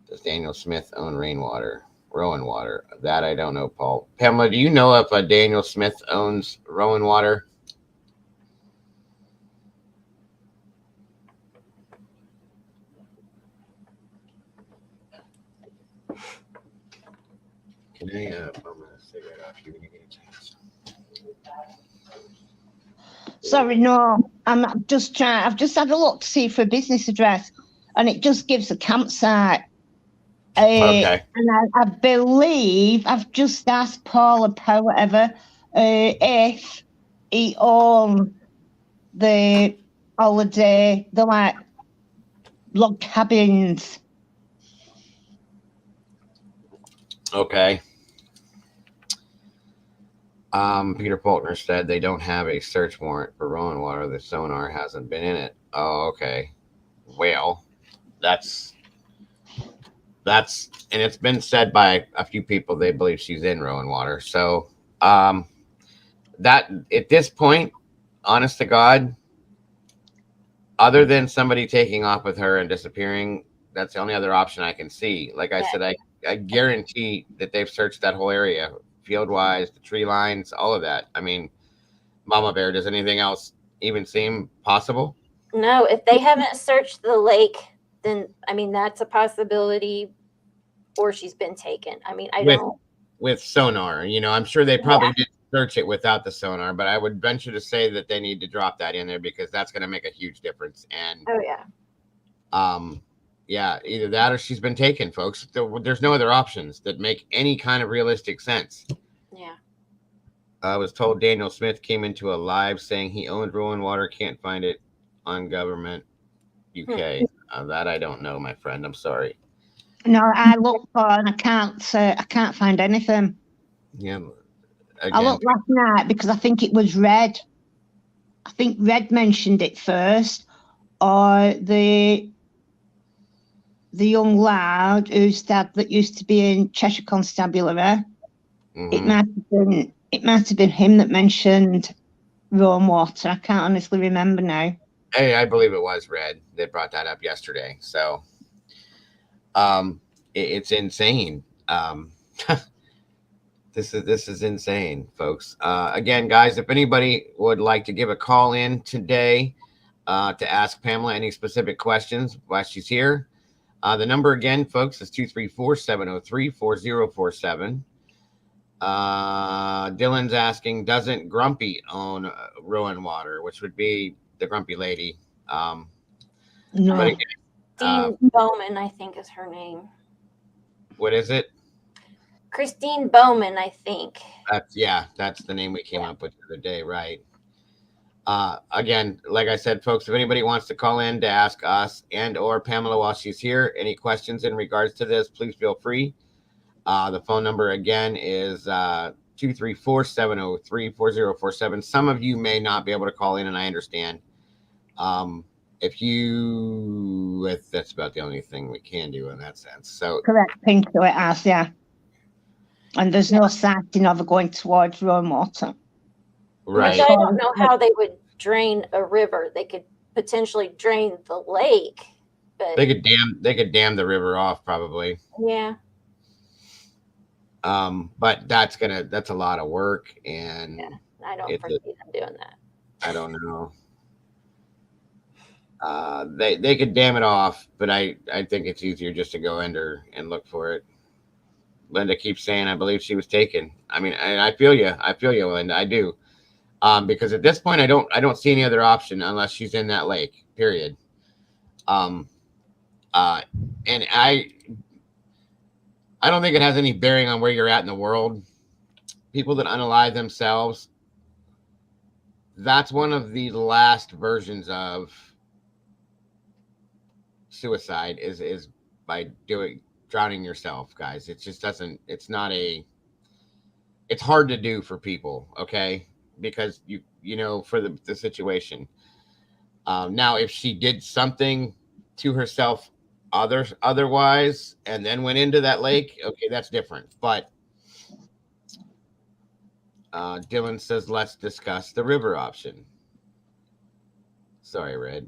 Does Daniel Smith own Rowan Water? That I don't know, Paul. Pamela, do you know if Daniel Smith owns Rowan Water? Can I bum a cigarette off you when you get a chance? Sorry, no, I'm just trying. I've just had a look to see for a business address, and it just gives a campsite. Okay. And I believe I've just asked Paul or whatever if he owns the holiday, the like log cabins. Okay. Peter Faulkner said they don't have a search warrant for Rowan Water. The sonar hasn't been in it. Oh, okay. Well, that's, and it's been said by a few people they believe she's in Rowan Water. So, that at this point, honest to God, other than somebody taking off with her and disappearing, that's the only other option I can see. Like I said, I guarantee that they've searched that whole area field wise, the tree lines, all of that. I mean, Mama Bear, does anything else even seem possible? No, if they haven't searched the lake, then I mean that's a possibility, or she's been taken. I mean, I don't. With sonar, I'm sure they probably did search it without the sonar, but I would venture to say that they need to drop that in there because that's going to make a huge difference. And yeah, either that or she's been taken, folks. There's no other options that make any kind of realistic sense. Yeah. I was told Daniel Smith came into a live saying he owned Rowan Water, can't find it on government UK. That I don't know, my friend. I'm sorry. No, I looked for and I can't find anything. Yeah. I looked last night because I think it was Red. I think Red mentioned it first, or the young lad whose dad that used to be in Cheshire Constabulary. It might have been him that mentioned Rowan Water. I can't honestly remember now. Hey, I believe it was Red that brought that up yesterday. So it's insane. This is insane, folks. Again, guys, if anybody would like to give a call in today to ask Pamela any specific questions while she's here, the number again, folks, is 234-703-4047. Dylan's asking, doesn't Grumpy own Rowan Water, which would be the Grumpy lady? No. But again, Christine Bowman, I think, is her name. What is it? Christine Bowman, I think. That's the name we came up with the other day, right? Again, like I said, folks, if anybody wants to call in to ask us and or Pamela while she's here any questions in regards to this, please feel free. The phone number again is 234-703-4047. Some of you may not be able to call in, and I understand. That's about the only thing we can do in that sense. So correct, Pinto, it has, yeah. And there's no sighting of her going towards Rowan Water. Right. Which I don't know how they would drain a river. They could potentially drain the lake, but they could dam the river off probably. Yeah. But that's a lot of work, and I don't foresee them doing that. I don't know. They could dam it off, but I think it's easier just to go under and look for it. Linda keeps saying, I believe she was taken. I mean, I feel you, Linda. I do. Because at this point, I don't see any other option unless she's in that lake. Period. And I don't think it has any bearing on where you're at in the world. People that unalive themselves, that's one of the last versions of suicide is by drowning yourself, guys. It just doesn't, it's hard to do for people, okay? Because you know, for the situation. Now, if she did something to herself otherwise and then went into that lake, okay, that's different. But Dylan says, let's discuss the river option. Sorry, Red.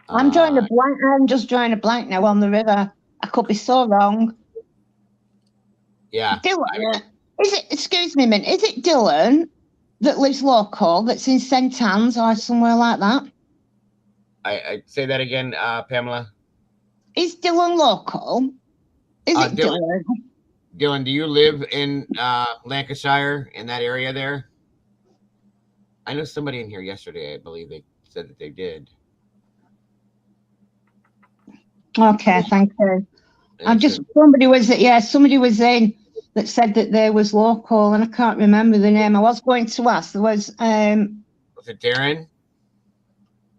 I'm drawing a blank. I'm just drawing a blank now on the river. I could be so wrong. Yeah. Dylan, is it? Excuse me a minute. Is it Dylan that lives local? That's in St. Anne's or somewhere like that? I say that again, Pamela. Is Dylan local? Is it Dylan? Dylan, do you live in Lancashire, in that area there? I know somebody in here yesterday, I believe they said that they did. Okay, thank you. Somebody was in that said that they was local, and I can't remember the name. I was going to ask. There was it Darren?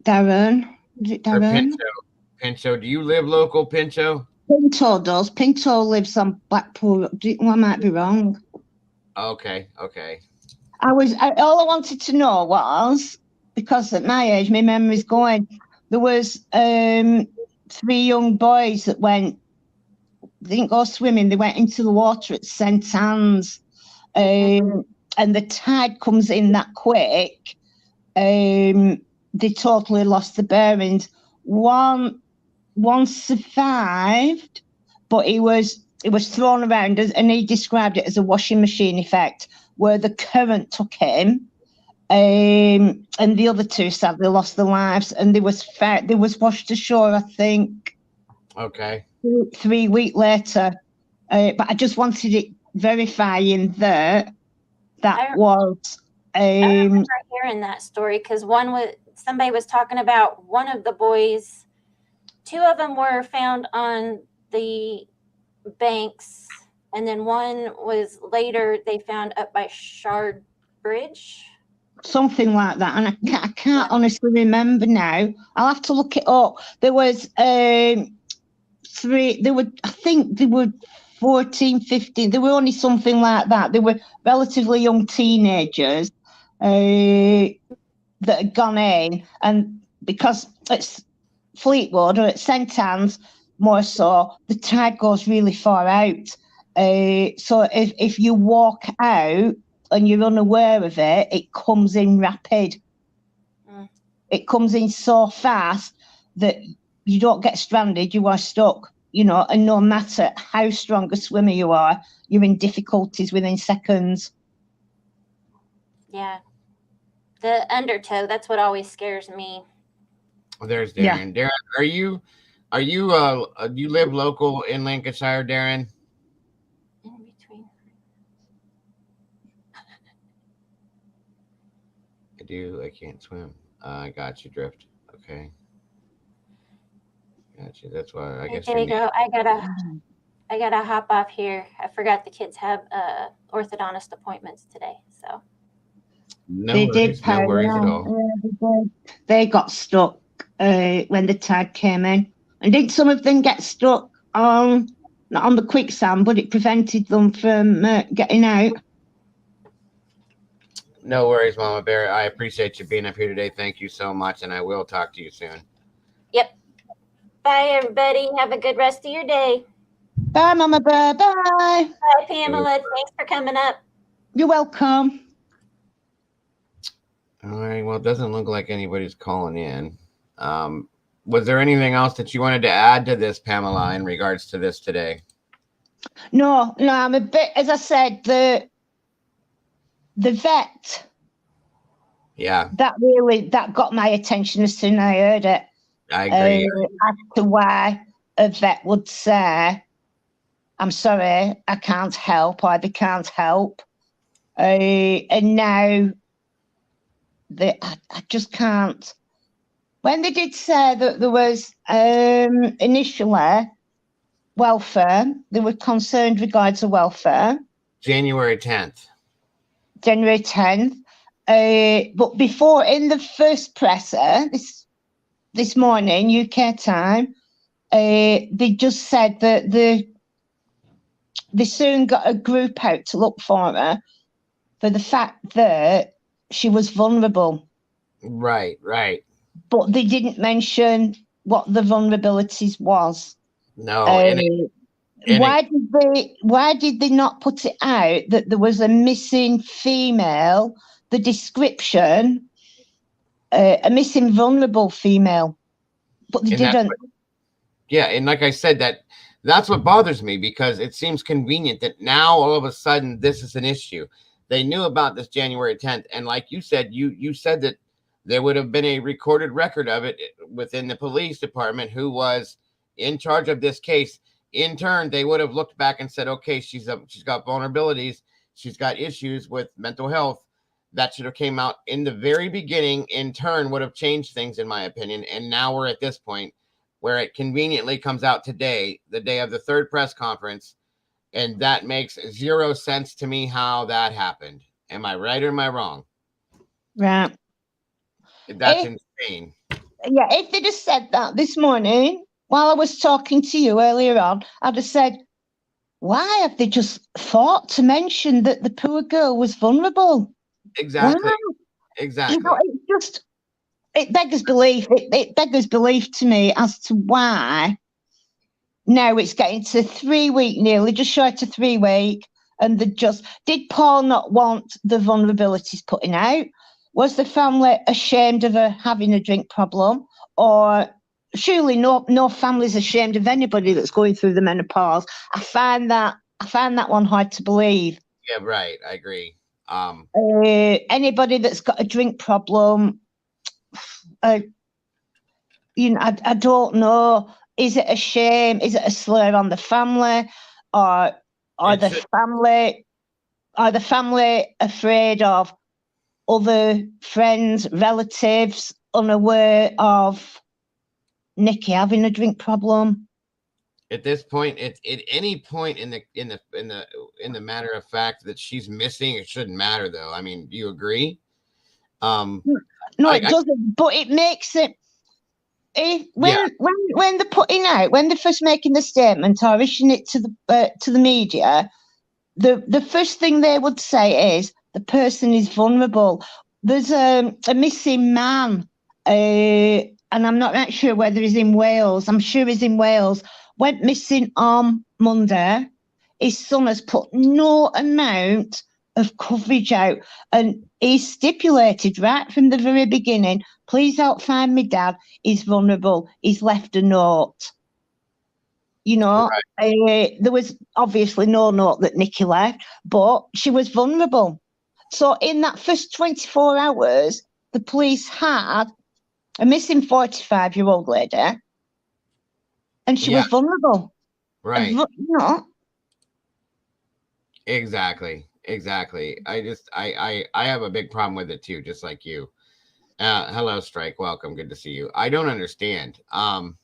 Darren? Is it Darren? Pinto, do you live local, Pinto? Pinto does. Pinto lives on Blackpool. I might be wrong. Okay. All I wanted to know was, because at my age, my memory's going, there was 3 young boys that they didn't go swimming, they went into the water at St. Anne's, and the tide comes in that quick. They totally lost the bearings. One survived, but he was it was thrown around us, and he described it as a washing machine effect, where the current took him, and the other two sadly lost their lives, and they was washed ashore, I think. Okay. 3 weeks later, but I just wanted it verifying that was. I remember hearing that story because somebody was talking about one of the boys. 2 of them were found on the banks, and then one was later they found up by Shard Bridge. Something like that, and I can't honestly remember now. I'll have to look it up. There was 3. I think they were 14, 15. They were only something like that. They were relatively young teenagers that had gone in, and because it's Fleetwood or at St Anne's more so, the tide goes really far out. So if you walk out and you're unaware of it, it comes in rapid. It comes in so fast that you don't get stranded, you are stuck, and no matter how strong a swimmer you are, you're in difficulties within seconds. Yeah. The undertow, that's what always scares me. There's Darren. Yeah. Darren, are you live local in Lancashire, Darren? In between. I can't swim. I got you, Drift. Okay. Gotcha. That's why I guess. There you go. I gotta hop off here. I forgot the kids have orthodontist appointments today, so. No worries at all. They got stuck when the tide came in, and did some of them get stuck not on the quicksand, but it prevented them from getting out. No worries, Mama Bear. I appreciate you being up here today. Thank you so much, and I will talk to you soon. Yep. Bye, everybody. Have a good rest of your day. Bye, Mama Bear. Bye. Bye, Pamela. Thanks for coming up. You're welcome. All right. Well, it doesn't look like anybody's calling in. Was there anything else that you wanted to add to this, Pamela, in regards to this today? No, I'm a bit, as I said, the vet. Yeah. That got my attention as soon as I heard it. I agree. As to why a vet would say, I'm sorry, I can't help, or they can't help. And now I just can't. When they did say that there was initially welfare, they were concerned regards to welfare. January 10th. January 10th. But before, in the first presser, this morning, UK time, they just said that they soon got a group out to look for her for the fact that she was vulnerable. Right. But they didn't mention what the vulnerabilities was. No. Why did they not put it out that there was a missing female, the description, a missing vulnerable female? But they didn't. And like I said, that's what bothers me, because it seems convenient that now all of a sudden this is an issue. They knew about this January 10th, and like you said, you said that there would have been a recorded record of it within the police department who was in charge of this case. In turn, they would have looked back and said, okay, she's got vulnerabilities. She's got issues with mental health. That should have came out in the very beginning. In turn, would have changed things, in my opinion. And now we're at this point where it conveniently comes out today, the day of the third press conference. And that makes zero sense to me how that happened. Am I right or am I wrong? Right. That's insane. Yeah, if they just said that this morning while I was talking to you earlier on, I'd have said, why have they just thought to mention that the poor girl was vulnerable? Exactly. Why? Exactly. It beggars belief. It beggars belief to me as to why now it's getting to 3 weeks, nearly just short of 3 weeks, and did Paul not want the vulnerabilities putting out? Was the family ashamed of her having a drink problem, or surely no family's ashamed of anybody that's going through the menopause. I find that one hard to believe. Yeah, right. I agree. Anybody that's got a drink problem, you know, I don't know. Is it a shame? Is it a slur on the family, or the family afraid of other friends, relatives, unaware of Nikki having a drink problem? At this point, at any point in the matter of fact that she's missing, it shouldn't matter though. I mean, do you agree? No, it doesn't. But it makes it. When they're putting out, when they're first making the statement or issuing it to the media, the first thing they would say is the person is vulnerable. There's a missing man, and I'm not that sure whether he's in Wales. I'm sure he's in Wales. Went missing on Monday. His son has put no amount of coverage out, and he stipulated right from the very beginning, please help find me dad. He's vulnerable. He's left a note. You know, there was obviously no note that Nikki left, but she was vulnerable. So in that first 24 hours, the police had a missing 45-year-old lady, and she was vulnerable. Right. You know? Exactly. I have a big problem with it too, just like you. Hello, Strike. Welcome. Good to see you. I don't understand. Her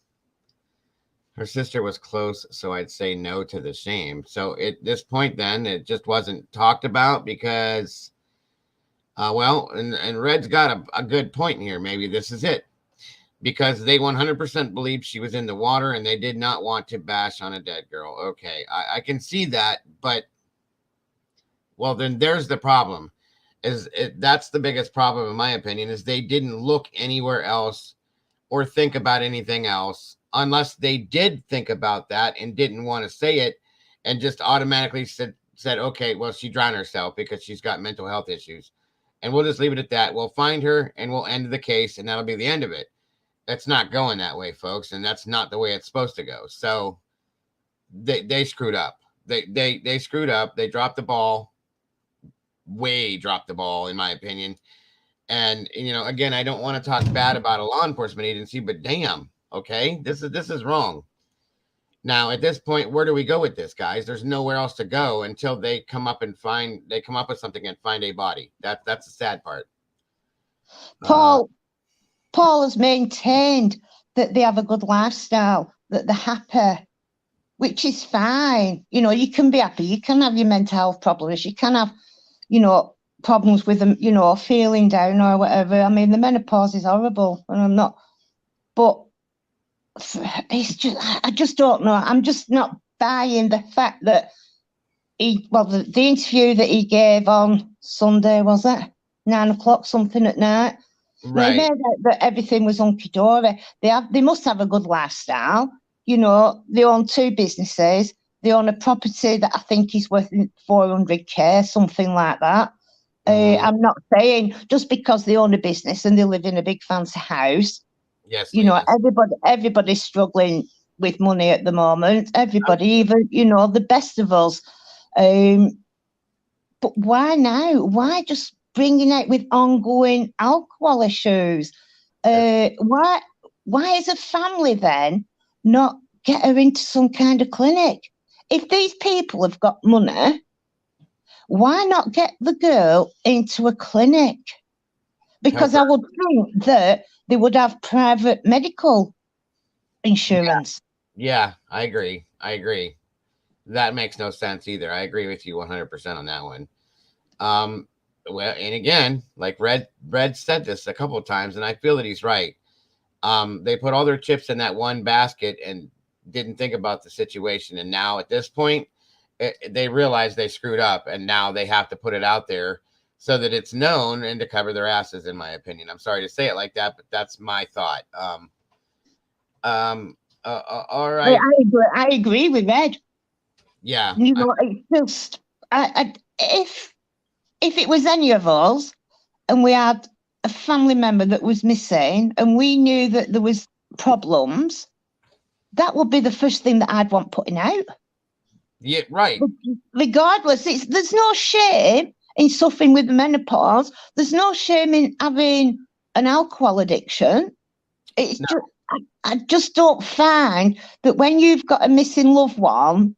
sister was close, so I'd say no to the shame. So at this point, then it just wasn't talked about because, and Red's got a good point here. Maybe this is it. Because they 100% believed she was in the water and they did not want to bash on a dead girl. Okay, I can see that, but well, then there's the problem. That's the biggest problem, in my opinion, is they didn't look anywhere else or think about anything else, unless they did think about that and didn't want to say it and just automatically said, okay, well, she drowned herself because she's got mental health issues. And we'll just leave it at that. We'll find her and we'll end the case and that'll be the end of it. It's not going that way, folks, and that's not the way it's supposed to go. So they screwed up. They screwed up. They dropped the ball. Dropped the ball, in my opinion. And you know, again, I don't want to talk bad about a law enforcement agency, but damn, okay, this is wrong. Now, at this point, where do we go with this, guys? There's nowhere else to go until they come up with something and find a body. That's the sad part. Paul has maintained that they have a good lifestyle, that they're happy, which is fine. You know, you can be happy. You can have your mental health problems. You can have, you know, problems with them, you know, feeling down or whatever. I mean, the menopause is horrible, and I'm not, but it's just, I just don't know. I'm just not buying the fact that the interview that he gave on Sunday, was it 9 o'clock, something at night? Right. They made out that everything was hunky-dory. They must have a good lifestyle. You know, they own 2 businesses. They own a property that I think is worth 400k, something like that. I'm not saying just because they own a business and they live in a big fancy house. Yes. You know, everybody's struggling with money at the moment. Everybody, even, you know, the best of us. But why now? Why just bringing out with ongoing alcohol issues? Why as a family then not get her into some kind of clinic? If these people have got money, why not get the girl into a clinic? Because I would think that they would have private medical insurance. Yeah, I agree. That makes no sense either. I agree with you 100% on that one. Well, and again, like Red said this a couple of times, and I feel that he's right. They put all their chips in that one basket and didn't think about the situation. And now at this point, they realize they screwed up, and now they have to put it out there so that it's known and to cover their asses, in my opinion. I'm sorry to say it like that, but that's my thought. All right. I agree with Red. Yeah. You know, it's just, if it was any of us and we had a family member that was missing and we knew that there was problems, that would be the first thing that I'd want putting out. Yeah, right. Regardless, there's no shame in suffering with menopause. There's no shame in having an alcohol addiction. It's No. just, I just don't find that when you've got a missing loved one,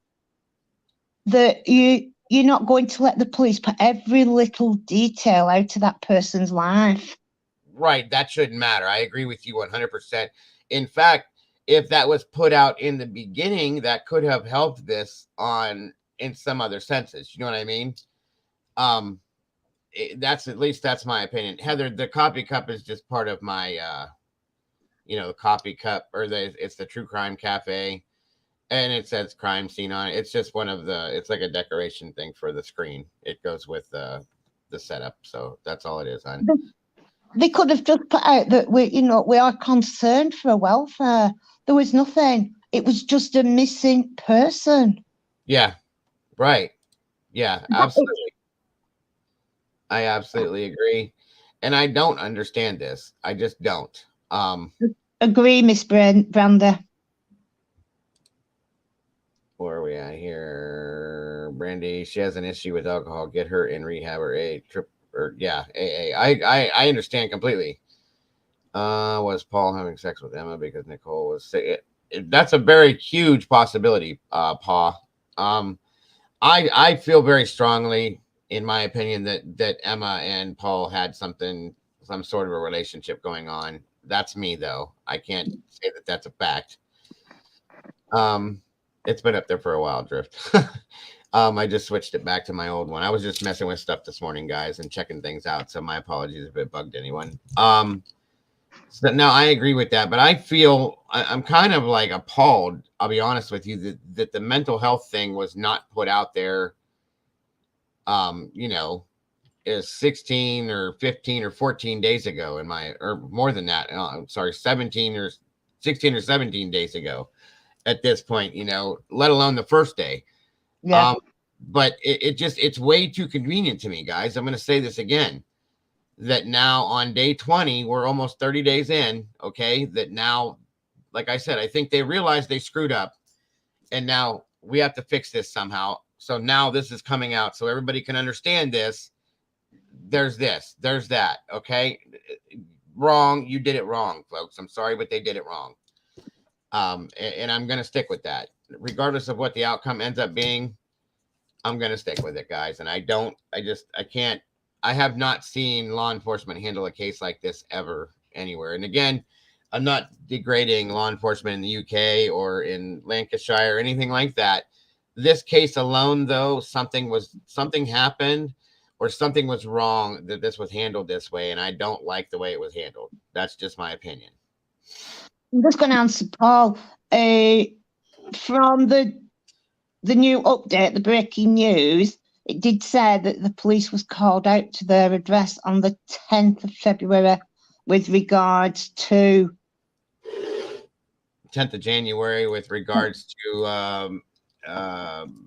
that you're not going to let the police put every little detail out of that person's life. Right. That shouldn't matter. I agree with you 100%. In fact, if that was put out in the beginning, that could have helped this on in some other senses. You know what I mean? That's at least that's my opinion. Heather, the coffee cup is just part of my, the coffee cup, or it's the True Crime Cafe, and it says crime scene on it. It's just one of it's like a decoration thing for the screen. It goes with the setup. So that's all it is, hon. They could have just put out that we are concerned for welfare. There was nothing. It was just a missing person. Yeah, right. Yeah, absolutely. I absolutely agree. And I don't understand this. I just don't. Agree, Miss Branda. Where are we at here? Brandy, she has an issue with alcohol. Get her in rehab or AA. I understand completely. Was Paul having sex with Emma because Nicole was sick? That's a very huge possibility, Paul. I feel very strongly, in my opinion, that Emma and Paul had some sort of a relationship going on. That's me, though. I can't say that that's a fact. It's been up there for a while, Drift. I just switched it back to my old one. I was just messing with stuff this morning, guys, and checking things out. So my apologies if it bugged anyone. So no, I agree with that, but I feel I'm kind of like appalled. I'll be honest with you that the mental health thing was not put out there. Is 16 or 15 or 14 days ago or more than that. I'm sorry, 17 or 16 or 17 days ago at this point, let alone the first day. Yeah. But it's way too convenient to me, guys. I'm going to say this again, that now on day 20, we're almost 30 days in. Okay. That now, like I said, I think they realized they screwed up and now we have to fix this somehow. So now this is coming out so everybody can understand this. There's this, there's that. Okay. Wrong. You did it wrong, folks. I'm sorry, but they did it wrong. And I'm going to stick with that regardless of what the outcome ends up being. I'm going to stick with it, guys. And I have not seen law enforcement handle a case like this ever anywhere. And again, I'm not degrading law enforcement in the UK or in Lancashire or anything like that. This case alone, though, something happened or something was wrong that this was handled this way. And I don't like the way it was handled. That's just my opinion. I'm just going to answer Paul. From the new update, the breaking news, it did say that the police was called out to their address on the 10th of February with regards to 10th of January with regards to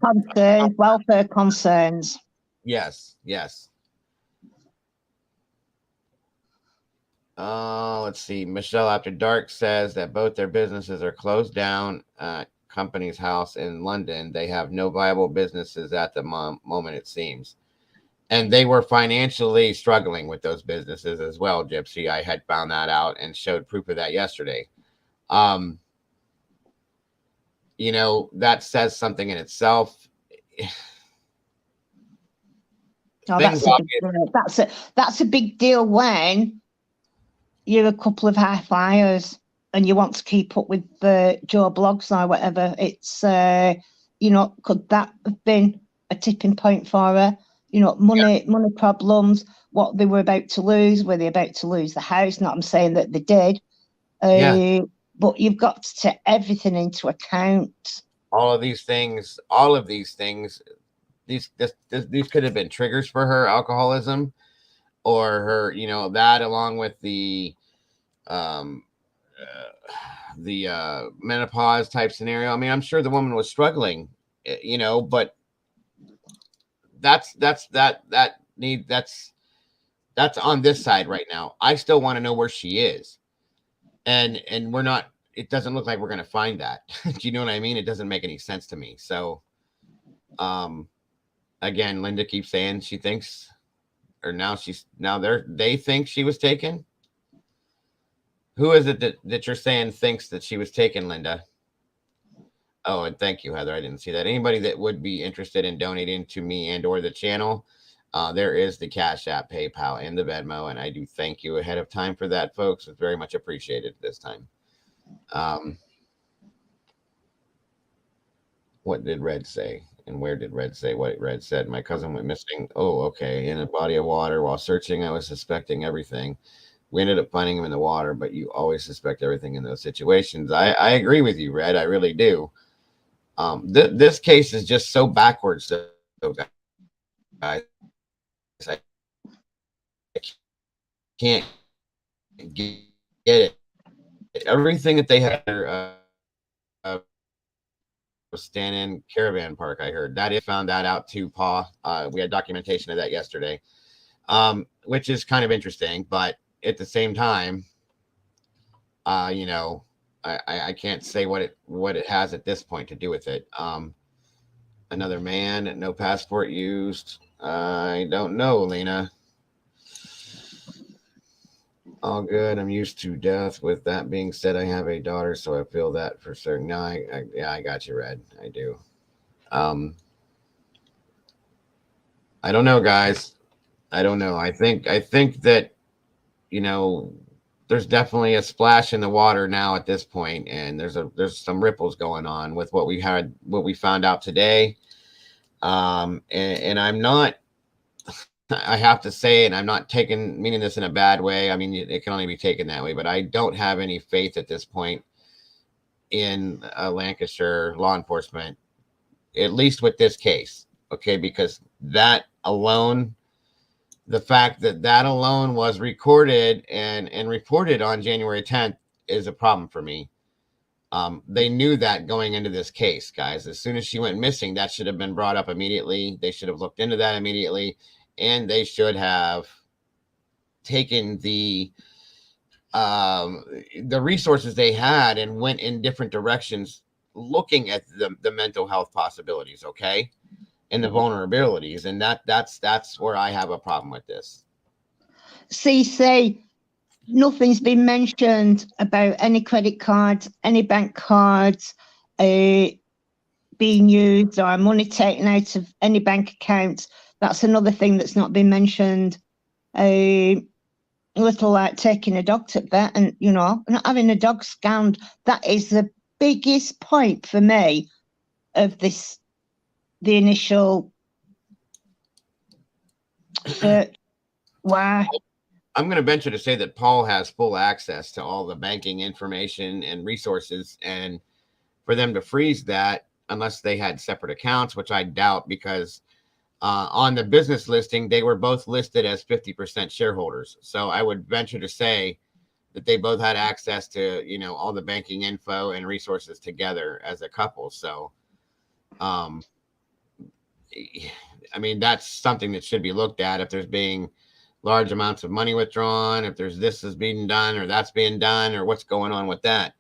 concerns, welfare concerns. Yes. Let's see. Michelle After Dark says that both their businesses are closed down. Company's house in London. They have no viable businesses at the moment, it seems. And they were financially struggling with those businesses as well, Gypsy. I had found that out and showed proof of that yesterday. That says something in itself. That's a big deal when you're a couple of high flyers and you want to keep up with the Joe Blogs or whatever. It's could that have been a tipping point for her? Money problems, what they were about to lose. Were they about to lose the house? Not I'm saying that they did. But you've got to take everything into account. All of these things, these could have been triggers for her alcoholism or her, that along with the menopause type scenario. I mean, I'm sure the woman was struggling, but that's on this side right now. I still want to know where she is. And we're not, it doesn't look like we're going to find that. Do you know what I mean? It doesn't make any sense to me. So, again, Linda keeps saying she thinks, or now they think she was taken. Who is it that you're saying thinks that she was taken, Linda? Oh, and thank you, Heather. I didn't see that. Anybody that would be interested in donating to me and or the channel, there is the Cash App, PayPal, and the Venmo, and I do thank you ahead of time for that, folks. It's very much appreciated this time. What did Red say? And where did Red say what Red said? My cousin went missing. Oh, okay. In a body of water. While searching, I was suspecting everything. We ended up finding him in the water, but you always suspect everything in those situations. I agree with you, Red. I really do. This case is just so backwards, though, guys. I can't get it. Everything that they had was Stanton Caravan Park, I heard. That is found that out too, Pa. We had documentation of that yesterday, which is kind of interesting. But at the same time, you know, I can't say what it has at this point to do with it. Another man, no passport used. I don't know, Lena. All good. I'm used to death. With that being said, I have a daughter, so I feel that for certain. No, I got you, Red. I do. I don't know, guys. I don't know. I think that, you know, there's definitely a splash in the water now at this point, and there's some ripples going on with what we found out today. And I'm not. I have to say, and I'm not meaning this in a bad way. I mean, it can only be taken that way, but I don't have any faith at this point in Lancashire law enforcement, at least with this case. Okay. Because that alone, the fact that alone was recorded and reported on January 10th is a problem for me. They knew that going into this case, guys. As soon as she went missing, that should have been brought up immediately. They should have looked into that immediately. And they should have taken the resources they had and went in different directions, looking at the mental health possibilities, okay, and the vulnerabilities. And that's where I have a problem with this. CC, nothing's been mentioned about any credit cards, any bank cards being used or money taken out of any bank accounts. That's another thing that's not been mentioned. A little like taking a dog to vet and, you know, not having a dog scanned. That is the biggest point for me of this, the initial search. Why? I'm going to venture to say that Paul has full access to all the banking information and resources, and for them to freeze that, unless they had separate accounts, which I doubt, because on the business listing, they were both listed as 50% shareholders. So I would venture to say that they both had access to, you know, all the banking info and resources together as a couple. So, I mean, that's something that should be looked at. If there's being large amounts of money withdrawn, if there's this is being done or that's being done or what's going on with that.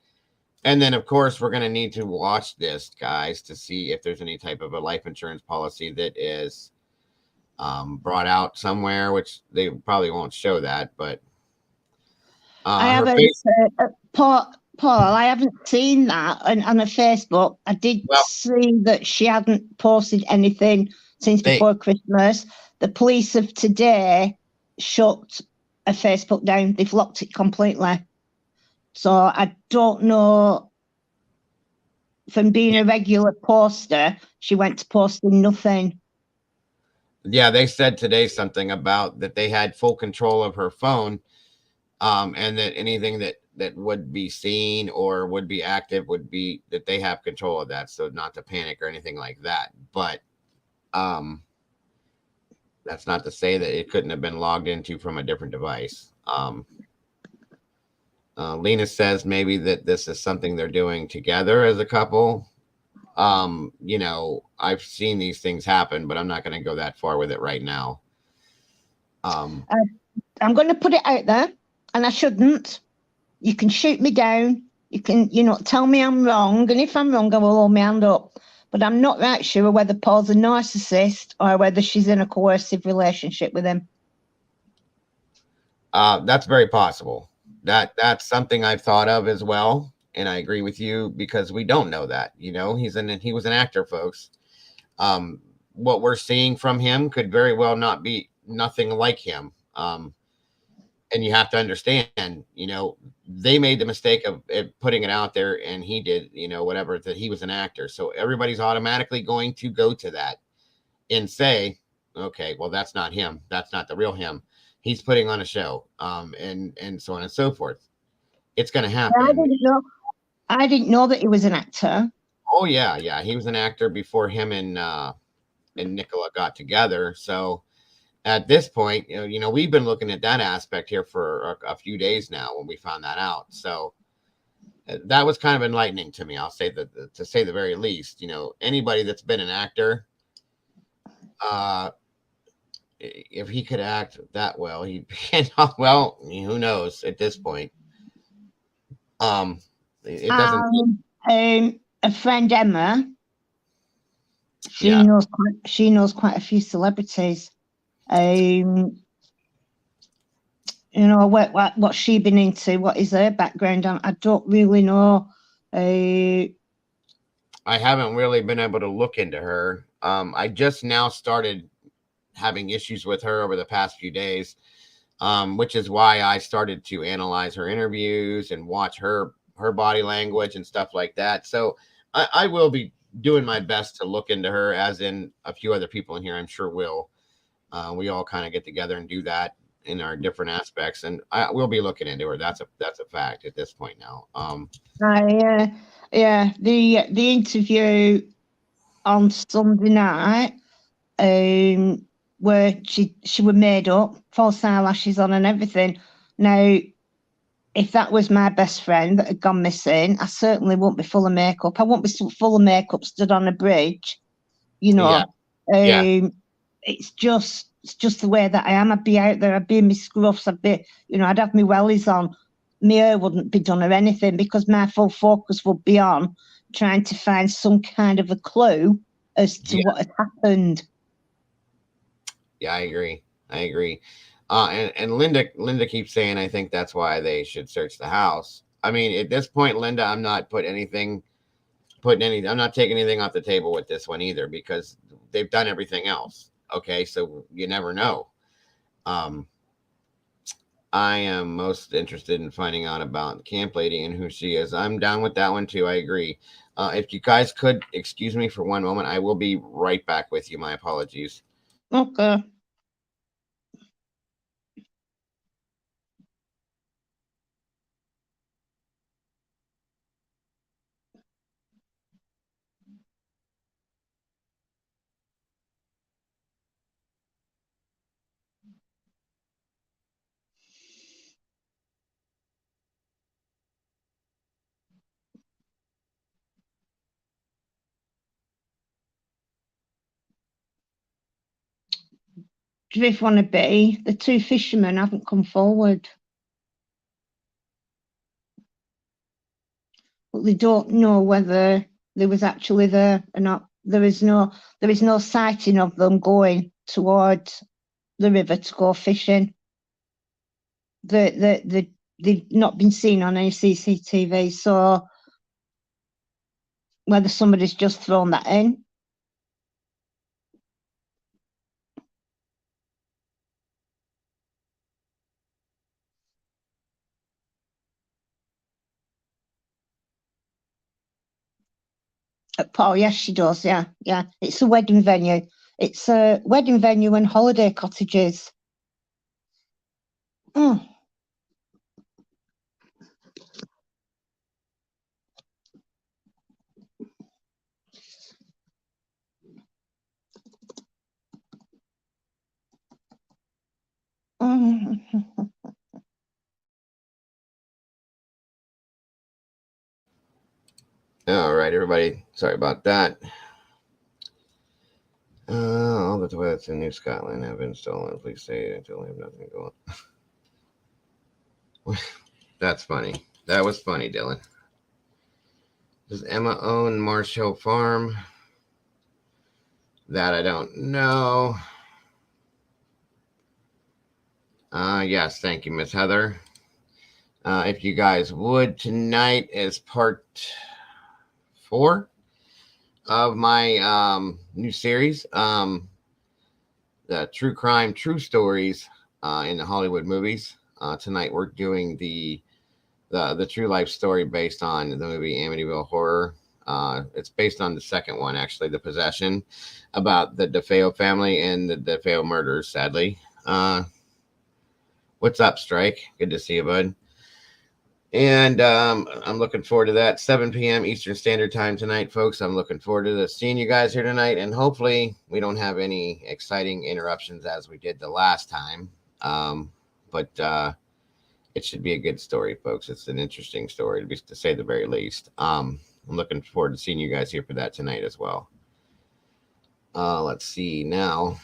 And then, of course, we're going to need to watch this, guys, to see if there's any type of a life insurance policy that is brought out somewhere, which they probably won't show that. But I haven't, Paul, I haven't seen that on her Facebook. I did see that she hadn't posted anything since before Christmas. The police of today shut her Facebook down. They've locked it completely. So I don't know, from being a regular poster, she went to posting nothing. Yeah, they said today something about that they had full control of her phone, and that anything that would be seen or would be active would be that they have control of that. So not to panic or anything like that. But that's not to say that it couldn't have been logged into from a different device. Lena says maybe that this is something they're doing together as a couple. You know, I've seen these things happen, but I'm not going to go that far with it right now. I'm going to put it out there, and I shouldn't. You can shoot me down. You can, tell me I'm wrong, and if I'm wrong, I will hold my hand up. But I'm not right sure whether Paul's a narcissist or whether she's in a coercive relationship with him. That's very possible. That's something I've thought of as well, and I agree with you because we don't know that. He was an actor, folks. What we're seeing from him could very well not be nothing like him. And you have to understand, they made the mistake of putting it out there, and he did, whatever, that he was an actor. So everybody's automatically going to go to that and say, okay, well, that's not him. That's not the real him. He's putting on a show, and so on and so forth. It's going to happen. I didn't know that he was an actor. Oh yeah. He was an actor before him and Nicola got together. So at this point, we've been looking at that aspect here for a few days now when we found that out. So that was kind of enlightening to me. I'll say that, to say the very least. Anybody that's been an actor, if he could act that well, well, who knows at this point. It doesn't. A friend, Emma, she knows quite a few celebrities. What's she been into? What is her background? I don't really know. I haven't really been able to look into her. I just now started having issues with her over the past few days, which is why I started to analyze her interviews and watch her body language and stuff like that. So I will be doing my best to look into her, as in a few other people in here, I'm sure will. We all kind of get together and do that in our different aspects, and I will be looking into her. That's a fact at this point now. The interview on Sunday night, where she was made up, false eyelashes on and everything. Now, if that was my best friend that had gone missing, I certainly won't be full of makeup. I won't be full of makeup stood on a bridge, Yeah. It's just the way that I am. I'd be out there, I'd be in my scruffs, I'd have my wellies on. My hair wouldn't be done or anything, because my full focus would be on trying to find some kind of a clue as to what had happened. Yeah, I agree. And Linda keeps saying, I think that's why they should search the house. I mean, at this point, Linda, I'm not I'm not taking anything off the table with this one either, because they've done everything else. Okay, so you never know. I am most interested in finding out about the camp lady and who she is. I'm down with that one too. I agree. If you guys could excuse me for one moment, I will be right back with you. My apologies. Okay. Drift want to be, the two fishermen haven't come forward. But they don't know whether they was actually there or not. There is no sighting of them going towards the river to go fishing. They've not been seen on any CCTV, so whether somebody's just thrown that in. Paul, yes, she does. Yeah. It's a wedding venue. It's a wedding venue and holiday cottages. Oh. All right, everybody. Sorry about that. All the toilets in New Scotland have been stolen. Please say until I have nothing going. That's funny. That was funny, Dylan. Does Emma own Marsh Hill Farm? That I don't know. Yes, thank you, Miss Heather. If you guys would, tonight is part 4 of my new series, the True Crime, True Stories in the Hollywood movies. Tonight we're doing the true life story based on the movie Amityville Horror. It's based on the second one, actually, The Possession, about the DeFeo family and the DeFeo murders, sadly. What's up, Strike? Good to see you, bud. And I'm looking forward to that. 7 p.m. Eastern Standard Time tonight, folks. I'm looking forward to seeing you guys here tonight. And hopefully we don't have any exciting interruptions as we did the last time. But it should be a good story, folks. It's an interesting story, to say the very least. I'm looking forward to seeing you guys here for that tonight as well. Let's see now.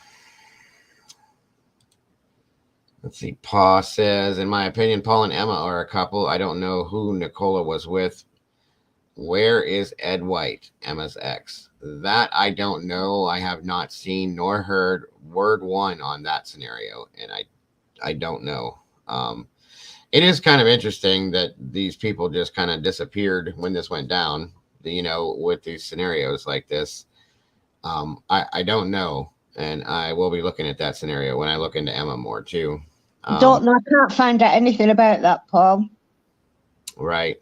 Let's see. Paul says, in my opinion, Paul and Emma are a couple. I don't know who Nicola was with. Where is Ed White, Emma's ex? That I don't know. I have not seen nor heard word one on that scenario, and I don't know. It is kind of interesting that these people just kind of disappeared when this went down, with these scenarios like this. I don't know, and I will be looking at that scenario when I look into Emma more too. Don't know. I can't find out anything about that, Paul. Right.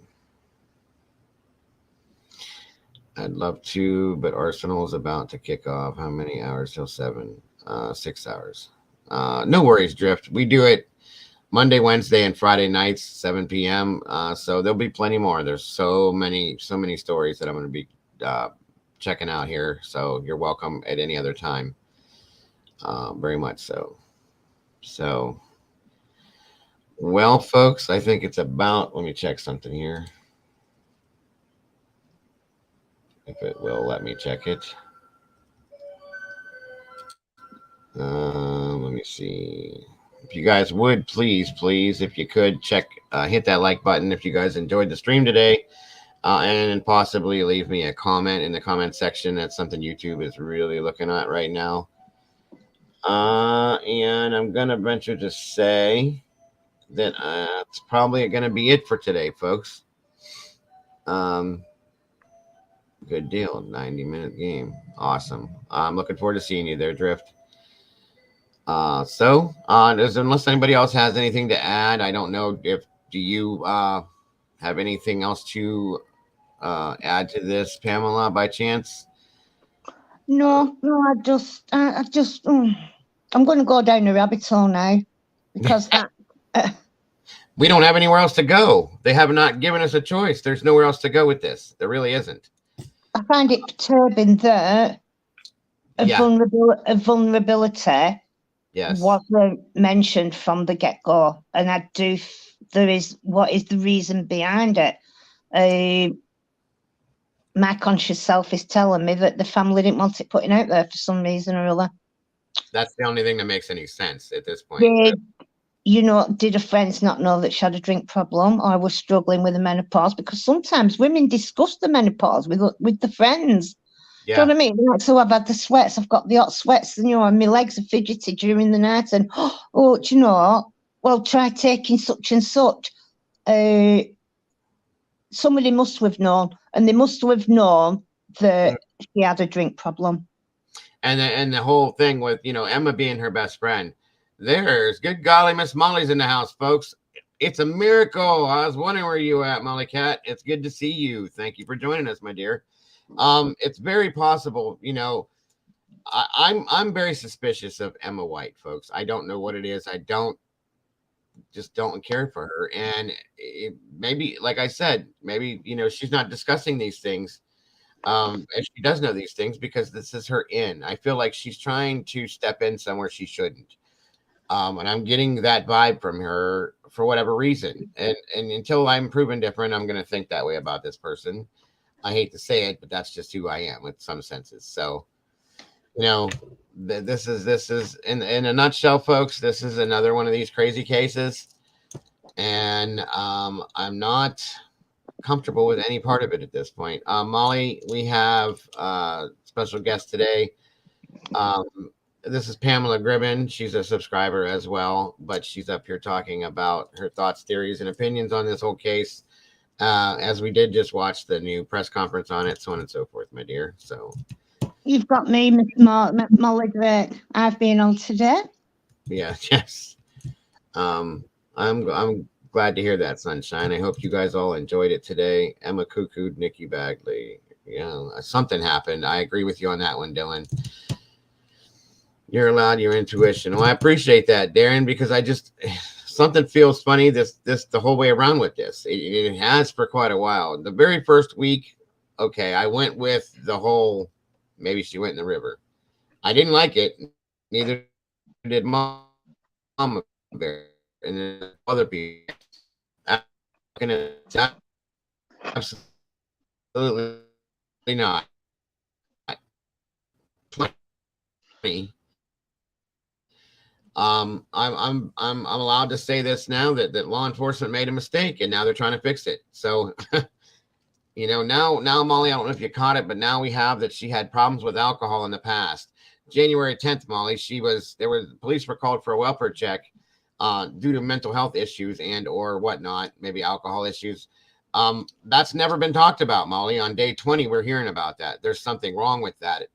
I'd love to, but Arsenal is about to kick off. How many hours till 7? 6 hours. No worries, Drift. We do it Monday, Wednesday, and Friday nights, 7 p.m. So there'll be plenty more. There's so many stories that I'm going to be checking out here. So you're welcome at any other time. Very much so. So, well, folks, I think it's about, let me check something here. If it will let me check it. Let me see. If you guys would, please, if you could check, hit that like button if you guys enjoyed the stream today, and possibly leave me a comment in the comment section. That's something YouTube is really looking at right now. And I'm going to venture to say that it's probably going to be it for today, folks. Good deal. 90-minute game. Awesome. I'm looking forward to seeing you there, Drift. Unless anybody else has anything to add, I don't know do you have anything else to add to this, Pamela, by chance? No, I'm going to go down the rabbit hole now because that. We don't have anywhere else to go. They have not given us a choice. There's nowhere else to go with this. There really isn't. I find it perturbing that a vulnerability wasn't mentioned from the get-go, and what is the reason behind it? My conscious self is telling me that the family didn't want it putting out there for some reason or other. That's the only thing that makes any sense at this point. Did her friends not know that she had a drink problem or was struggling with the menopause? Because sometimes women discuss the menopause with the friends. Yeah. Do you know what I mean? Like, so I've had the sweats, I've got the hot sweats, and my legs are fidgety during the night, and try taking such and such. Somebody must have known, and they must have known that she had a drink problem. And the whole thing with Emma being her best friend. There's good golly, Miss Molly's in the house, folks. It's a miracle. I was wondering where you at, Molly Cat. It's good to see you. Thank you for joining us, my dear. It's very possible, I'm very suspicious of Emma White, folks. I don't know what it is. I don't care for her. And maybe, like I said, maybe, she's not discussing these things. If she does know these things, because this is her in. I feel like she's trying to step in somewhere she shouldn't. And I'm getting that vibe from her for whatever reason. And until I'm proven different, I'm going to think that way about this person. I hate to say it, but that's just who I am with some senses. So, this is in a nutshell, folks. This is another one of these crazy cases. And I'm not comfortable with any part of it at this point. Molly, we have special guest today. This is Pamela Gribben. She's a subscriber as well, but she's up here talking about her thoughts, theories, and opinions on this whole case. As we did just watch the new press conference on it, so on and so forth, my dear. So you've got me, Miss Molly Great. I've been on today. Yeah, yes. I'm glad to hear that, Sunshine. I hope you guys all enjoyed it today. Emma cuckooed Nikki Bagley. Something happened. I agree with you on that one, Dylan. You're allowed your intuition. Well, I appreciate that, Darren, because I just something feels funny this the whole way around with this. It has for quite a while. The very first week, okay, I went with the whole maybe she went in the river. I didn't like it. Neither did Mama Bear and then other people. Absolutely not. I'm allowed to say this now that law enforcement made a mistake and now they're trying to fix it. So now Molly, I don't know if you caught it, but now we have that she had problems with alcohol in the past. January 10th, Molly, police were called for a welfare check due to mental health issues and or whatnot, maybe alcohol issues. That's never been talked about, Molly. On day 20, we're hearing about that. There's something wrong with that,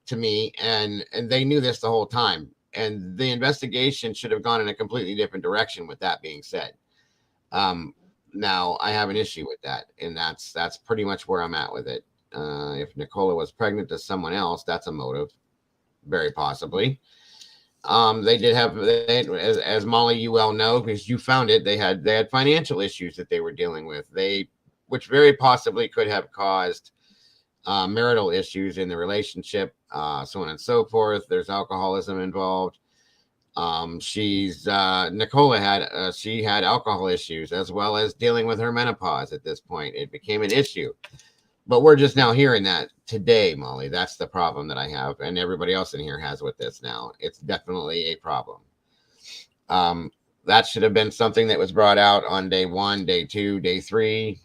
to me, and they knew this the whole time. And the investigation should have gone in a completely different direction. With that being said, now I have an issue with that, and that's pretty much where I'm at with it. If Nicola was pregnant to someone else, that's a motive, very possibly. They did have, as Molly, you well know, because you found it, they had financial issues that they were dealing with, which very possibly could have caused marital issues in the relationship, so on and so forth. There's alcoholism involved. Nicola had alcohol issues as well as dealing with her menopause at this point. It became an issue. But we're just now hearing that today, Molly. That's the problem that I have, and everybody else in here has with this now. It's definitely a problem. That should have been something that was brought out on day 1, day 2, day 3,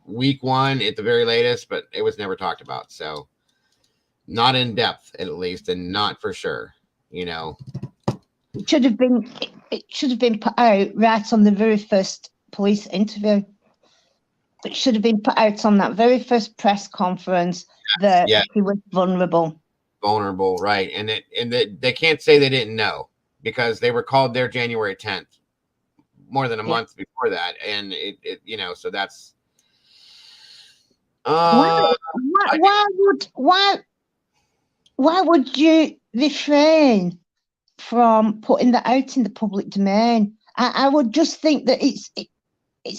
week 1 at the very latest, but it was never talked about. So not in depth, at least, and not for sure, It should have been put out right on the very first police interview. It should have been put out on that very first press conference that he was vulnerable. Vulnerable, right? And they can't say they didn't know because they were called there January 10th, more than a month before that, and so that's. Why would you refrain from putting that out in the public domain? I would just think that it's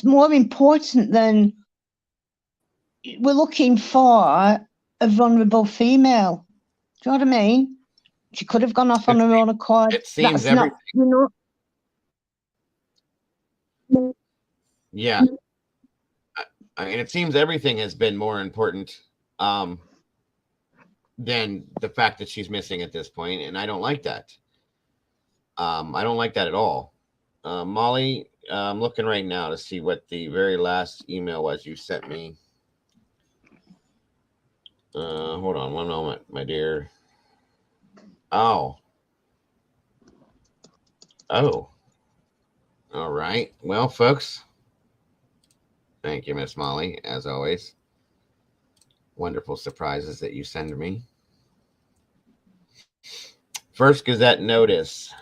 more important than we're looking for a vulnerable female. Do you know what I mean? She could have gone off on her own accord. It seems everything. Yeah. I mean, it seems everything has been more important than the fact that she's missing at this point, and I don't like that. I don't like that at all. Molly, I'm looking right now to see what the very last email was you sent me. Hold on one moment, my dear. Oh. All right. Well, folks, thank you, Miss Molly, as always. Wonderful surprises that you send me. First Gazette notice.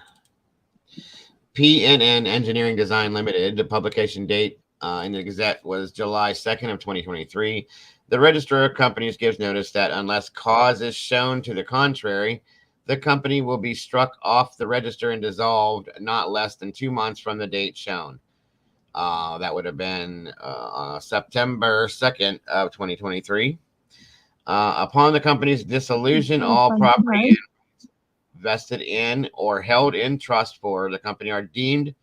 PNN Engineering Design Limited. The publication date in the Gazette was July 2nd of 2023. The Register of Companies gives notice that unless cause is shown to the contrary, the company will be struck off the register and dissolved not less than 2 months from the date shown. That would have been September 2nd of 2023. Upon the company's dissolution, all property vested in or held in trust for the company are deemed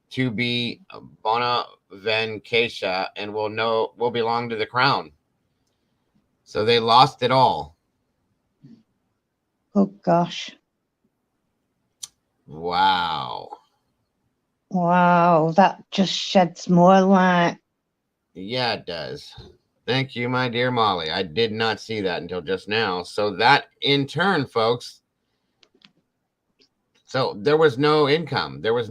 to be bona vacatia and will belong to the crown. So they lost it all. Oh gosh. Wow. Wow, that just sheds more light. Yeah, it does. Thank you, my dear Molly. I did not see that until just now. So that in turn, folks, so there was no income. It was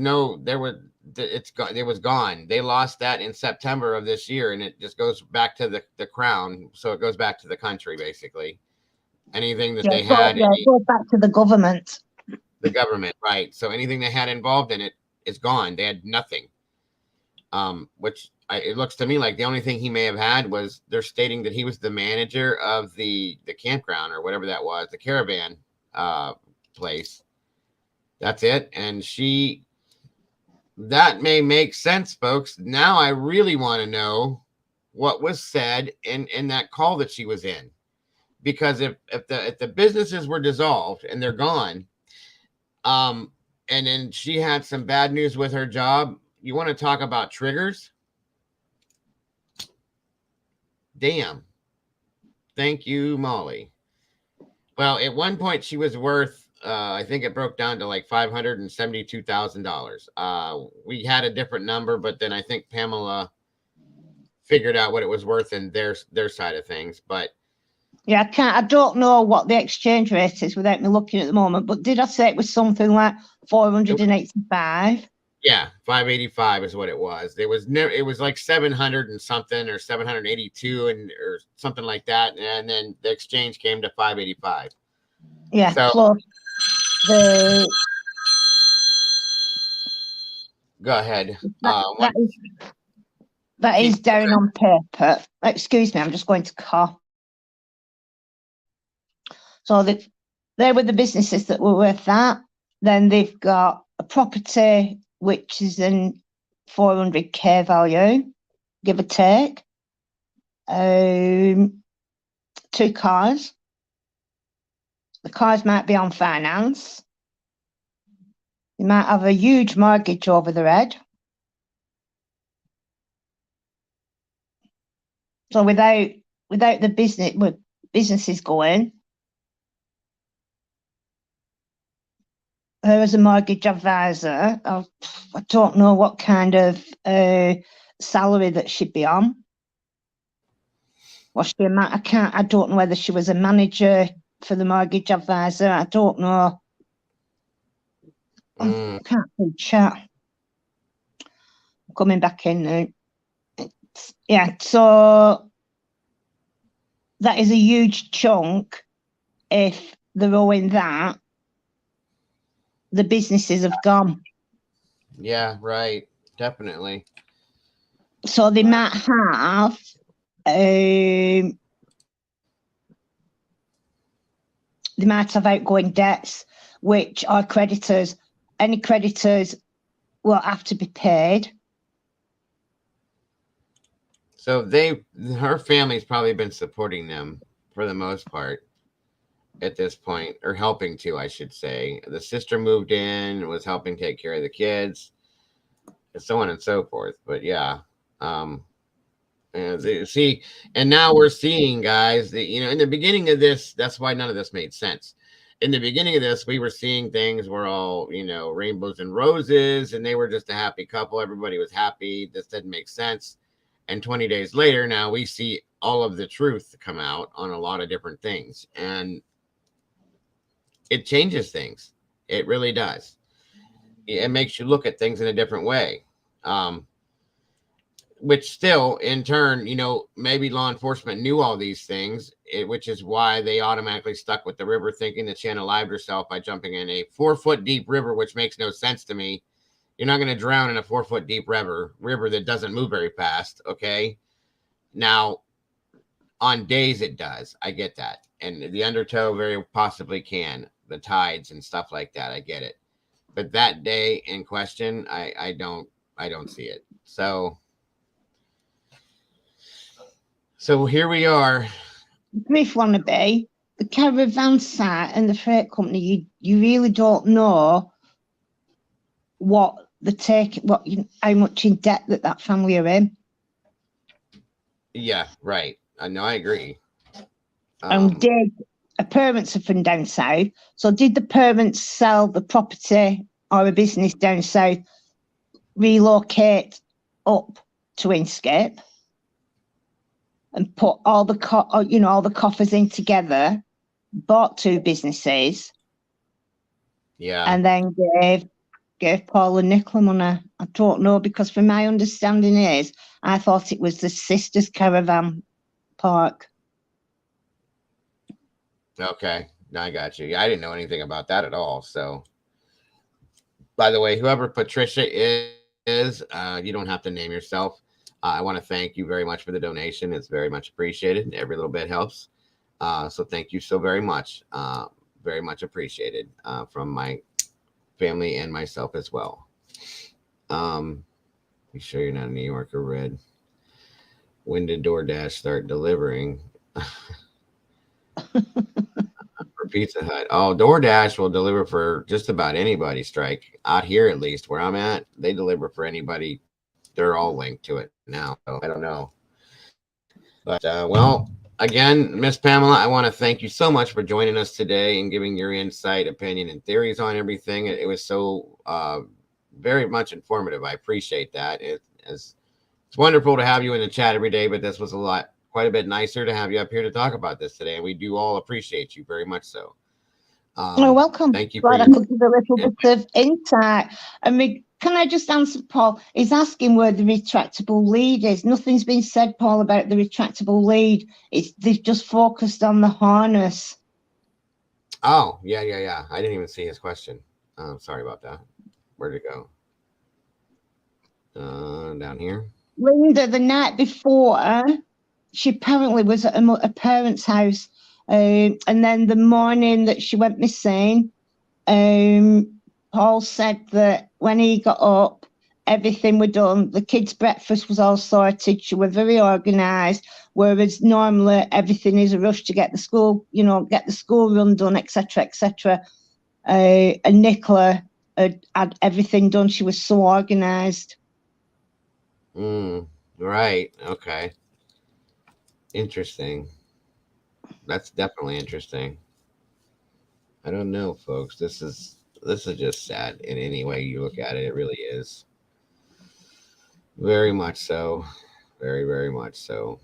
gone. They lost that in September of this year, and it just goes back to the crown. So it goes back to the country, basically. Anything that they had, it goes back to the government. The government, right? So anything they had involved in it is gone. They had nothing. It looks to me like the only thing he may have had was they're stating that he was the manager of the campground or whatever that was, the caravan place. That's it. And that may make sense, folks. Now I really want to know what was said in that call that she was in, because if the businesses were dissolved and they're gone, and then she had some bad news with her job, you want to talk about triggers? Damn. Thank you, Molly. Well, at one point she was worth, I think it broke down to like $572,000. We had a different number, but then I think Pamela figured out what it was worth in their side of things. But yeah, I don't know what the exchange rate is without me looking at the moment. But did I say it was something like 485? Yeah, 585 is what it was. It was like 700 and something, or 782 or something like that, and then the exchange came to 585. Yeah, so, plus go ahead. That is down on paper. Excuse me, I'm just going to cough. So they were the businesses that were worth that. Then they've got a property which is in 400k value, give or take. 2 cars. The cars might be on finance. They might have a huge mortgage over their head. So without the businesses going, her as a mortgage advisor, I don't know what kind of salary that she'd be on. Was she I don't know whether she was a manager for the mortgage advisor. I don't know. I can't see chat. I'm coming back in now. Yeah, so that is a huge chunk. If they're owing that, the businesses have gone. Yeah, right. Definitely. So they might have outgoing debts, which are creditors. Any creditors will have to be paid. So her family's probably been supporting them for the most part at this point, or helping to, I should say. The sister moved in, was helping take care of the kids, and so on and so forth. But yeah, and now we're seeing, guys, that, in the beginning of this, that's why none of this made sense. In the beginning of this, we were seeing things were all, rainbows and roses, and they were just a happy couple. Everybody was happy. This didn't make sense. And 20 days later, now we see all of the truth come out on a lot of different things. And it changes things. It really does. It makes you look at things in a different way. Which still, in turn, maybe law enforcement knew all these things, which is why they automatically stuck with the river, thinking that she unalived herself by jumping in a 4-foot deep river, which makes no sense to me. You're not going to drown in a 4-foot deep river that doesn't move very fast. Okay. Now, on days it does. I get that. And the undertow very possibly can. The tides and stuff like that. I get it. But that day in question, I don't see it. So here we are. Brief wannabe, the caravan site and the freight company, you really don't know how much in debt that family are in. Yeah, right. I know, I agree. And did her parents are from down south, so did the parents sell the property or a business down south, relocate up to Inkscape? and put all the all the coffers in together, bought 2 businesses, and then gave Paul and Nicola money. I don't know, because from my understanding is, I thought it was the sisters' caravan park. Okay, I got you. I didn't know anything about that at all. So, by the way, whoever Patricia is, you don't have to name yourself. I want to thank you very much for the donation. It's very much appreciated. Every little bit helps. So thank you so very much. Very much appreciated from my family and myself as well. Be sure you're not a New Yorker, Red. When did DoorDash start delivering? For Pizza Hut. Oh, DoorDash will deliver for just about anybody, Strike. Out here, at least, where I'm at, they deliver for anybody. They're all linked to it now. So I don't know. But, well, again, Miss Pamela, I want to thank you so much for joining us today and giving your insight, opinion, and theories on everything. It was so very much informative. I appreciate that. It's wonderful to have you in the chat every day, but this was quite a bit nicer to have you up here to talk about this today. And we do all appreciate you very much so. You're welcome. Thank you. Glad I could give a little bit of insight. I mean, can I just answer, Paul? He's asking where the retractable lead is. Nothing's been said, Paul, about the retractable lead. They've just focused on the harness. Oh, yeah. I didn't even see his question. Sorry about that. Where'd it go? Down here. Linda, the night before, she apparently was at a parent's house. And then the morning that she went missing, Paul said that when he got up, everything were done. The kids' breakfast was all sorted. She was very organised, whereas normally everything is a rush to get the school, get the school run done, etc., etc. And Nicola had everything done. She was so organised. Right. Okay. Interesting. That's definitely interesting. I don't know, folks. This is just sad in any way you look at it. It really is. Very much so. Very, very much so.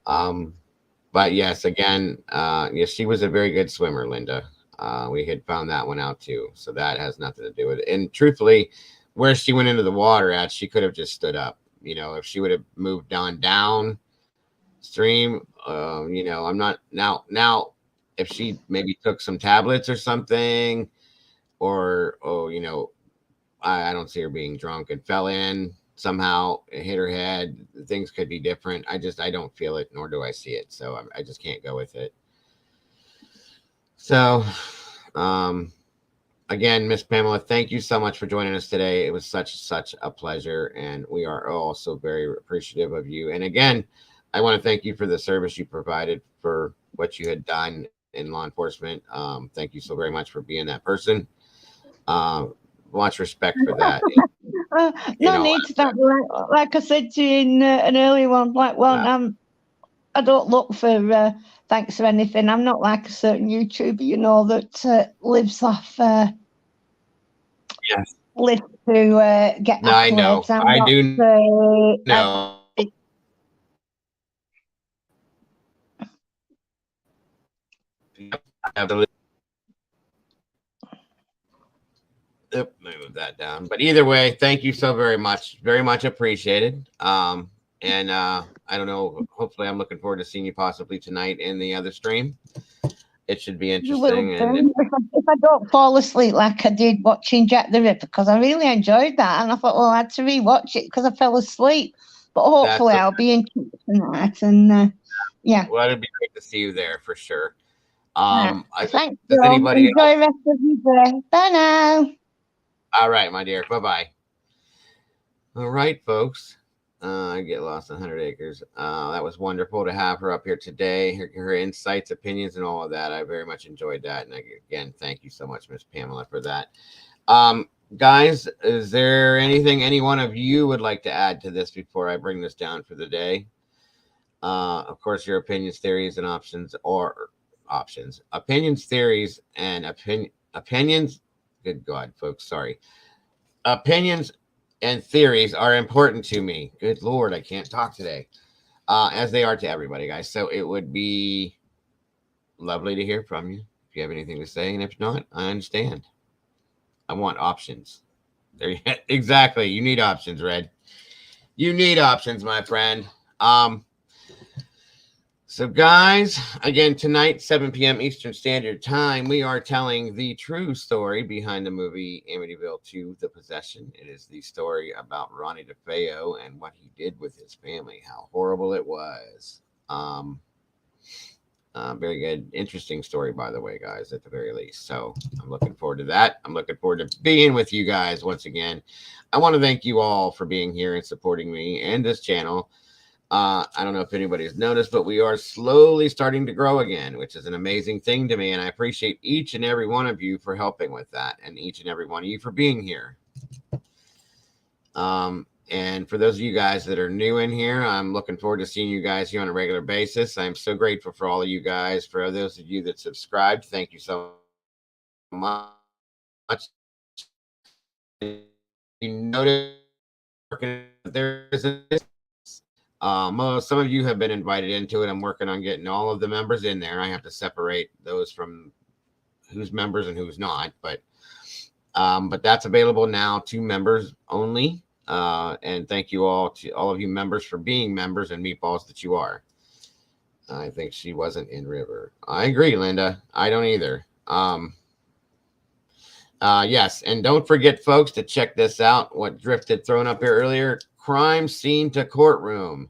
But yes, again, yes, she was a very good swimmer, Linda. We had found that one out too. So that has nothing to do with it. And truthfully, where she went into the water at, she could have just stood up. If she would have moved on down stream, I'm not now if she maybe took some tablets or something, or I don't see her being drunk and fell in somehow, it hit her head, things could be different. I don't feel it, nor do I see it, so I just can't go with it. So again, Miss Pamela, thank you so much for joining us today. It was such a pleasure, and we are all so very appreciative of you. And again, I want to thank you for the service you provided, for what you had done in law enforcement. Thank you so very much for being that person. Much respect for that. No need to thank. Like I said to you in an earlier one, I don't look for thanks or anything. I'm not like a certain YouTuber, that lives off live to get no, I know. I do know. Yep, move that down. But either way, thank you so very much. Very much appreciated. And I don't know. Hopefully, I'm looking forward to seeing you possibly tonight in the other stream. It should be interesting. And if I don't fall asleep like I did watching Jack the Ripper, because I really enjoyed that, and I thought, well, I had to rewatch it because I fell asleep. But hopefully, I'll be in tonight. And yeah. Well, it'd be great to see you there for sure. Thanks. Does anybody enjoy the rest of your day. Bye now. All right, my dear. Bye-bye. All right, folks. I get lost in 100 acres. That was wonderful to have her up here today. Her insights, opinions, and all of that. I very much enjoyed that. And again, thank you so much, Miss Pamela, for that. Guys, is there anything any one of you would like to add to this before I bring this down for the day? Of course, your opinions, theories, and opinions, theories, and opinions. Good God, folks. Sorry. Opinions and theories are important to me. Good Lord, I can't talk today. as they are to everybody, guys. So it would be lovely to hear from you if you have anything to say, and if not, I understand. I want options. There you exactly. You need options, Red. You need options, my friend. So, guys, again, tonight, 7 p.m. Eastern Standard Time, we are telling the true story behind the movie Amityville 2, The Possession. It is the story about Ronnie DeFeo and what he did with his family, how horrible it was. Very good. Interesting story, by the way, guys, at the very least. So I'm looking forward to that. I'm looking forward to being with you guys once again. I want to thank you all for being here and supporting me and this channel. I don't know if anybody's noticed, but we are slowly starting to grow again, which is an amazing thing to me. And I appreciate each and every one of you for helping with that, and each and every one of you for being here. And for those of you guys that are new in here, I'm looking forward to seeing you guys here on a regular basis. I'm so grateful for all of you guys. For those of you that subscribed, thank you so much. You notice there's some of you have been invited into it. I'm working on getting all of the members in there. I have to separate those from who's members and who's not, but that's available now to members only. And thank you all to all of you members for being members and meatballs that you are. I think she wasn't in River. I agree, Linda. I don't either. Yes, and don't forget, folks, to check this out. What Drift had thrown up here earlier: crime scene to courtroom.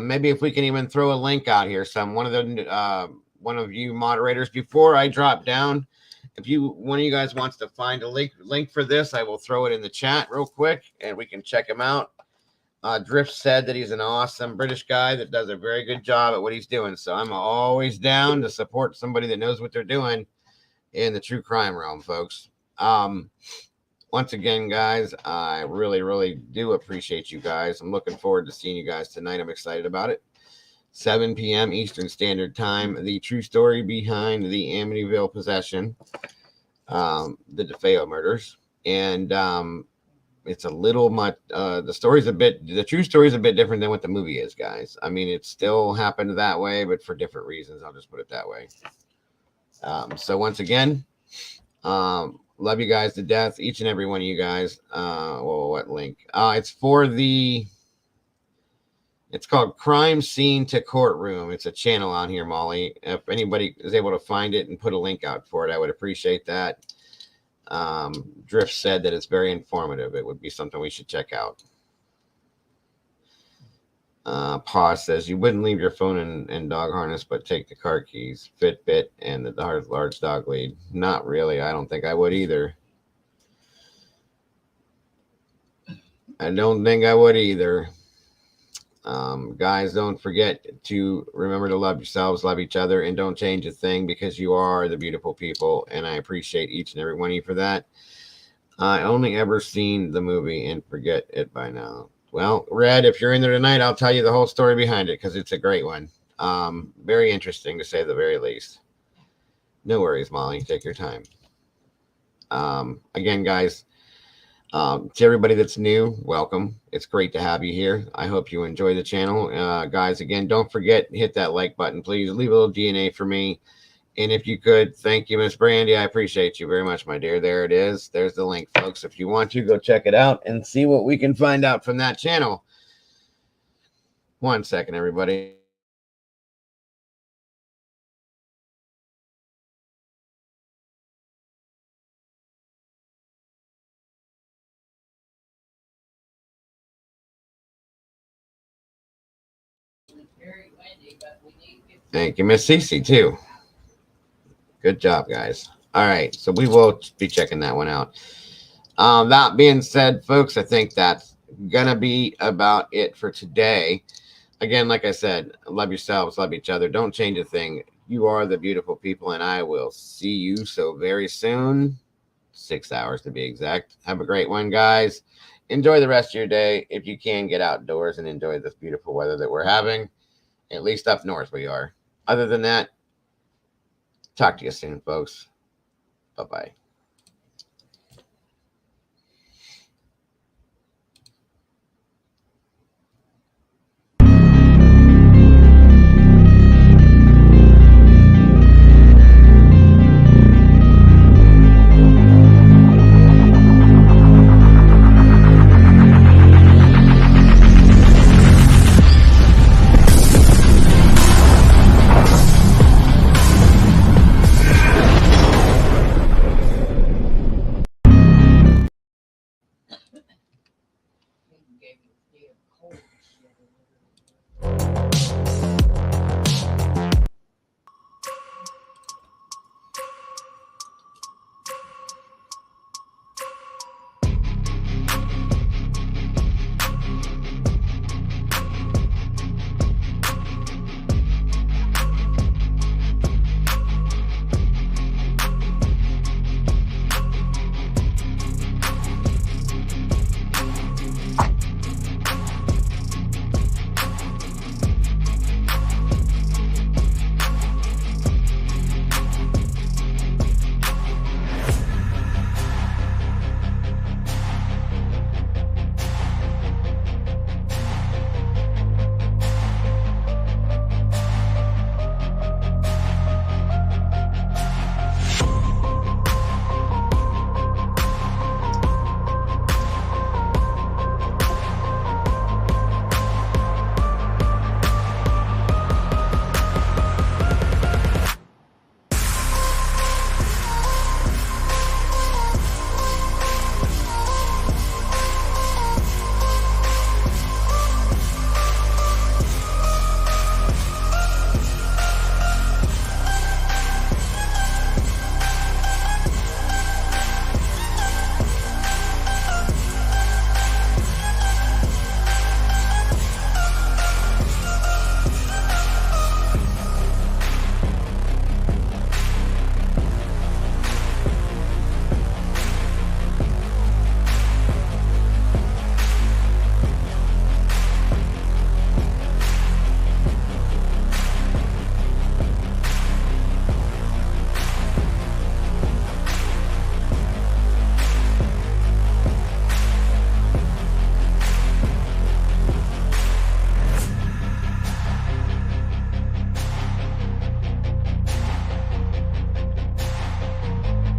Maybe if we can even throw a link out here, one of you moderators, before I drop down. If one of you guys wants to find a link for this, I will throw it in the chat real quick, and we can check him out. Drift said that he's an awesome British guy that does a very good job at what he's doing. So I'm always down to support somebody that knows what they're doing in the true crime realm, folks. Once again, guys, I really, really do appreciate you guys. I'm looking forward to seeing you guys tonight. I'm excited about it. 7 p.m. Eastern Standard Time, the true story behind the Amityville possession, the DeFeo murders. And it's a little much, the true story is a bit different than what the movie is, guys. I mean, it still happened that way, but for different reasons. I'll just put it that way. So once again, love you guys to death, each and every one of you guys. What link? It's called Crime Scene to Courtroom. It's a channel on here, Molly. If anybody is able to find it and put a link out for it, I would appreciate that. Drift said that it's very informative. It would be something we should check out. Paw says you wouldn't leave your phone in dog harness, but take the car keys, Fitbit, and the large dog lead. Not really. I don't think I would either. I don't think I would either. Guys, don't forget to remember to love yourselves, love each other, and don't change a thing, because you are the beautiful people, and I appreciate each and every one of you for that. I only ever seen the movie and forget it by now. Well, Red, if you're in there tonight, I'll tell you the whole story behind it, because it's a great one. Very interesting, to say the very least. No worries, Molly. Take your time. Again, guys, to everybody that's new, welcome. It's great to have you here. I hope you enjoy the channel. Guys, again, don't forget, hit that like button, please. Leave a little DNA for me. And if you could, thank you, Miss Brandy. I appreciate you very much, my dear. There it is. There's the link, folks. If you want to, go check it out and see what we can find out from that channel. 1 second, everybody. Thank you, Miss Cece, too. Good job, guys. All right, so we will be checking that one out. That being said, folks, I think that's gonna be about it for today. Again, like I said, love yourselves, love each other. Don't change a thing. You are the beautiful people, and I will see you so very soon. 6 hours to be exact. Have a great one, guys. Enjoy the rest of your day. If you can, get outdoors and enjoy this beautiful weather that we're having. At least up north we are. Other than that, talk to you soon, folks. Bye-bye. gave me a cold shit or whatever.